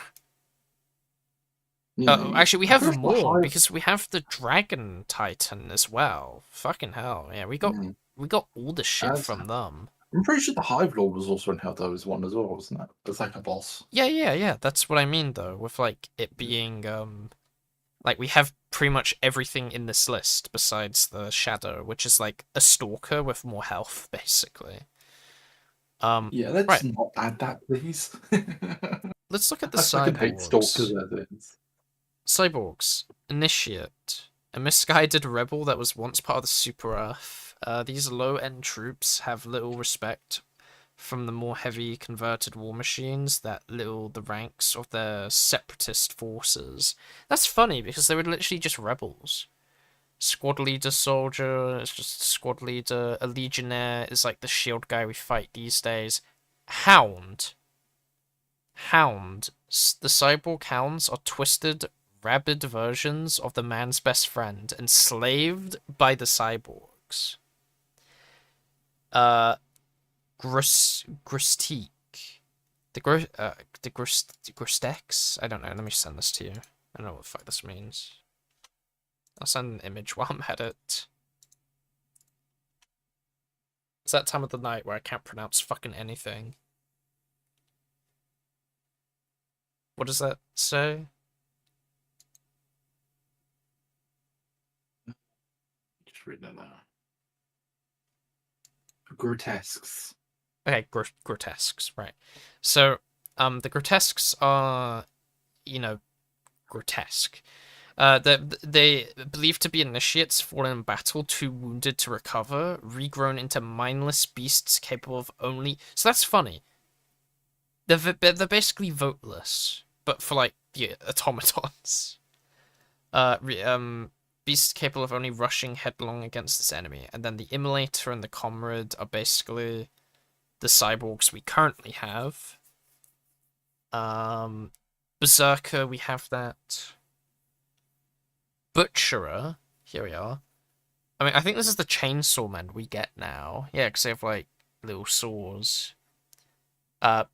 Yeah. Actually, we I'm have pretty sure more Hive. because we have the Dragon Titan as well. Fucking hell, yeah, Yeah. we got all the shit As from them. I'm pretty sure the Hive Lord was also in Helldiver's one as well, wasn't it? It's like a boss. Yeah, yeah, yeah. That's what I mean though, with like it being like we have pretty much everything in this list besides the Shadow, which is like a stalker with more health, basically. Yeah, let's Right. not add that, please. Let's look at the I fucking hate stalkers cyborgs. as is. Cyborgs. Initiate. A misguided rebel that was once part of the Super Earth. These low-end troops have little respect from the more heavy converted war machines that little the ranks of their separatist forces. That's funny because they were literally just rebels. Squad leader soldier is just squad leader. A legionnaire is like the shield guy we fight these days. Hound. The cyborg hounds are twisted, rabid versions of the man's best friend, enslaved by the cyborgs. Uh, Grustique. Grustex? I don't know. Let me send this to you. I don't know what the fuck this means. I'll send an image while I'm at it. It's that time of the night where I can't pronounce fucking anything. What does that say? Just read that now. Grotesques. Okay, grotesques, right. So, the grotesques are, you know, grotesque. They believed to be initiates fallen in battle, too wounded to recover, regrown into mindless beasts capable of only. So that's funny. They're basically voteless, but for like the automatons. Beasts capable of only rushing headlong against this enemy, and then the Immolator and the Comrade are basically the cyborgs we currently have. Berserker, we have that. Butcherer, here we are. I mean, I think this is the Chainsaw Men we get now. Yeah, because they have, like, little saws.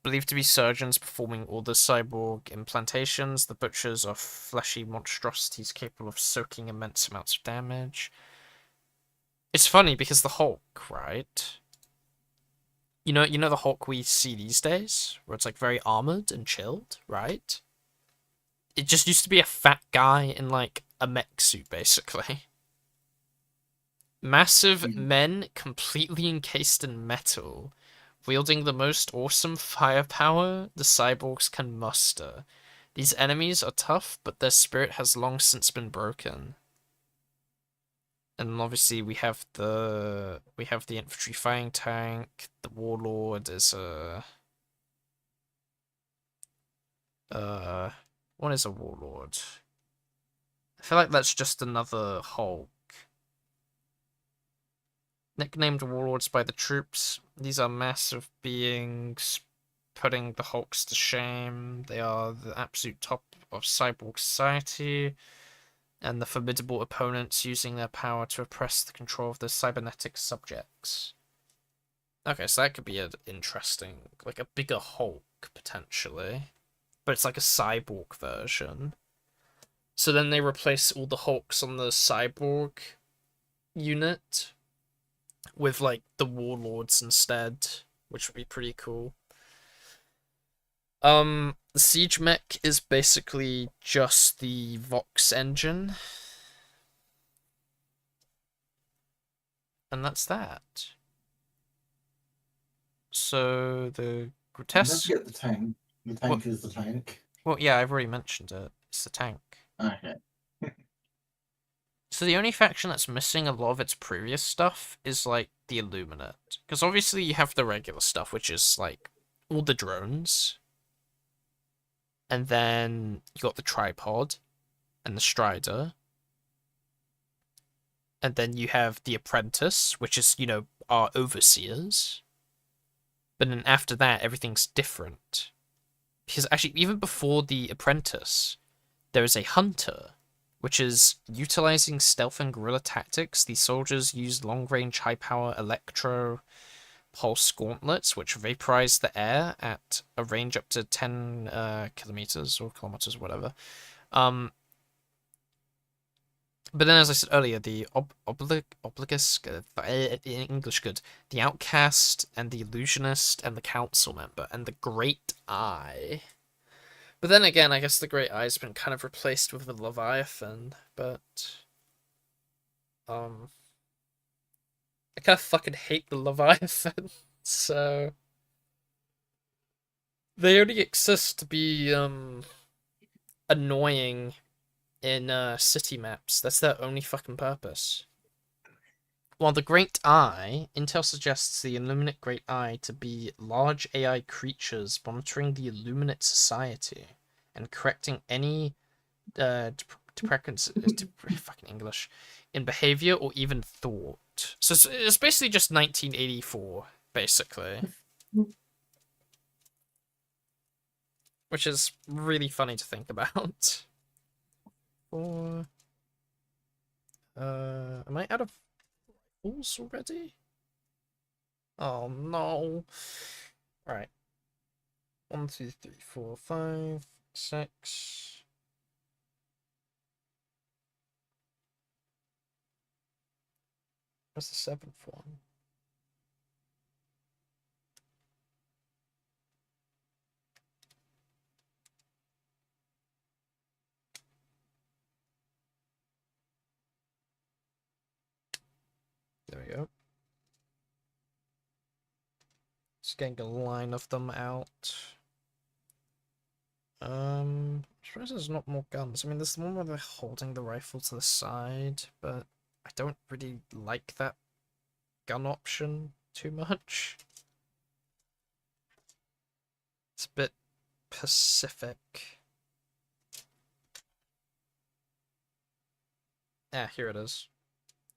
Believed to be surgeons performing all the cyborg implantations. The butchers are fleshy monstrosities capable of soaking immense amounts of damage. It's funny because the Hulk, right? You know the Hulk we see these days, where it's like very armored and chilled, right? It just used to be a fat guy in like a mech suit, basically. Massive men completely encased in metal, wielding the most awesome firepower the cyborgs can muster. These enemies are tough, but their spirit has long since been broken. And obviously we have the infantry fighting tank. The warlord is what is a warlord? I feel like that's just another Hulk. Nicknamed warlords by the troops, these are massive beings putting the Hulks to shame. They are the absolute top of cyborg society, and the formidable opponents using their power to oppress the control of their cybernetic subjects. Okay, so that could be an interesting, like a bigger Hulk, potentially. But it's like a cyborg version. So then they replace all the Hulks on the cyborg unit with like the warlords instead, which would be pretty cool. The siege mech is basically just the Vox engine. And that's that. So the grotesque. Don't forget the tank. The tank is the tank. Well, yeah, I've already mentioned it. It's the tank. Okay. So the only faction that's missing a lot of its previous stuff is like the Illuminate, because obviously you have the regular stuff, which is like all the drones, and then you got the tripod and the Strider, and then you have the Apprentice, which is our overseers. But then after that, everything's different. Because actually, even before the Apprentice, there is a Hunter, which is utilizing stealth and guerrilla tactics. These soldiers use long-range, high-power electro pulse gauntlets, which vaporize the air at a range up to 10 kilometers or kilometers, whatever. But then, as I said earlier, the obligus, English good, the outcast, and the illusionist, and the council member, and the Great Eye. But then again, I guess the Great Eye's been kind of replaced with the Leviathan, but I kind of fucking hate the Leviathan, so they only exist to be annoying in city maps. That's their only fucking purpose. While the Great Eye, Intel suggests the Illuminate Great Eye to be large AI creatures monitoring the Illuminate society and correcting any fucking English in behavior or even thought. So it's basically just 1984, basically. Which is really funny to think about. Am I out of rifles already? Oh no. Right. 1, 2, 3, 4, 5, 6. Where's the 7th one? There we go. Just getting a line of them out. I'm surprised there's not more guns. I mean, there's the one where they're holding the rifle to the side, but I don't really like that gun option too much. It's a bit Pacific. Ah, here it is.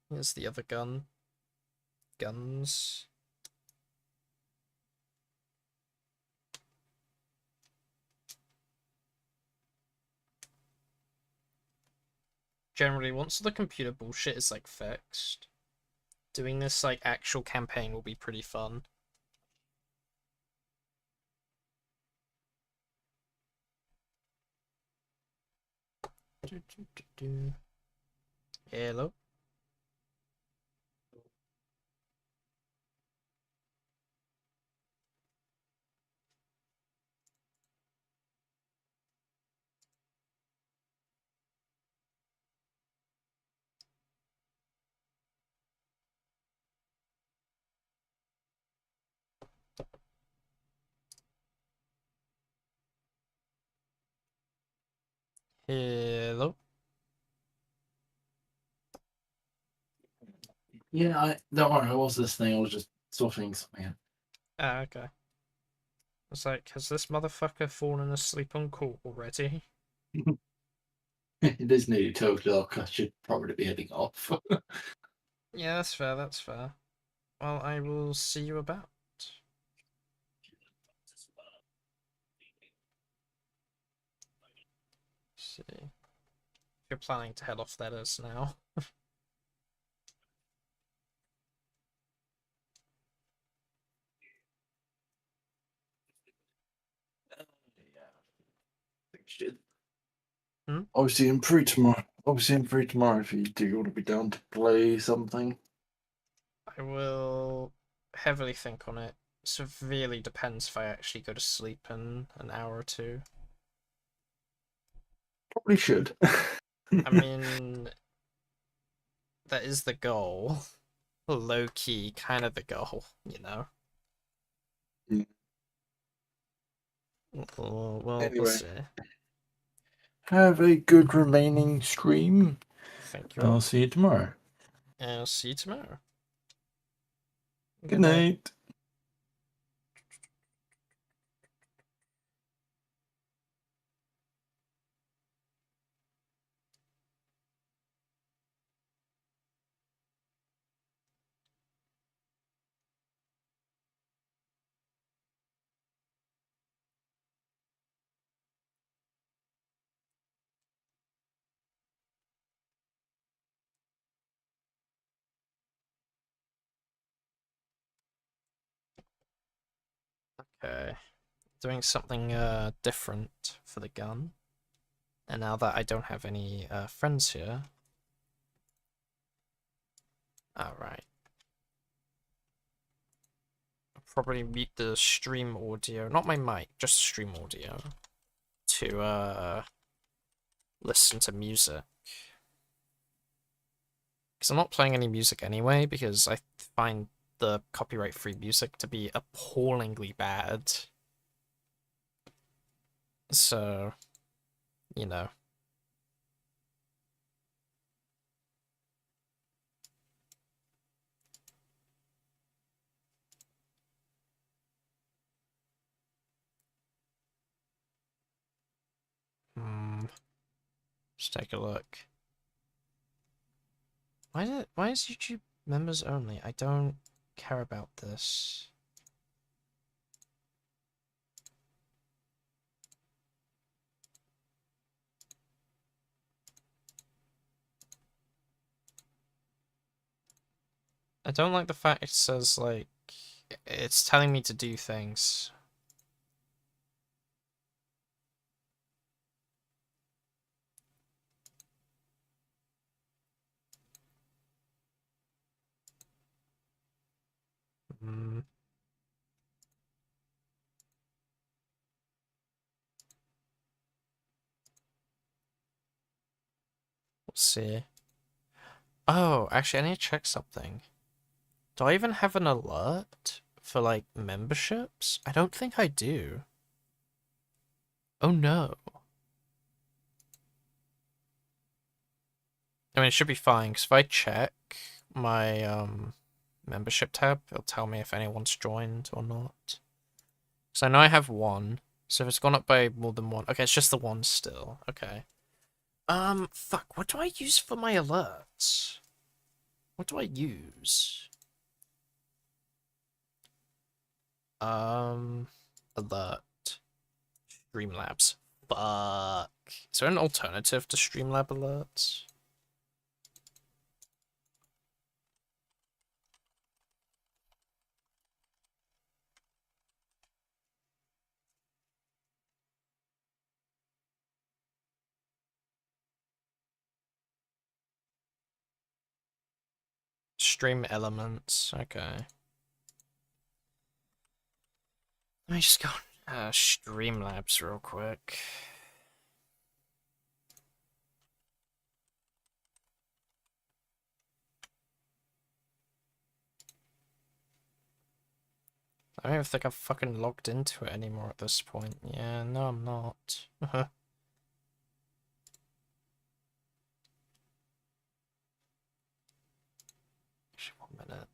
Here's the other gun. Guns. Generally, once the computer bullshit is like fixed, doing this like actual campaign will be pretty fun. Hello. Hello. Yeah, don't worry, I was listening. I was just sorting something out. Ah, okay. It's like, has this motherfucker fallen asleep on call already? It is nearly 2 o'clock. I should probably be heading off. Yeah, that's fair, that's fair. Well, I will see you about. See. If you're planning to head off, that is now. Hmm? Obviously, I'm free tomorrow. Obviously, I'm free tomorrow if you do want to be down to play something. I will heavily think on it. Severely depends if I actually go to sleep in an hour or two. Probably should. I mean, that is the goal. Low key, kind of the goal, you know? Yeah. We'll Anyway, see. have a good remaining stream. Thank you I'll all. see you tomorrow. And I'll see you tomorrow. Good night. Okay. Doing something different for the gun. And now that I don't have any friends here. Alright. I'll probably mute the stream audio, not my mic, just stream audio. To listen to music. Because I'm not playing any music anyway, because I find the copyright-free music to be appallingly bad. So, you know. Let's take a look. Why is YouTube members only? I don't care about this. I don't like the fact it says, like, it's telling me to do things. We'll see. Oh, actually, I need to check something. Do I even have an alert for, like, memberships? I don't think I do. Oh no. I mean, it should be fine, because if I check my, membership tab, it'll tell me if anyone's joined or not. So I know I have one, so if it's gone up by more than one... Okay, it's just the one still. Okay. Fuck, what do I use for my alerts? What do I use? Alert. Streamlabs. Fuck. Is there an alternative to Streamlab alerts? Stream elements. Okay. Let me just go Streamlabs real quick. I don't even think I've fucking logged into it anymore at this point. Yeah, no, I'm not. Actually, 1 minute.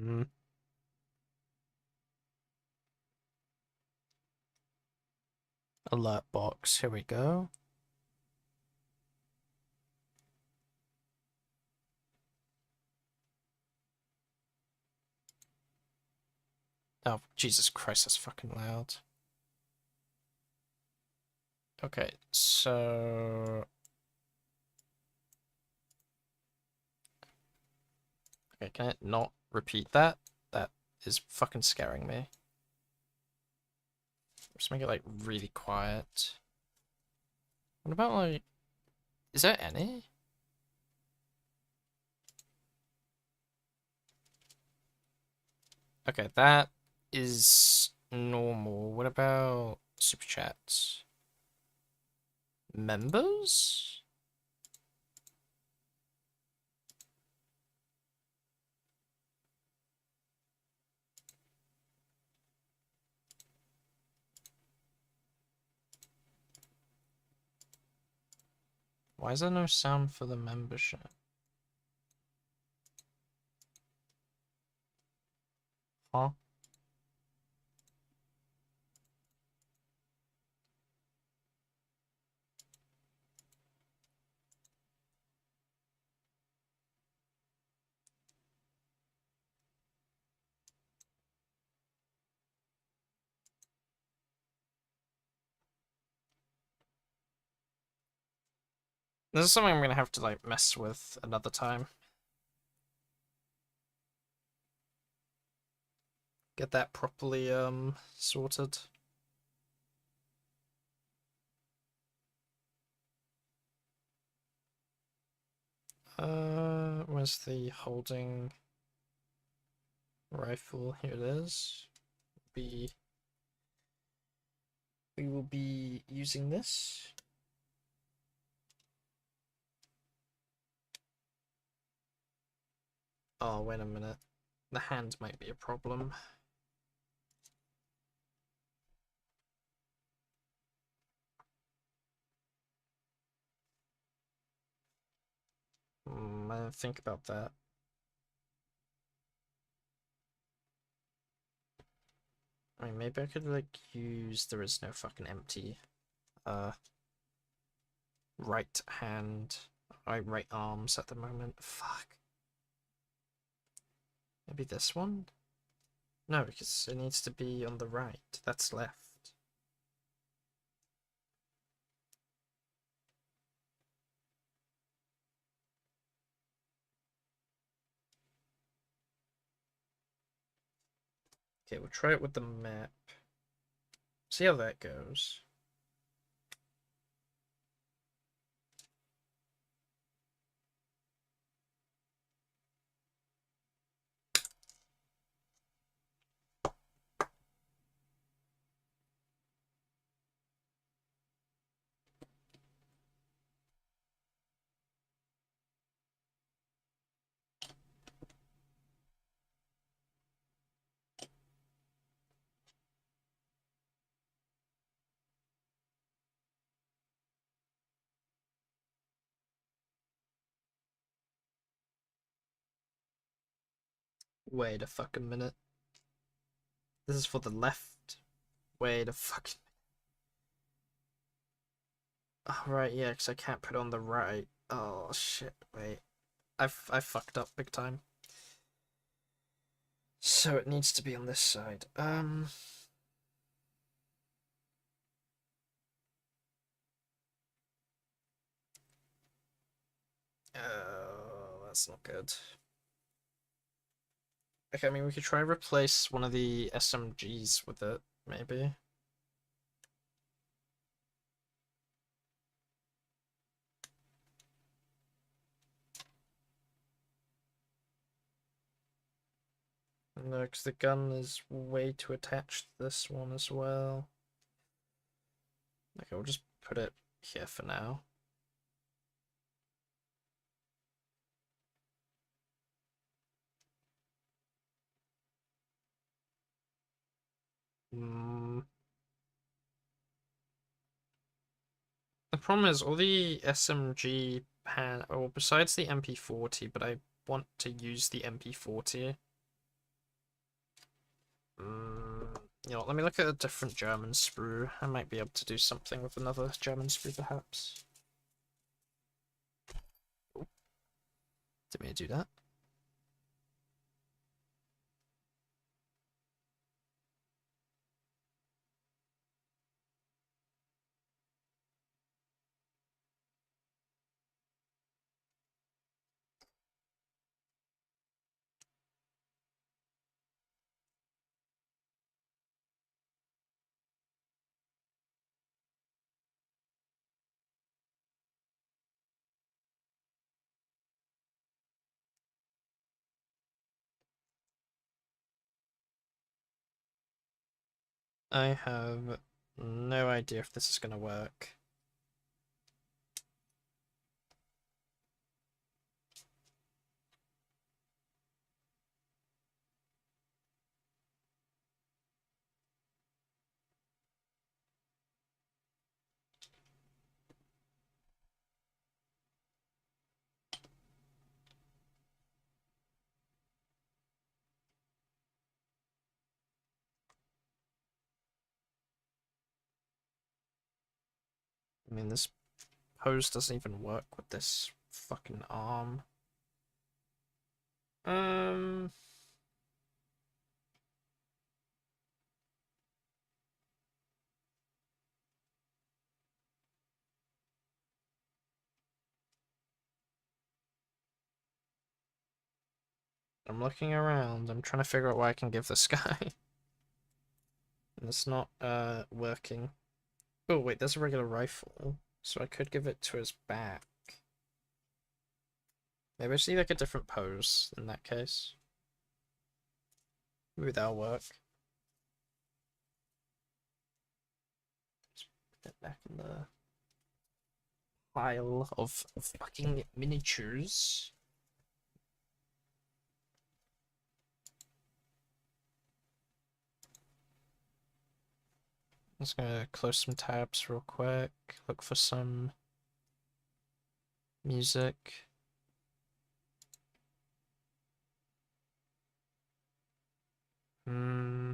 Mm. Alert box. Here we go. Oh, Jesus Christ, that's fucking loud. Okay, so... Okay, can it not repeat that? That is fucking scaring me. Just make it, like, really quiet. What about, like... Is there any? Okay, that is normal. What about super chats? Members? Why is there no sound for the membership? Huh? This is something I'm gonna have to, like, mess with another time. Get that properly, sorted. Where's the holding rifle? Here it is. We will be using this. Oh, wait a minute. The hand might be a problem. I didn't think about that. I mean, maybe I could, like, use... There is no fucking empty, right hand... right arms at the moment. Fuck. Maybe this one? No, because it needs to be on the right. That's left. Okay, we'll try it with the map. See how that goes. Wait a fucking minute. This is for the left. Wait a fucking. Oh, right, yeah, because I can't put it on the right. Oh, shit, wait. I fucked up big time. So it needs to be on this side. Oh, that's not good. Okay, I mean, we could try replace one of the SMGs with it, maybe. No, because the gun is way too attached to this one as well. Okay, we'll just put it here for now. Hmm. The problem is all the SMG well, besides the MP40, but I want to use the MP40. You know, let me look at a different German sprue. I might be able to do something with another German sprue, perhaps. Oh, didn't mean to do that. I have no idea if this is going to work. I mean, this pose doesn't even work with this fucking arm. Um, I'm looking around. I'm trying to figure out what I can give this guy. And it's not, working. Oh, wait, there's a regular rifle. So I could give it to his back. Maybe I just need, like, a different pose in that case. Maybe that'll work. Just put it back in the pile of fucking miniatures. I'm just gonna close some tabs real quick, look for some music. Hmm.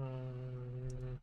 Mm,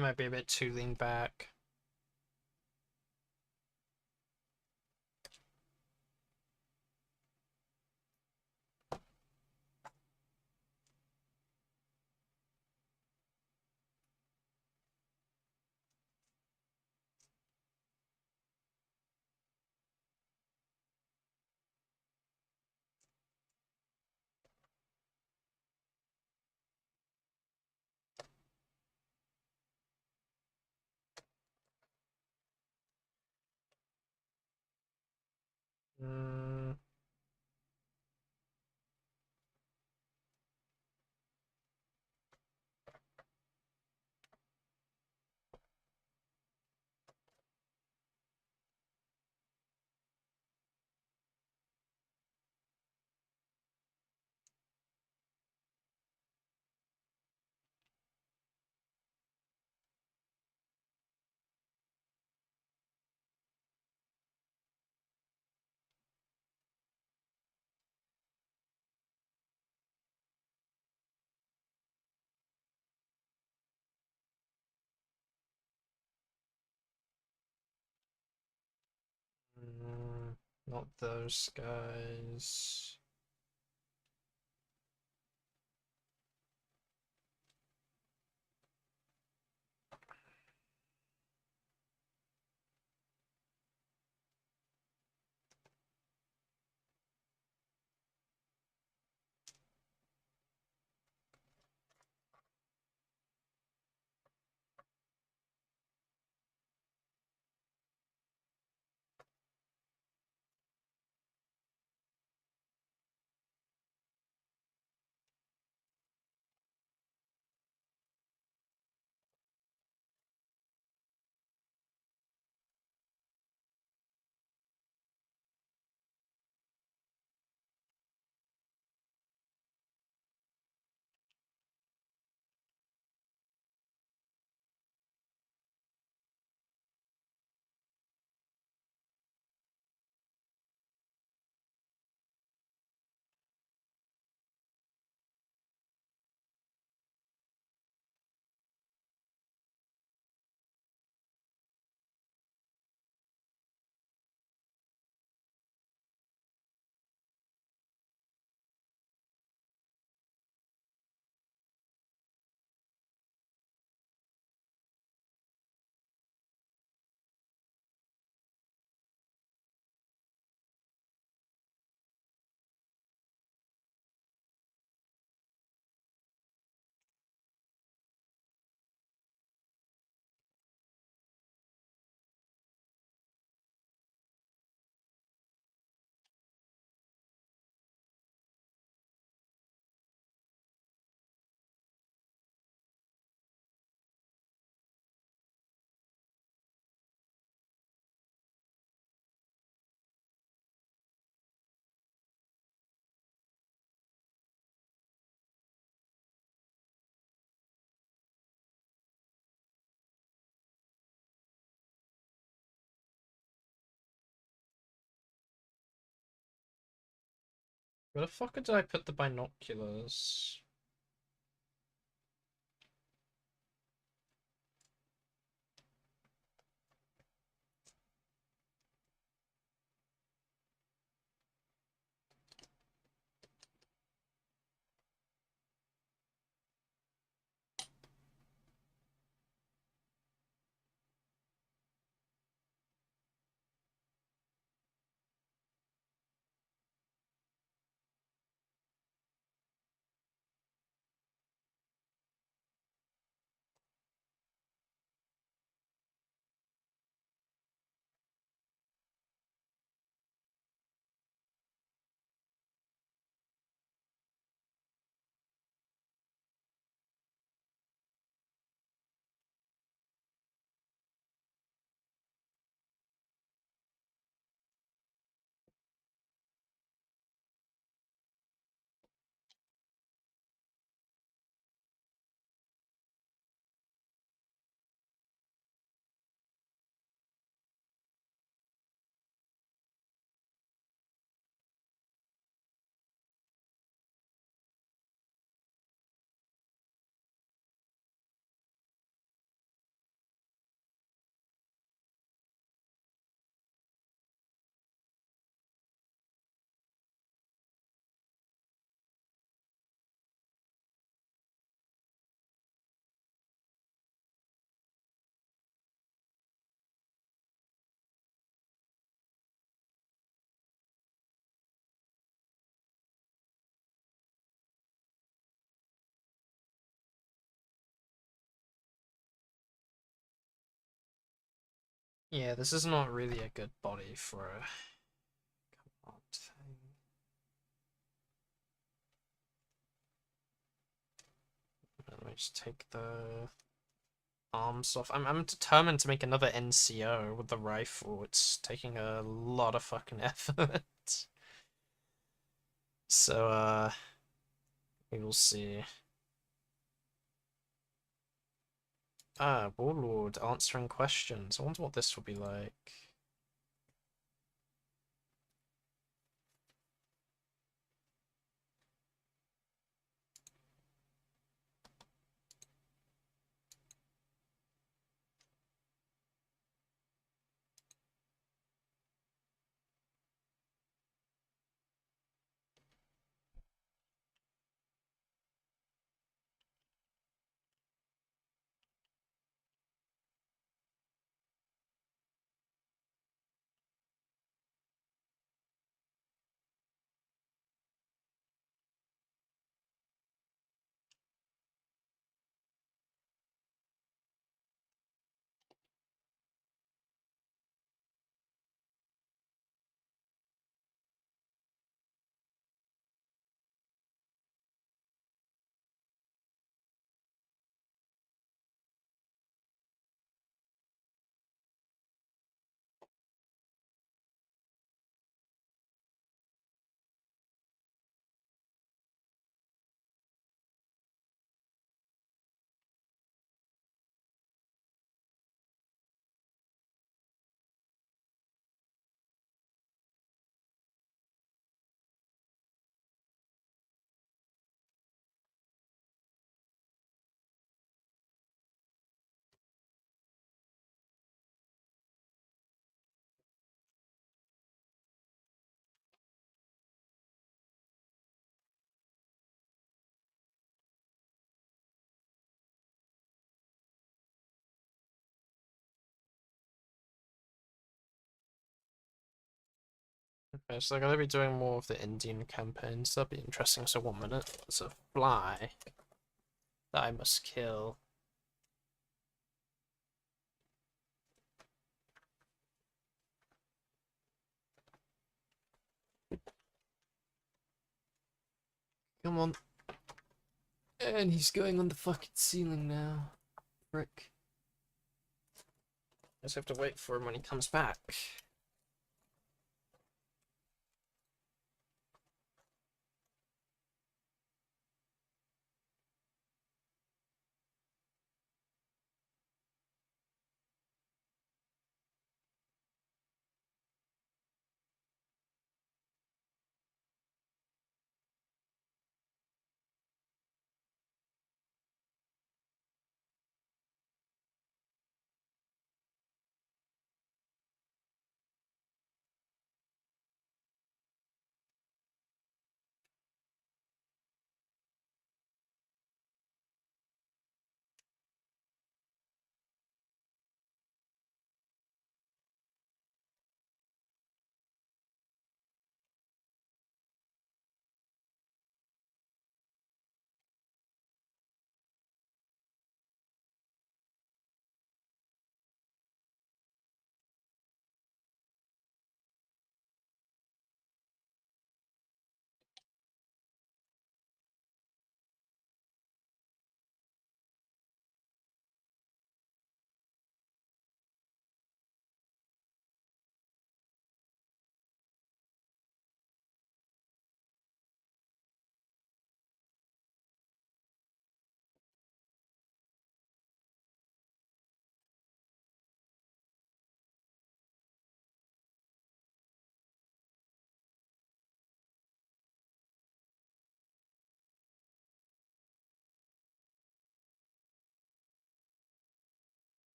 It might be a bit too lean back. Mm. Not those guys. Where the fuck did I put the binoculars? Yeah, this is not really a good body for a command thing. Let me just take the arms off. I'm determined to make another NCO with the rifle. It's taking a lot of fucking effort. So, we will see. Ah, Warlord answering questions. I wonder what this will be like. Okay, so they're gonna be doing more of the Indian campaigns. That'll be interesting. So 1 minute. There's a fly that I must kill. Come on. And he's going on the fucking ceiling now. Frick. I just have to wait for him when he comes back.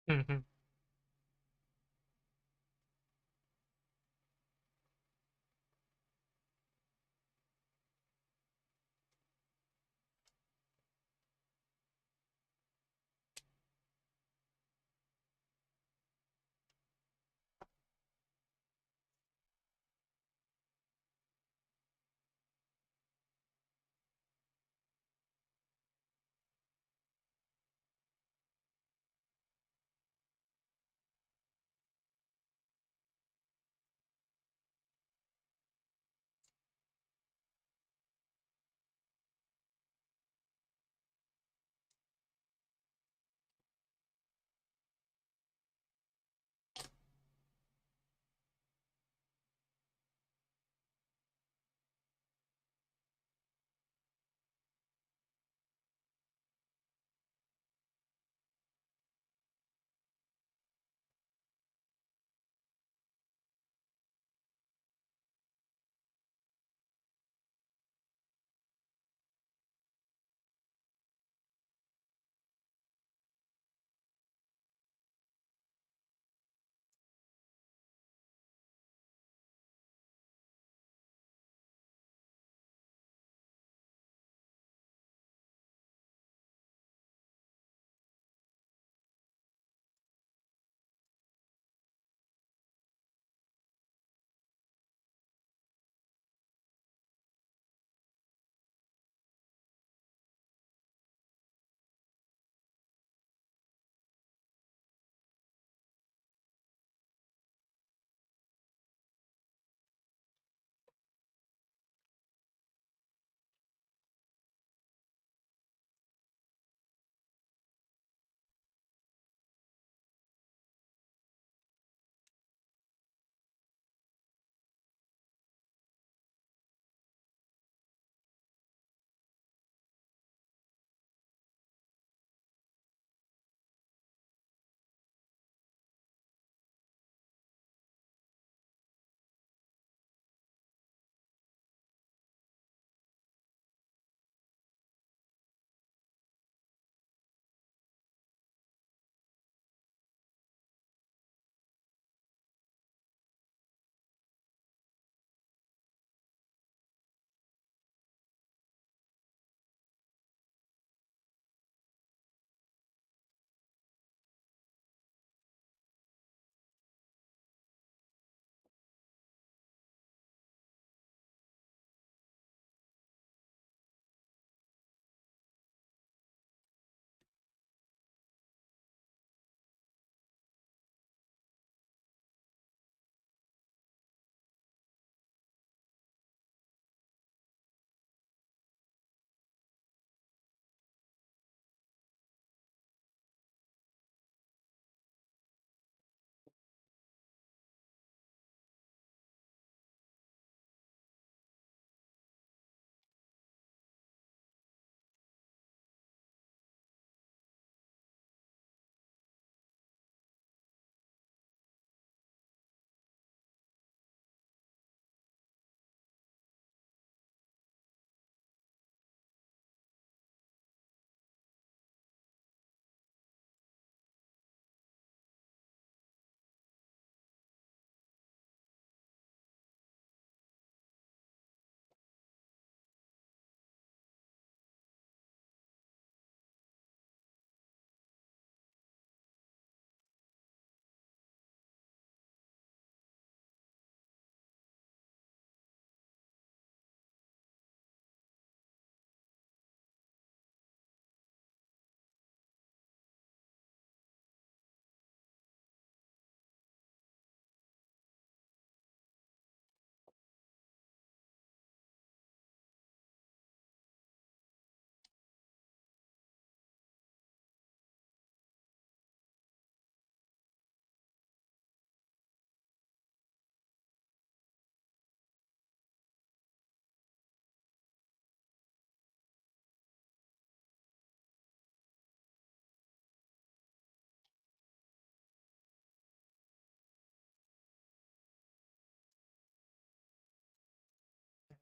Mhm.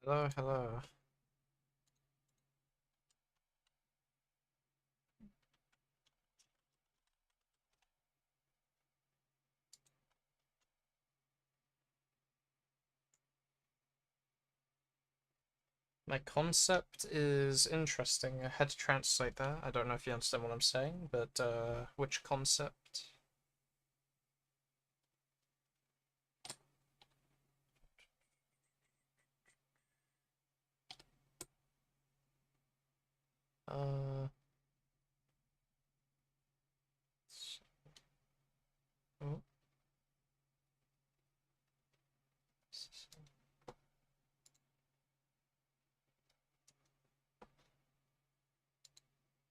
Hello, hello. My concept is interesting. I had to translate that. I don't know if you understand what I'm saying, but which concept? Uh, oh,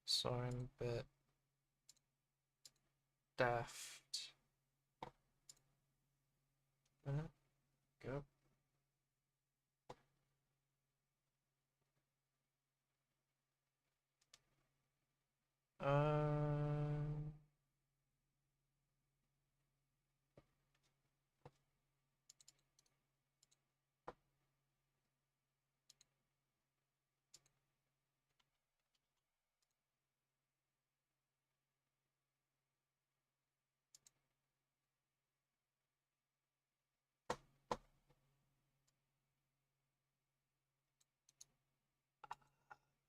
sorry, I'm a bit daft. Minute, go. Um.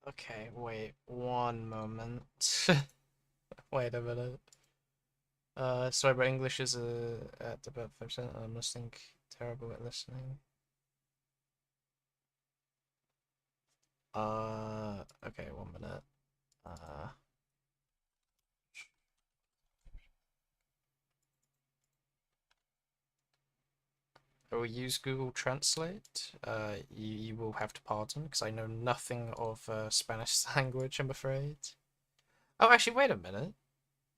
Okay, wait one moment. Wait a minute. Sorry, but English is at about 5%. I'm listening terrible at listening. Okay, 1 minute. Uh, I will use Google Translate. You will have to pardon because I know nothing of Spanish language, I'm afraid. Oh, actually, wait a minute.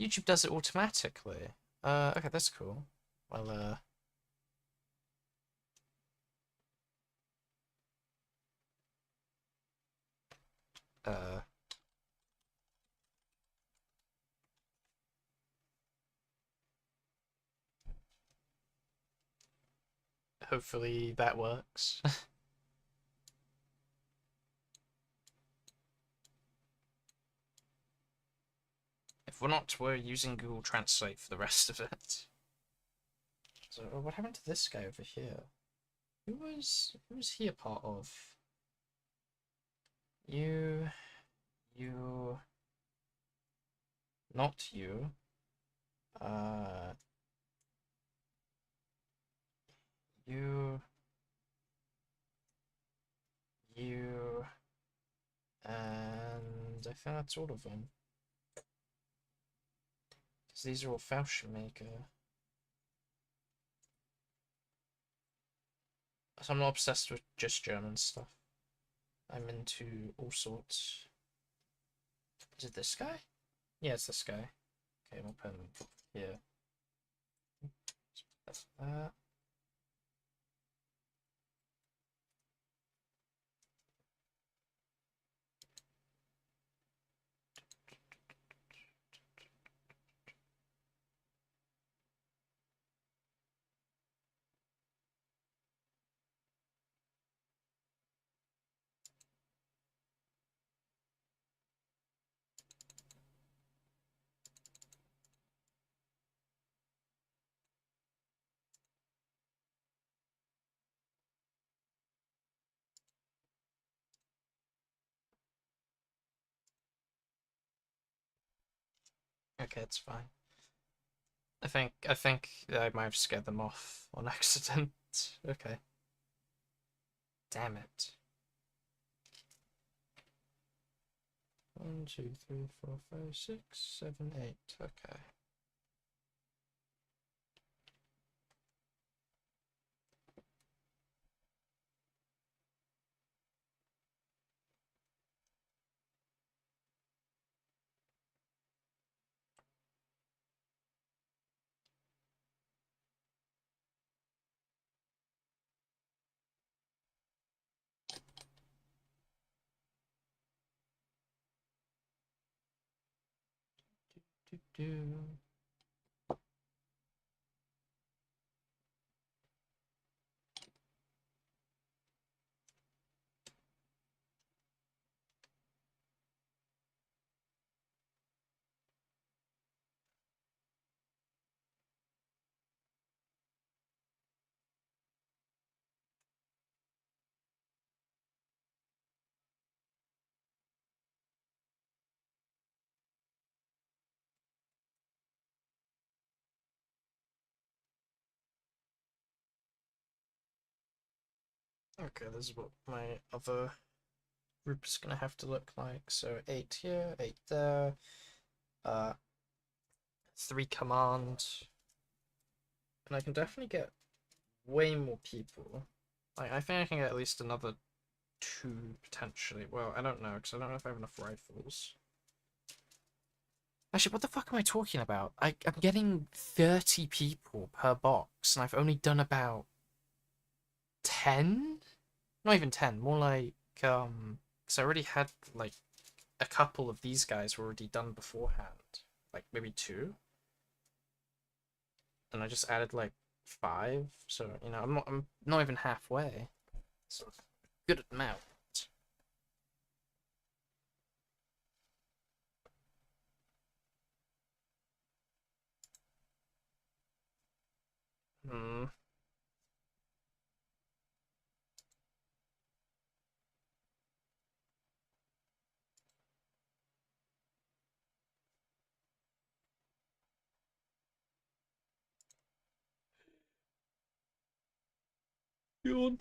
YouTube does it automatically. Okay, that's cool. Well, uh, hopefully that works. If we're not, we're using Google Translate for the rest of it. So, what happened to this guy over here? Who was he a part of? You, you, not you. Uh, you, you, and I think that's all of them. Because these are all Fauschmaker. So I'm not obsessed with just German stuff. I'm into all sorts. Is it this guy? Yeah, it's this guy. Okay, we'll put him here. That's that. Okay, it's fine. I think I might have scared them off on accident. Okay. Damn it. 1, 2, 3, 4, 5, 6, 7, 8. Okay. Do, do. Okay, this is what my other group is gonna have to look like. So 8 here, 8 there, 3 command, and I can definitely get way more people. Like, I think I can get at least another 2 potentially. Well, I don't know, because I don't know if I have enough rifles. Actually, what the fuck am I talking about? I'm getting 30 people per box, and I've only done about 10? Not even 10, more like, because I already had, like, a couple of these guys were already done beforehand. Like, maybe 2? And I just added, like, 5, so, you know, I'm not even halfway. So, good amount. Hmm. Yawn.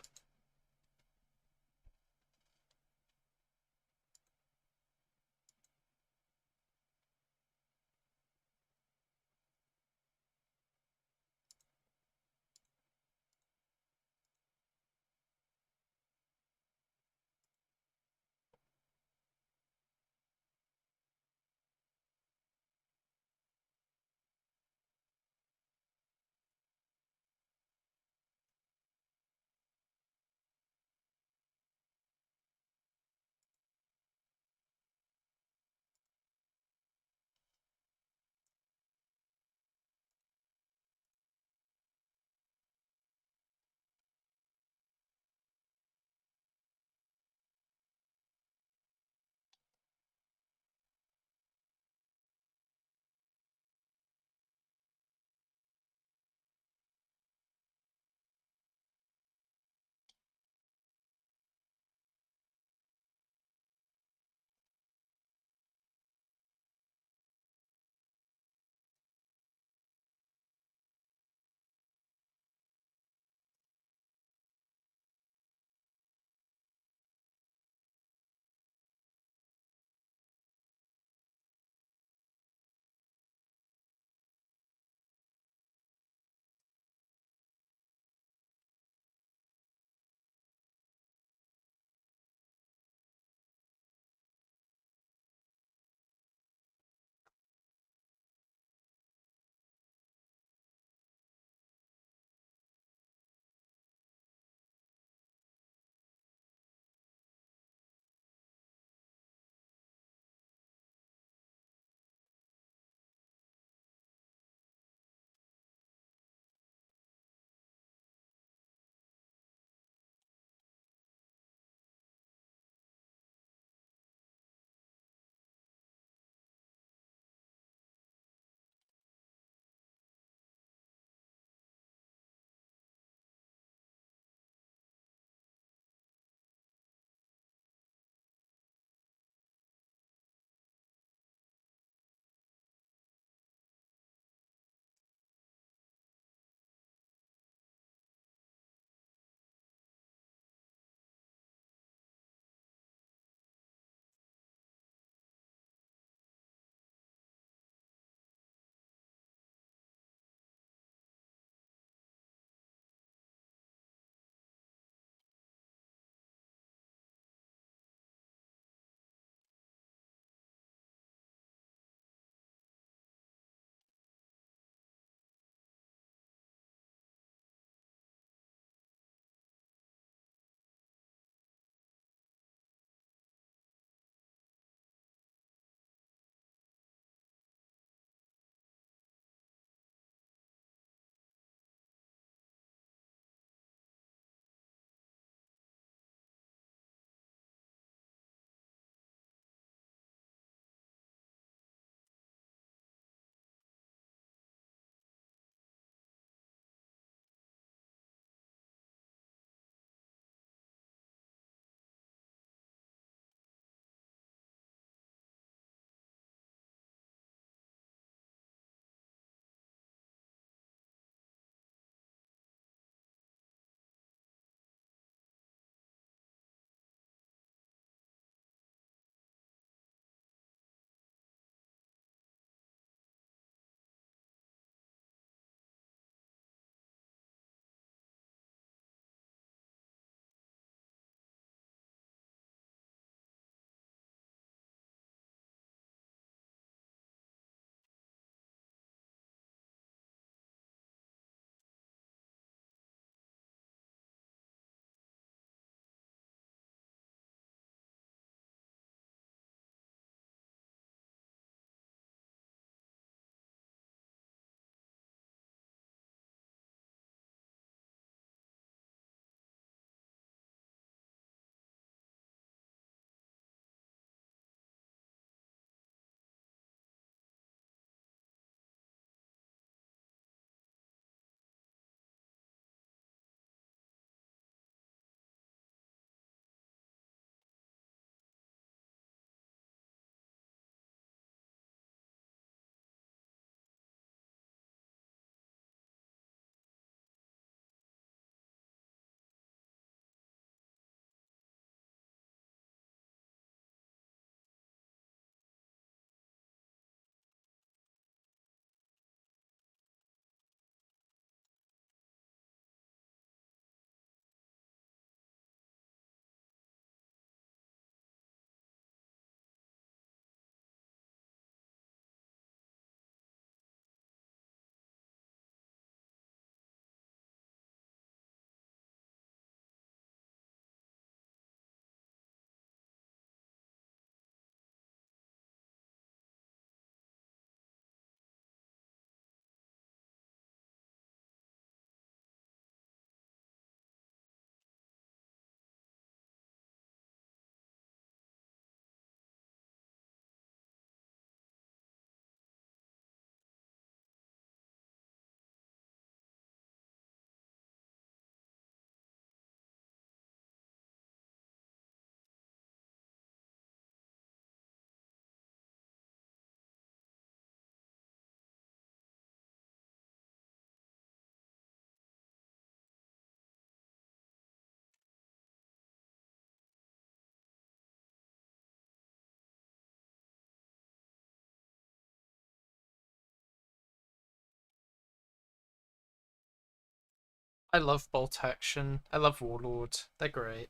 I love Bolt Action. I love Warlord. They're great.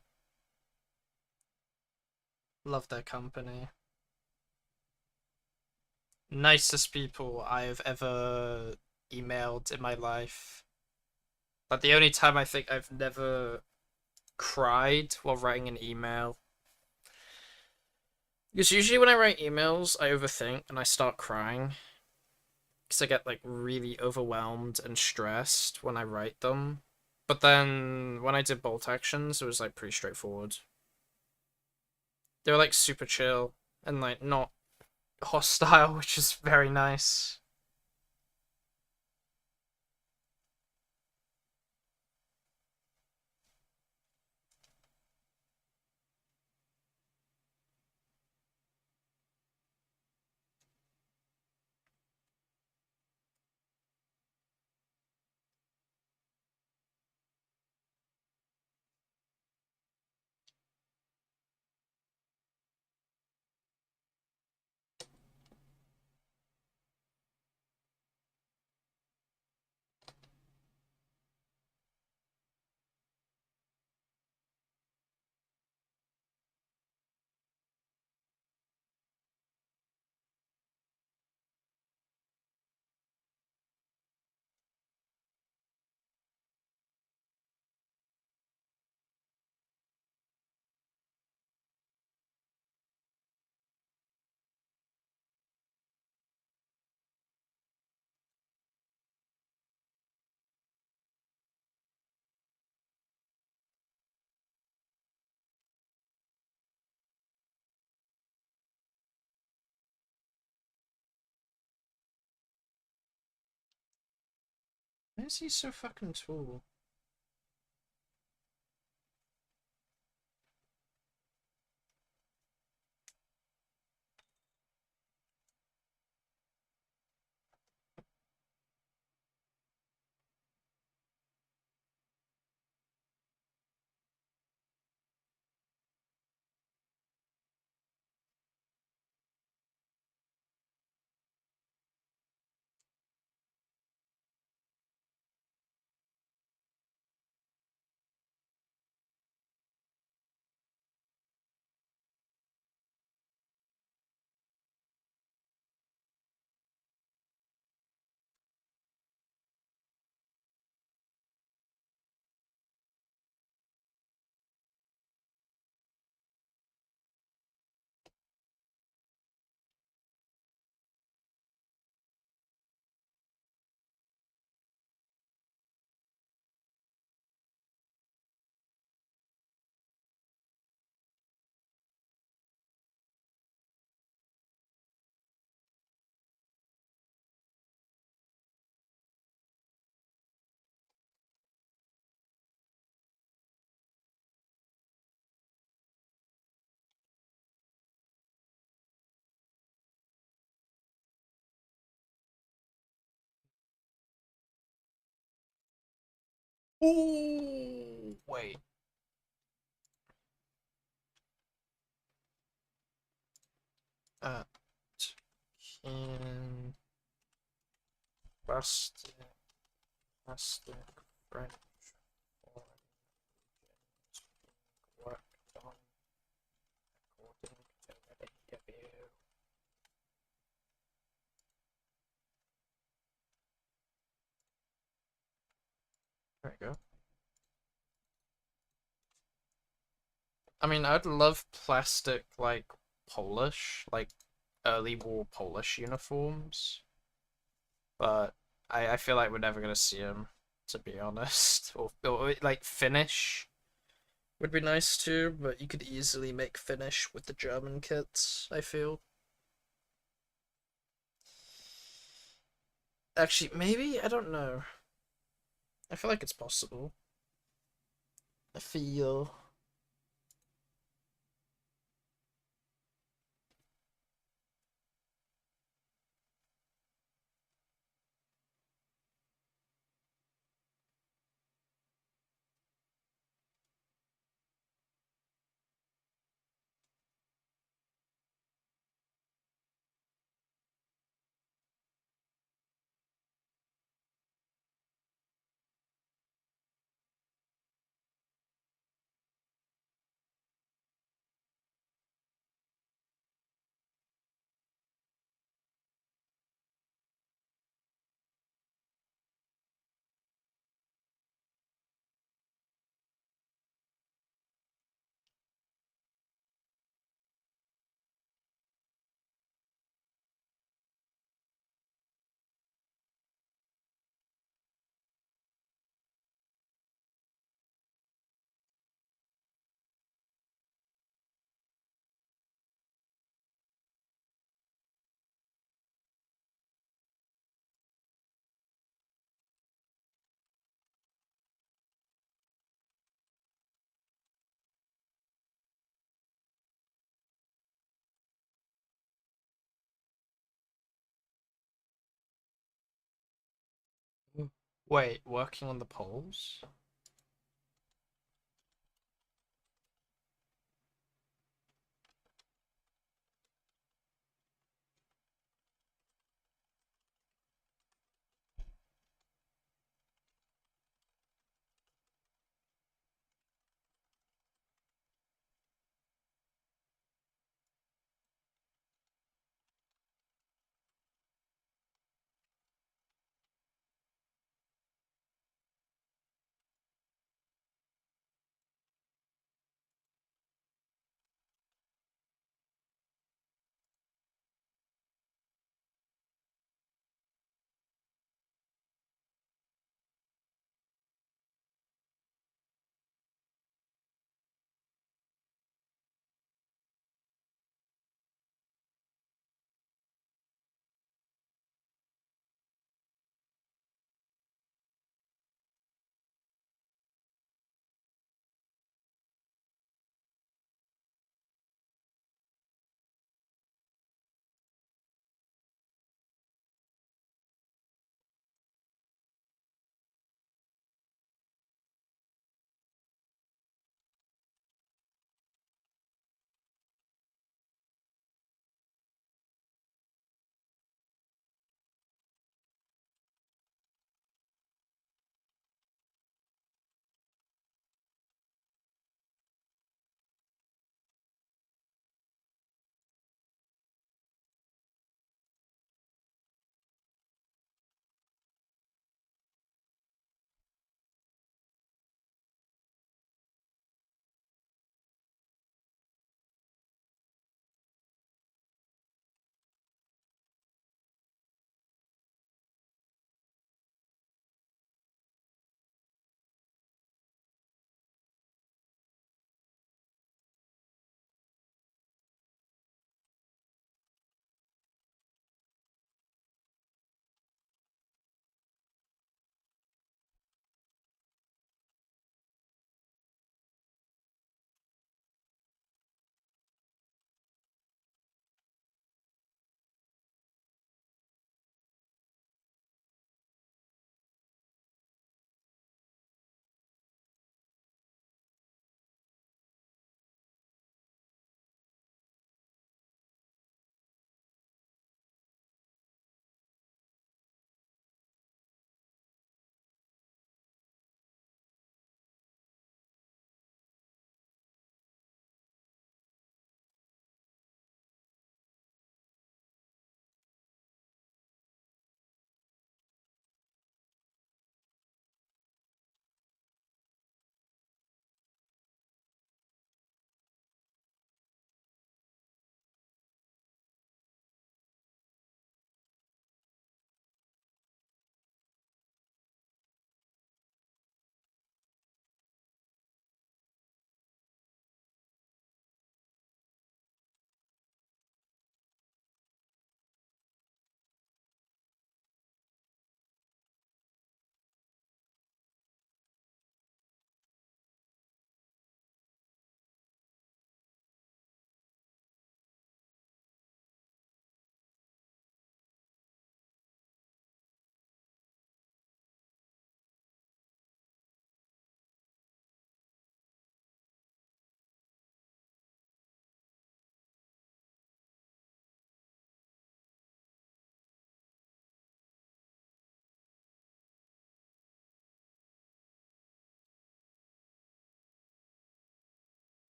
Love their company. Nicest people I have ever emailed in my life. Like the only time I think I've never cried while writing an email. Because usually when I write emails, I overthink and I start crying. Because I get like really overwhelmed and stressed when I write them. But then when I did Bolt Actions, it was like pretty straightforward. They were like super chill and like not hostile, which is very nice. Why is he so fucking tall? Ooh, wait. At can plastic French origins worked on according to ww. There we go. I mean, I'd love plastic, like, Polish, like, early war Polish uniforms, but I feel like we're never gonna see them, to be honest. Or like, Finnish would be nice too, but you could easily make Finnish with the German kits, I feel. Actually, maybe? I don't know. I feel like it's possible. I feel. Wait, working on the polls?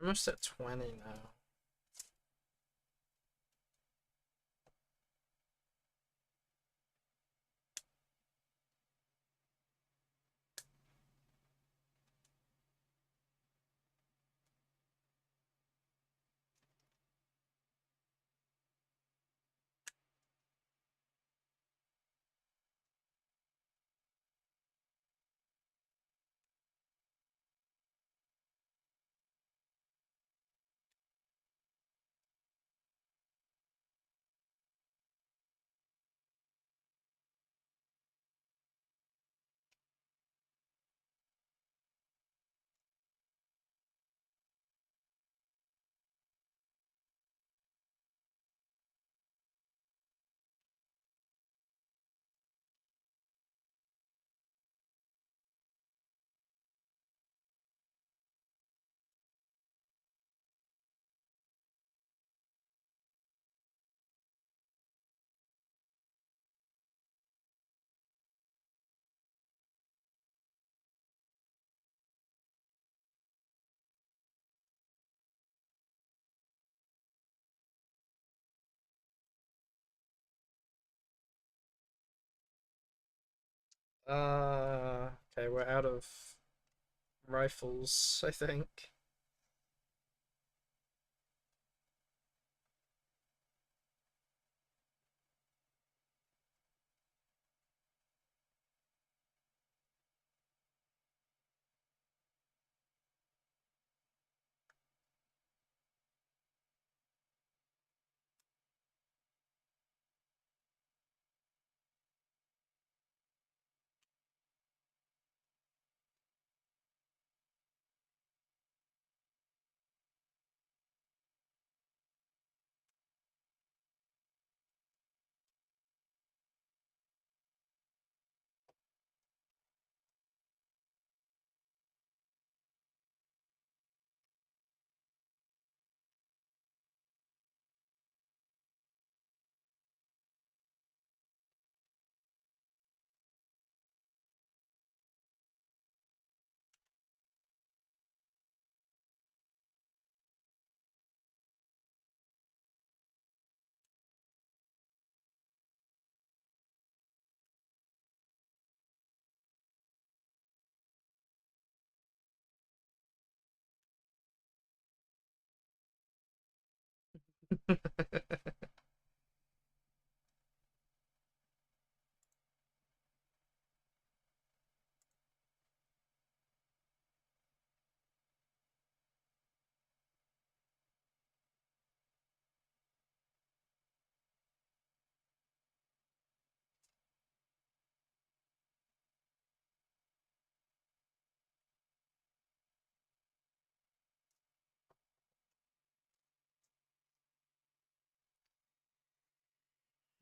Almost at 20 now. Okay, we're out of rifles, I think.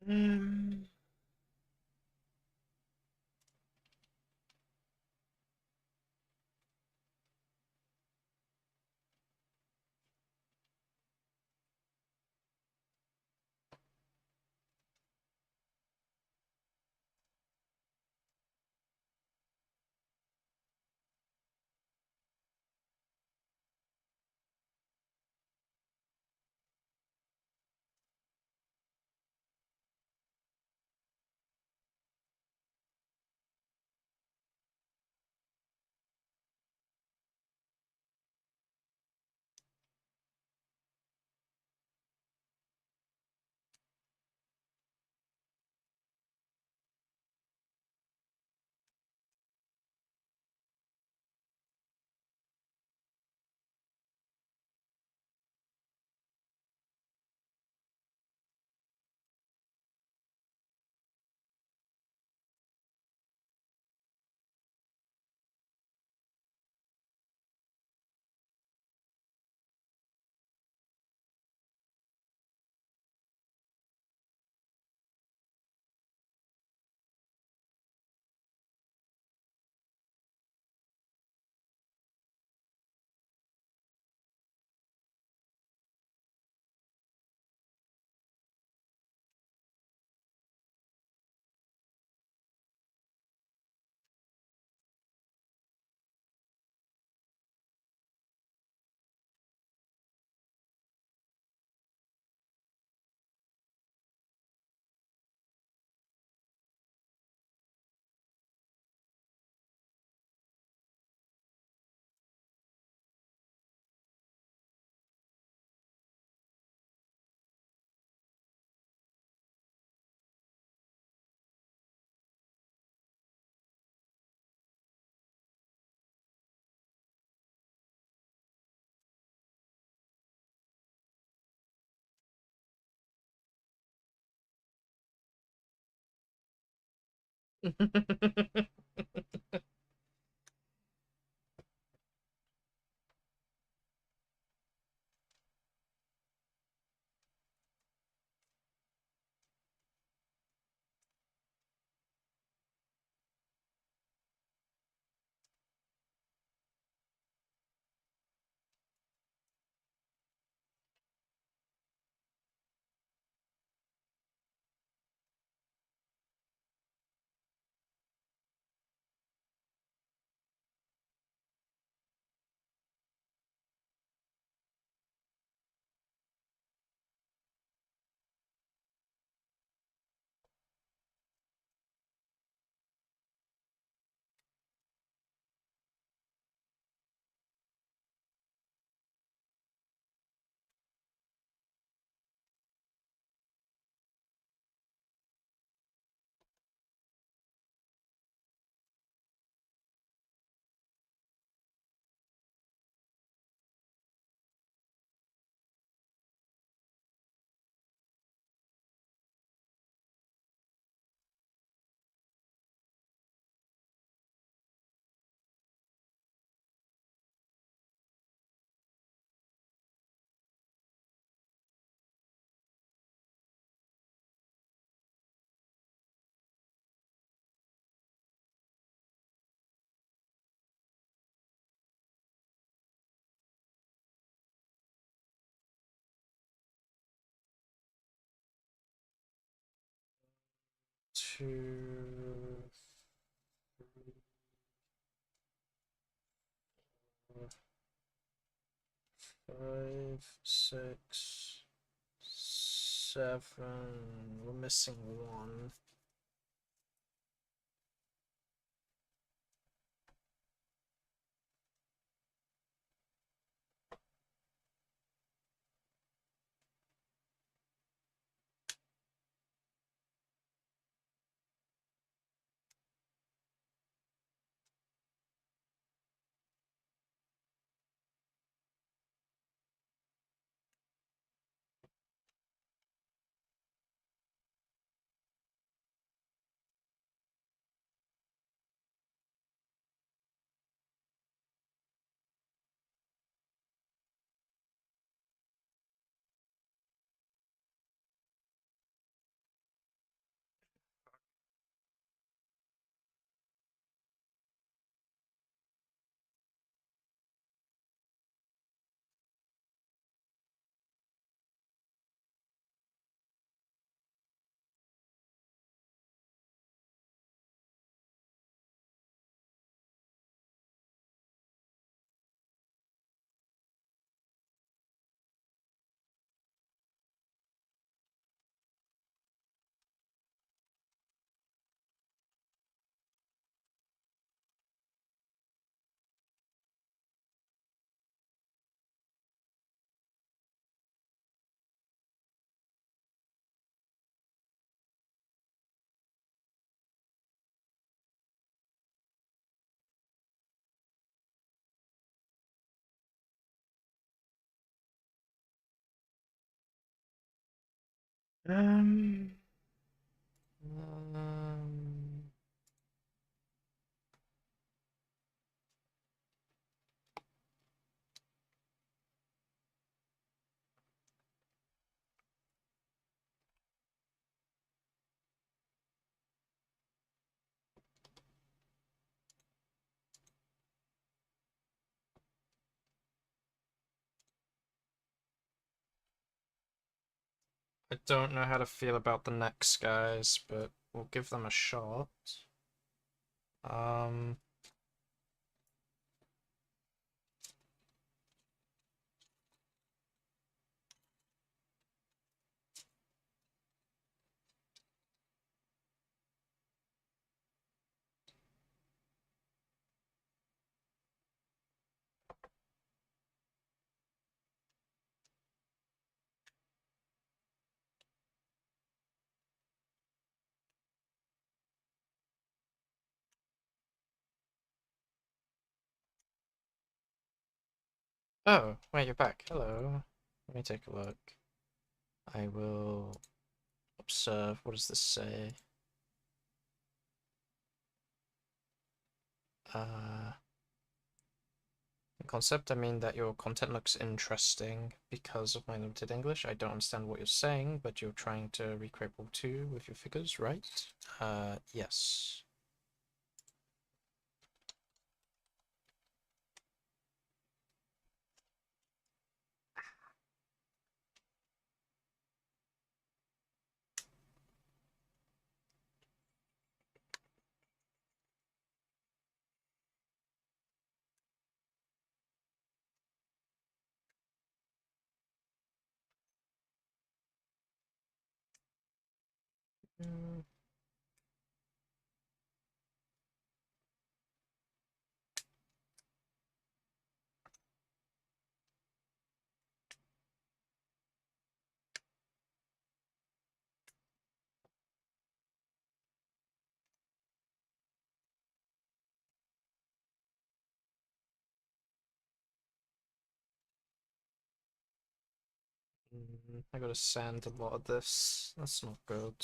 Um, Two, four, 5, 6, 7. We're missing one. Um, um, I don't know how to feel about the next guys, but we'll give them a shot. Um, oh, wait, you're back. Hello. Let me take a look. I will observe. What does this say? In concept, I mean that your content looks interesting because of my limited English. I don't understand what you're saying, but you're trying to recreate World 2 with your figures, right? Yes. Mm. I gotta sand a lot of this. That's not good.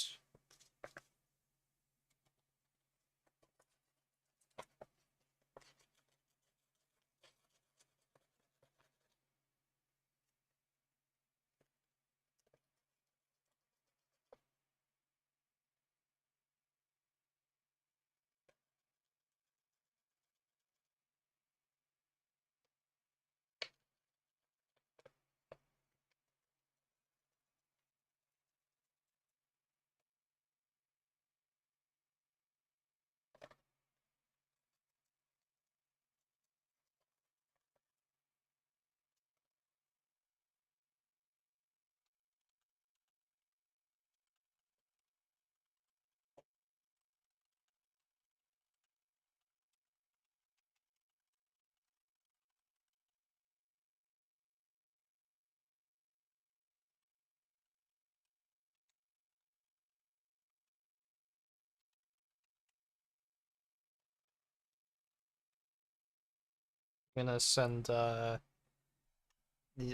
I'm gonna send the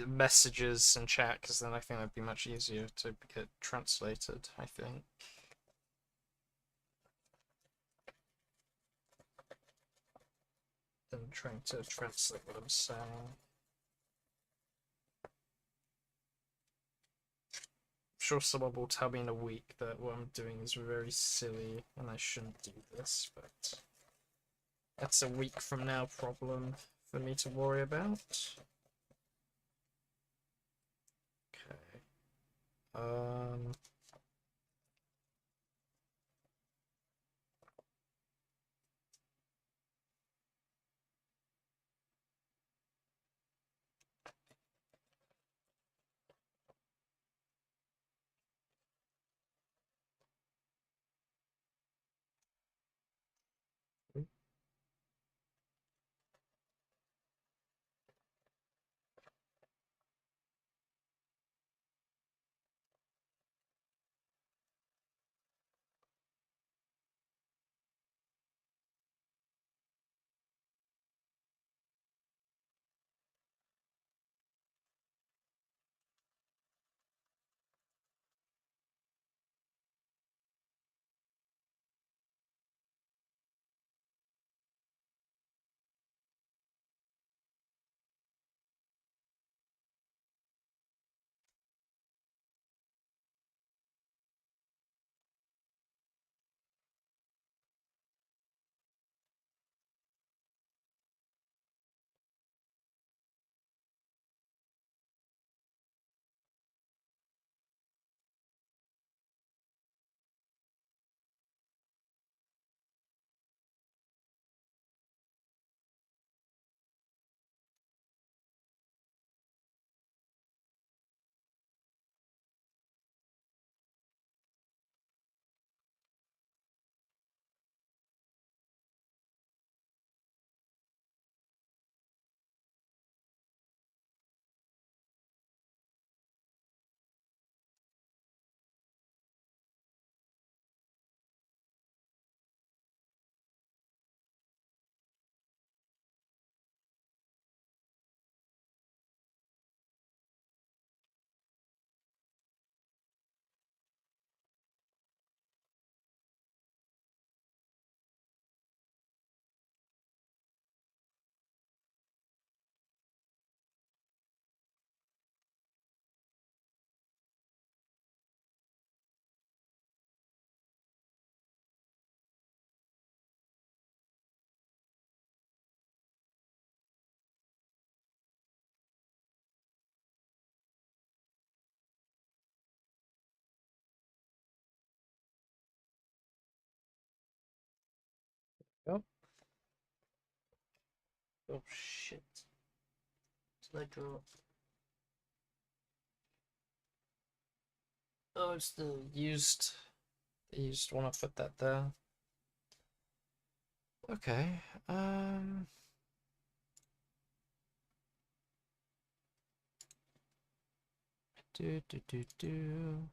messages and chat because then I think that'd be much easier to get translated, I think. Than trying to translate what I'm saying. I'm sure someone will tell me in a week that what I'm doing is very silly and I shouldn't do this, but that's a week from now problem for me to worry about. Okay. Go. Oh shit. Did I draw? Oh, it's the used. The used one. I put that there. Okay. Do.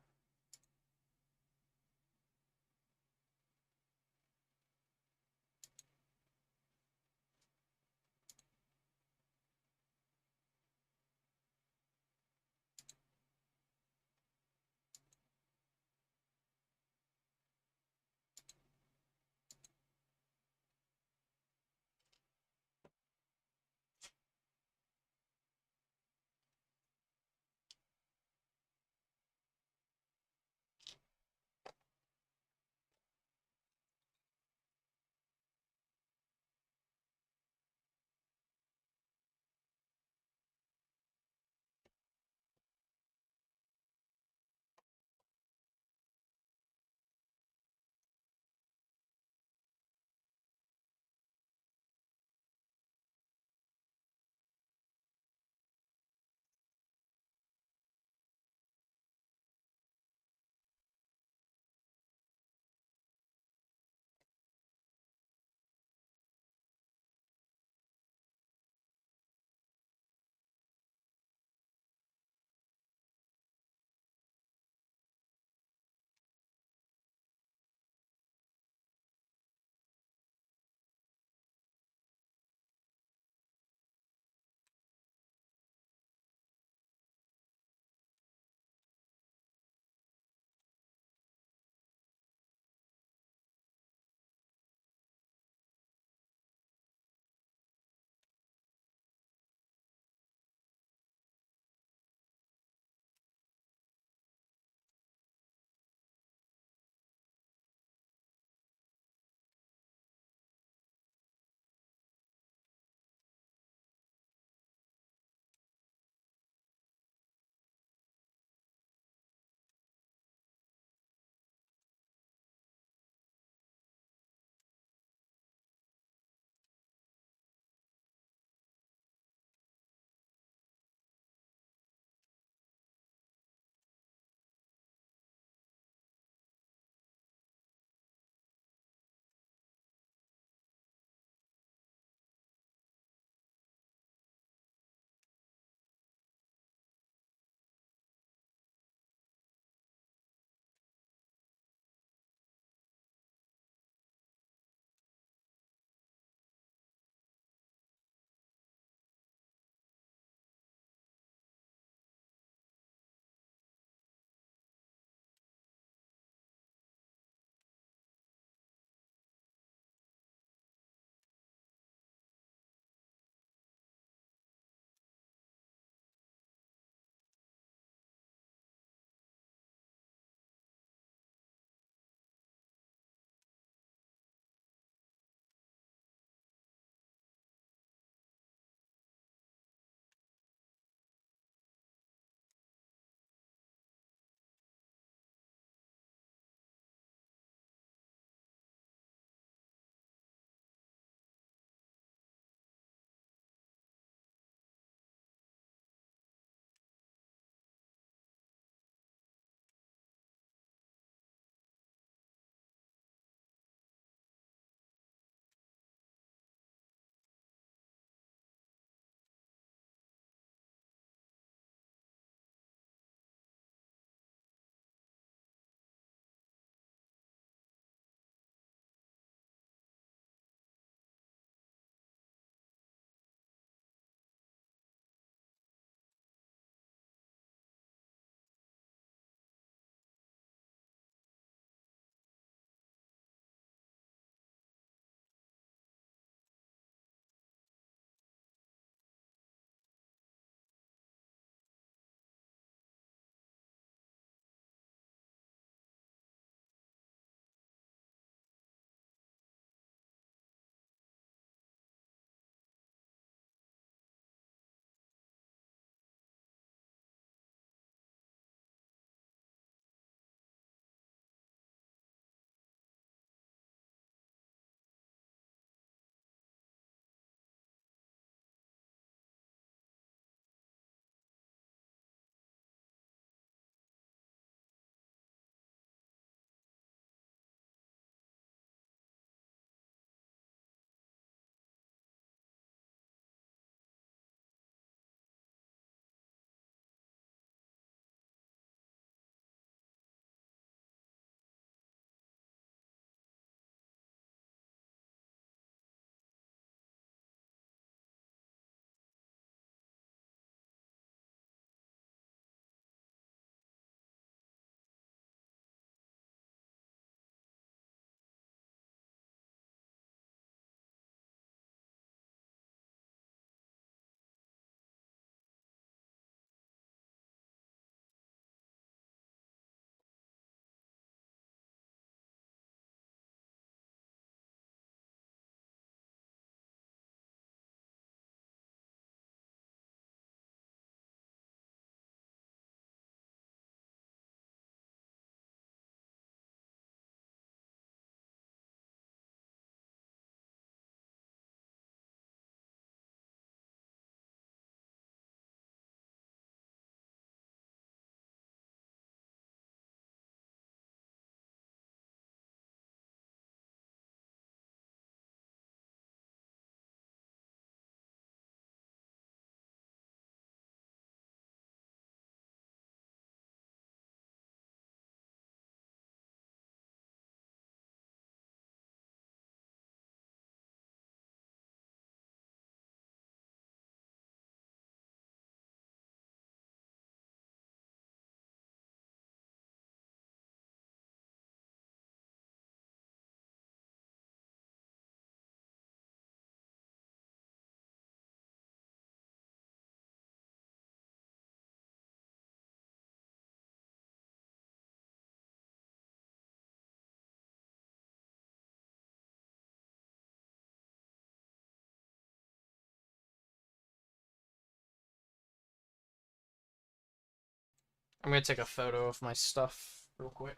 I'm gonna take a photo of my stuff real quick.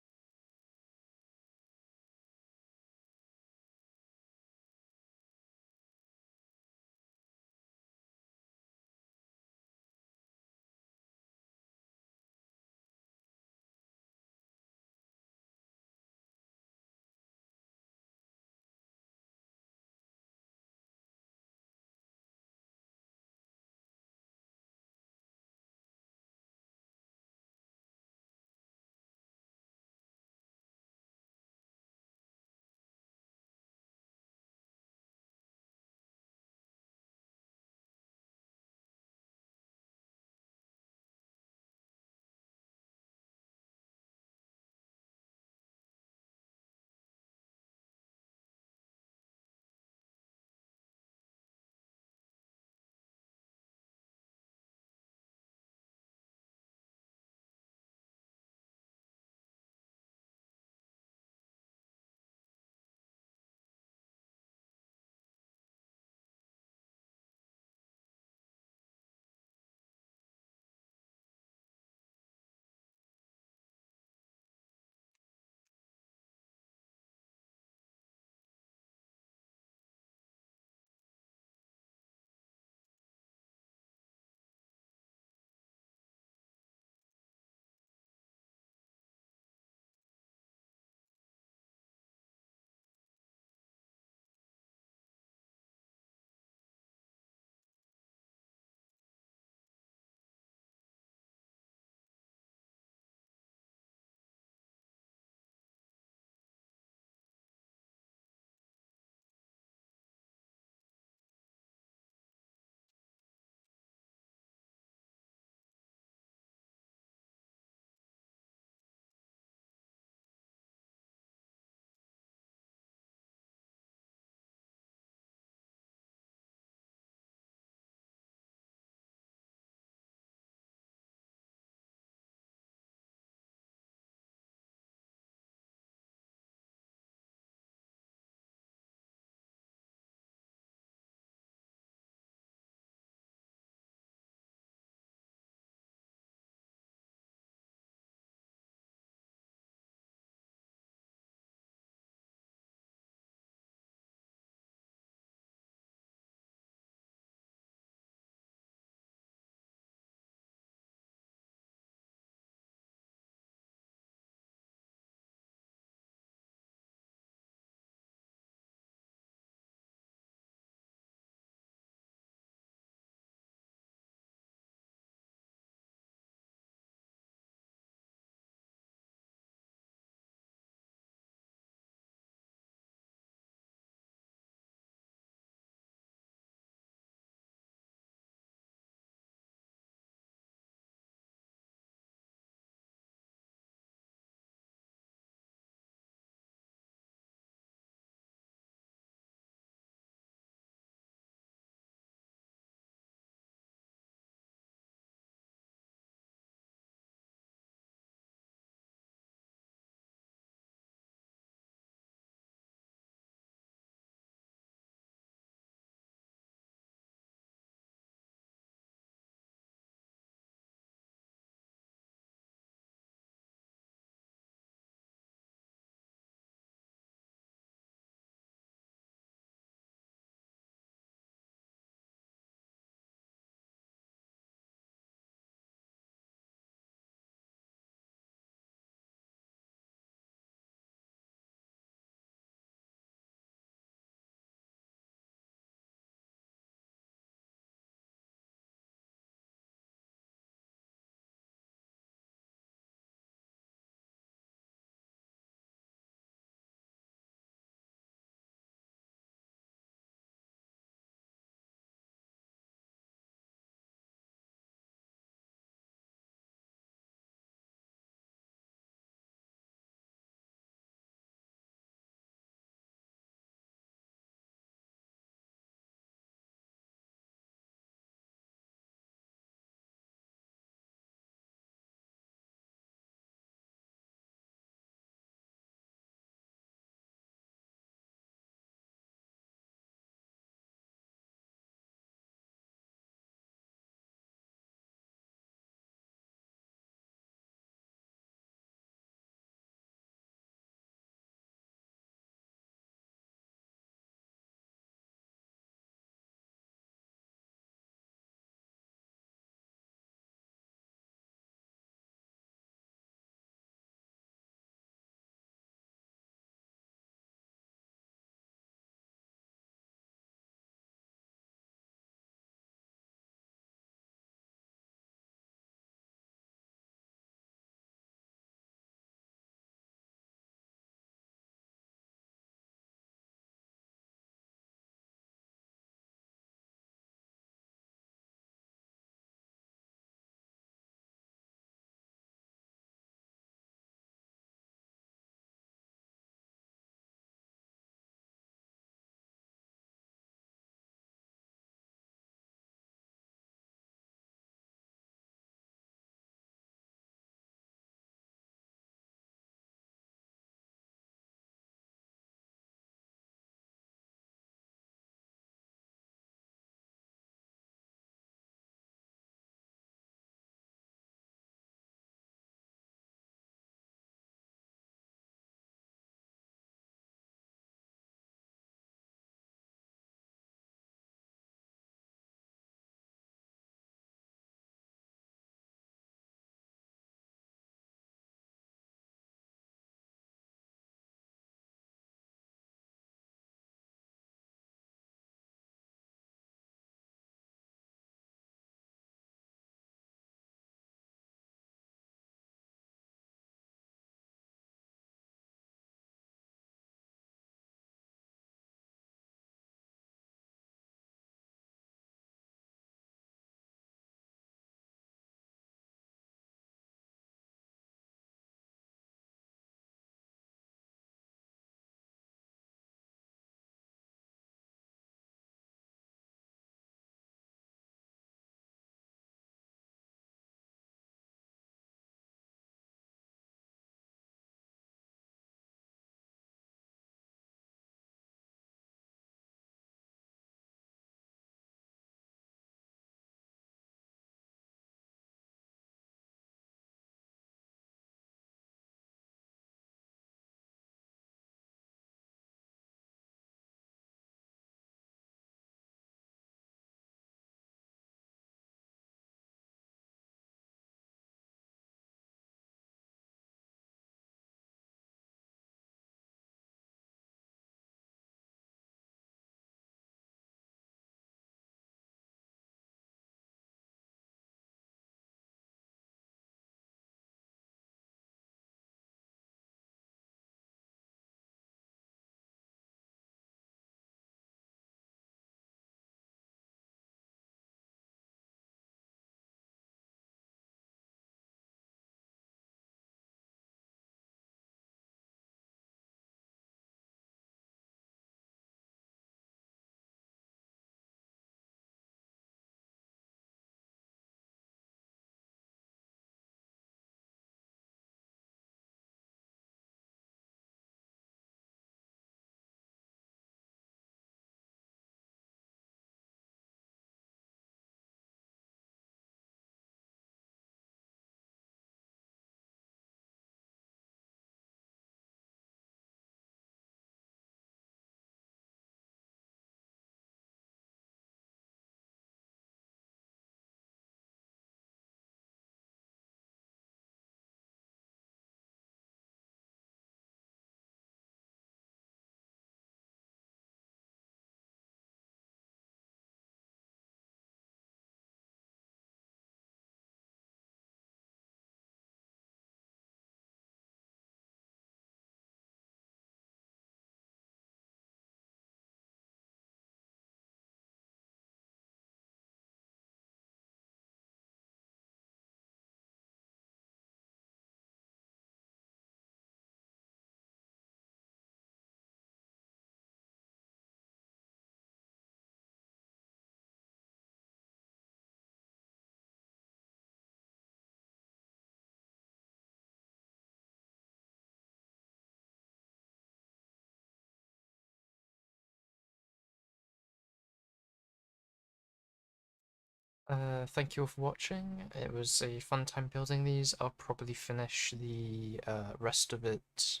Thank you all for watching. It was a fun time building these. I'll probably finish the rest of it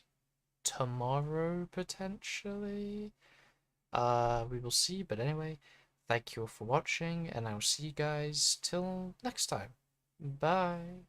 tomorrow, potentially. We will see, but anyway, thank you all for watching, and I will see you guys till next time. Bye.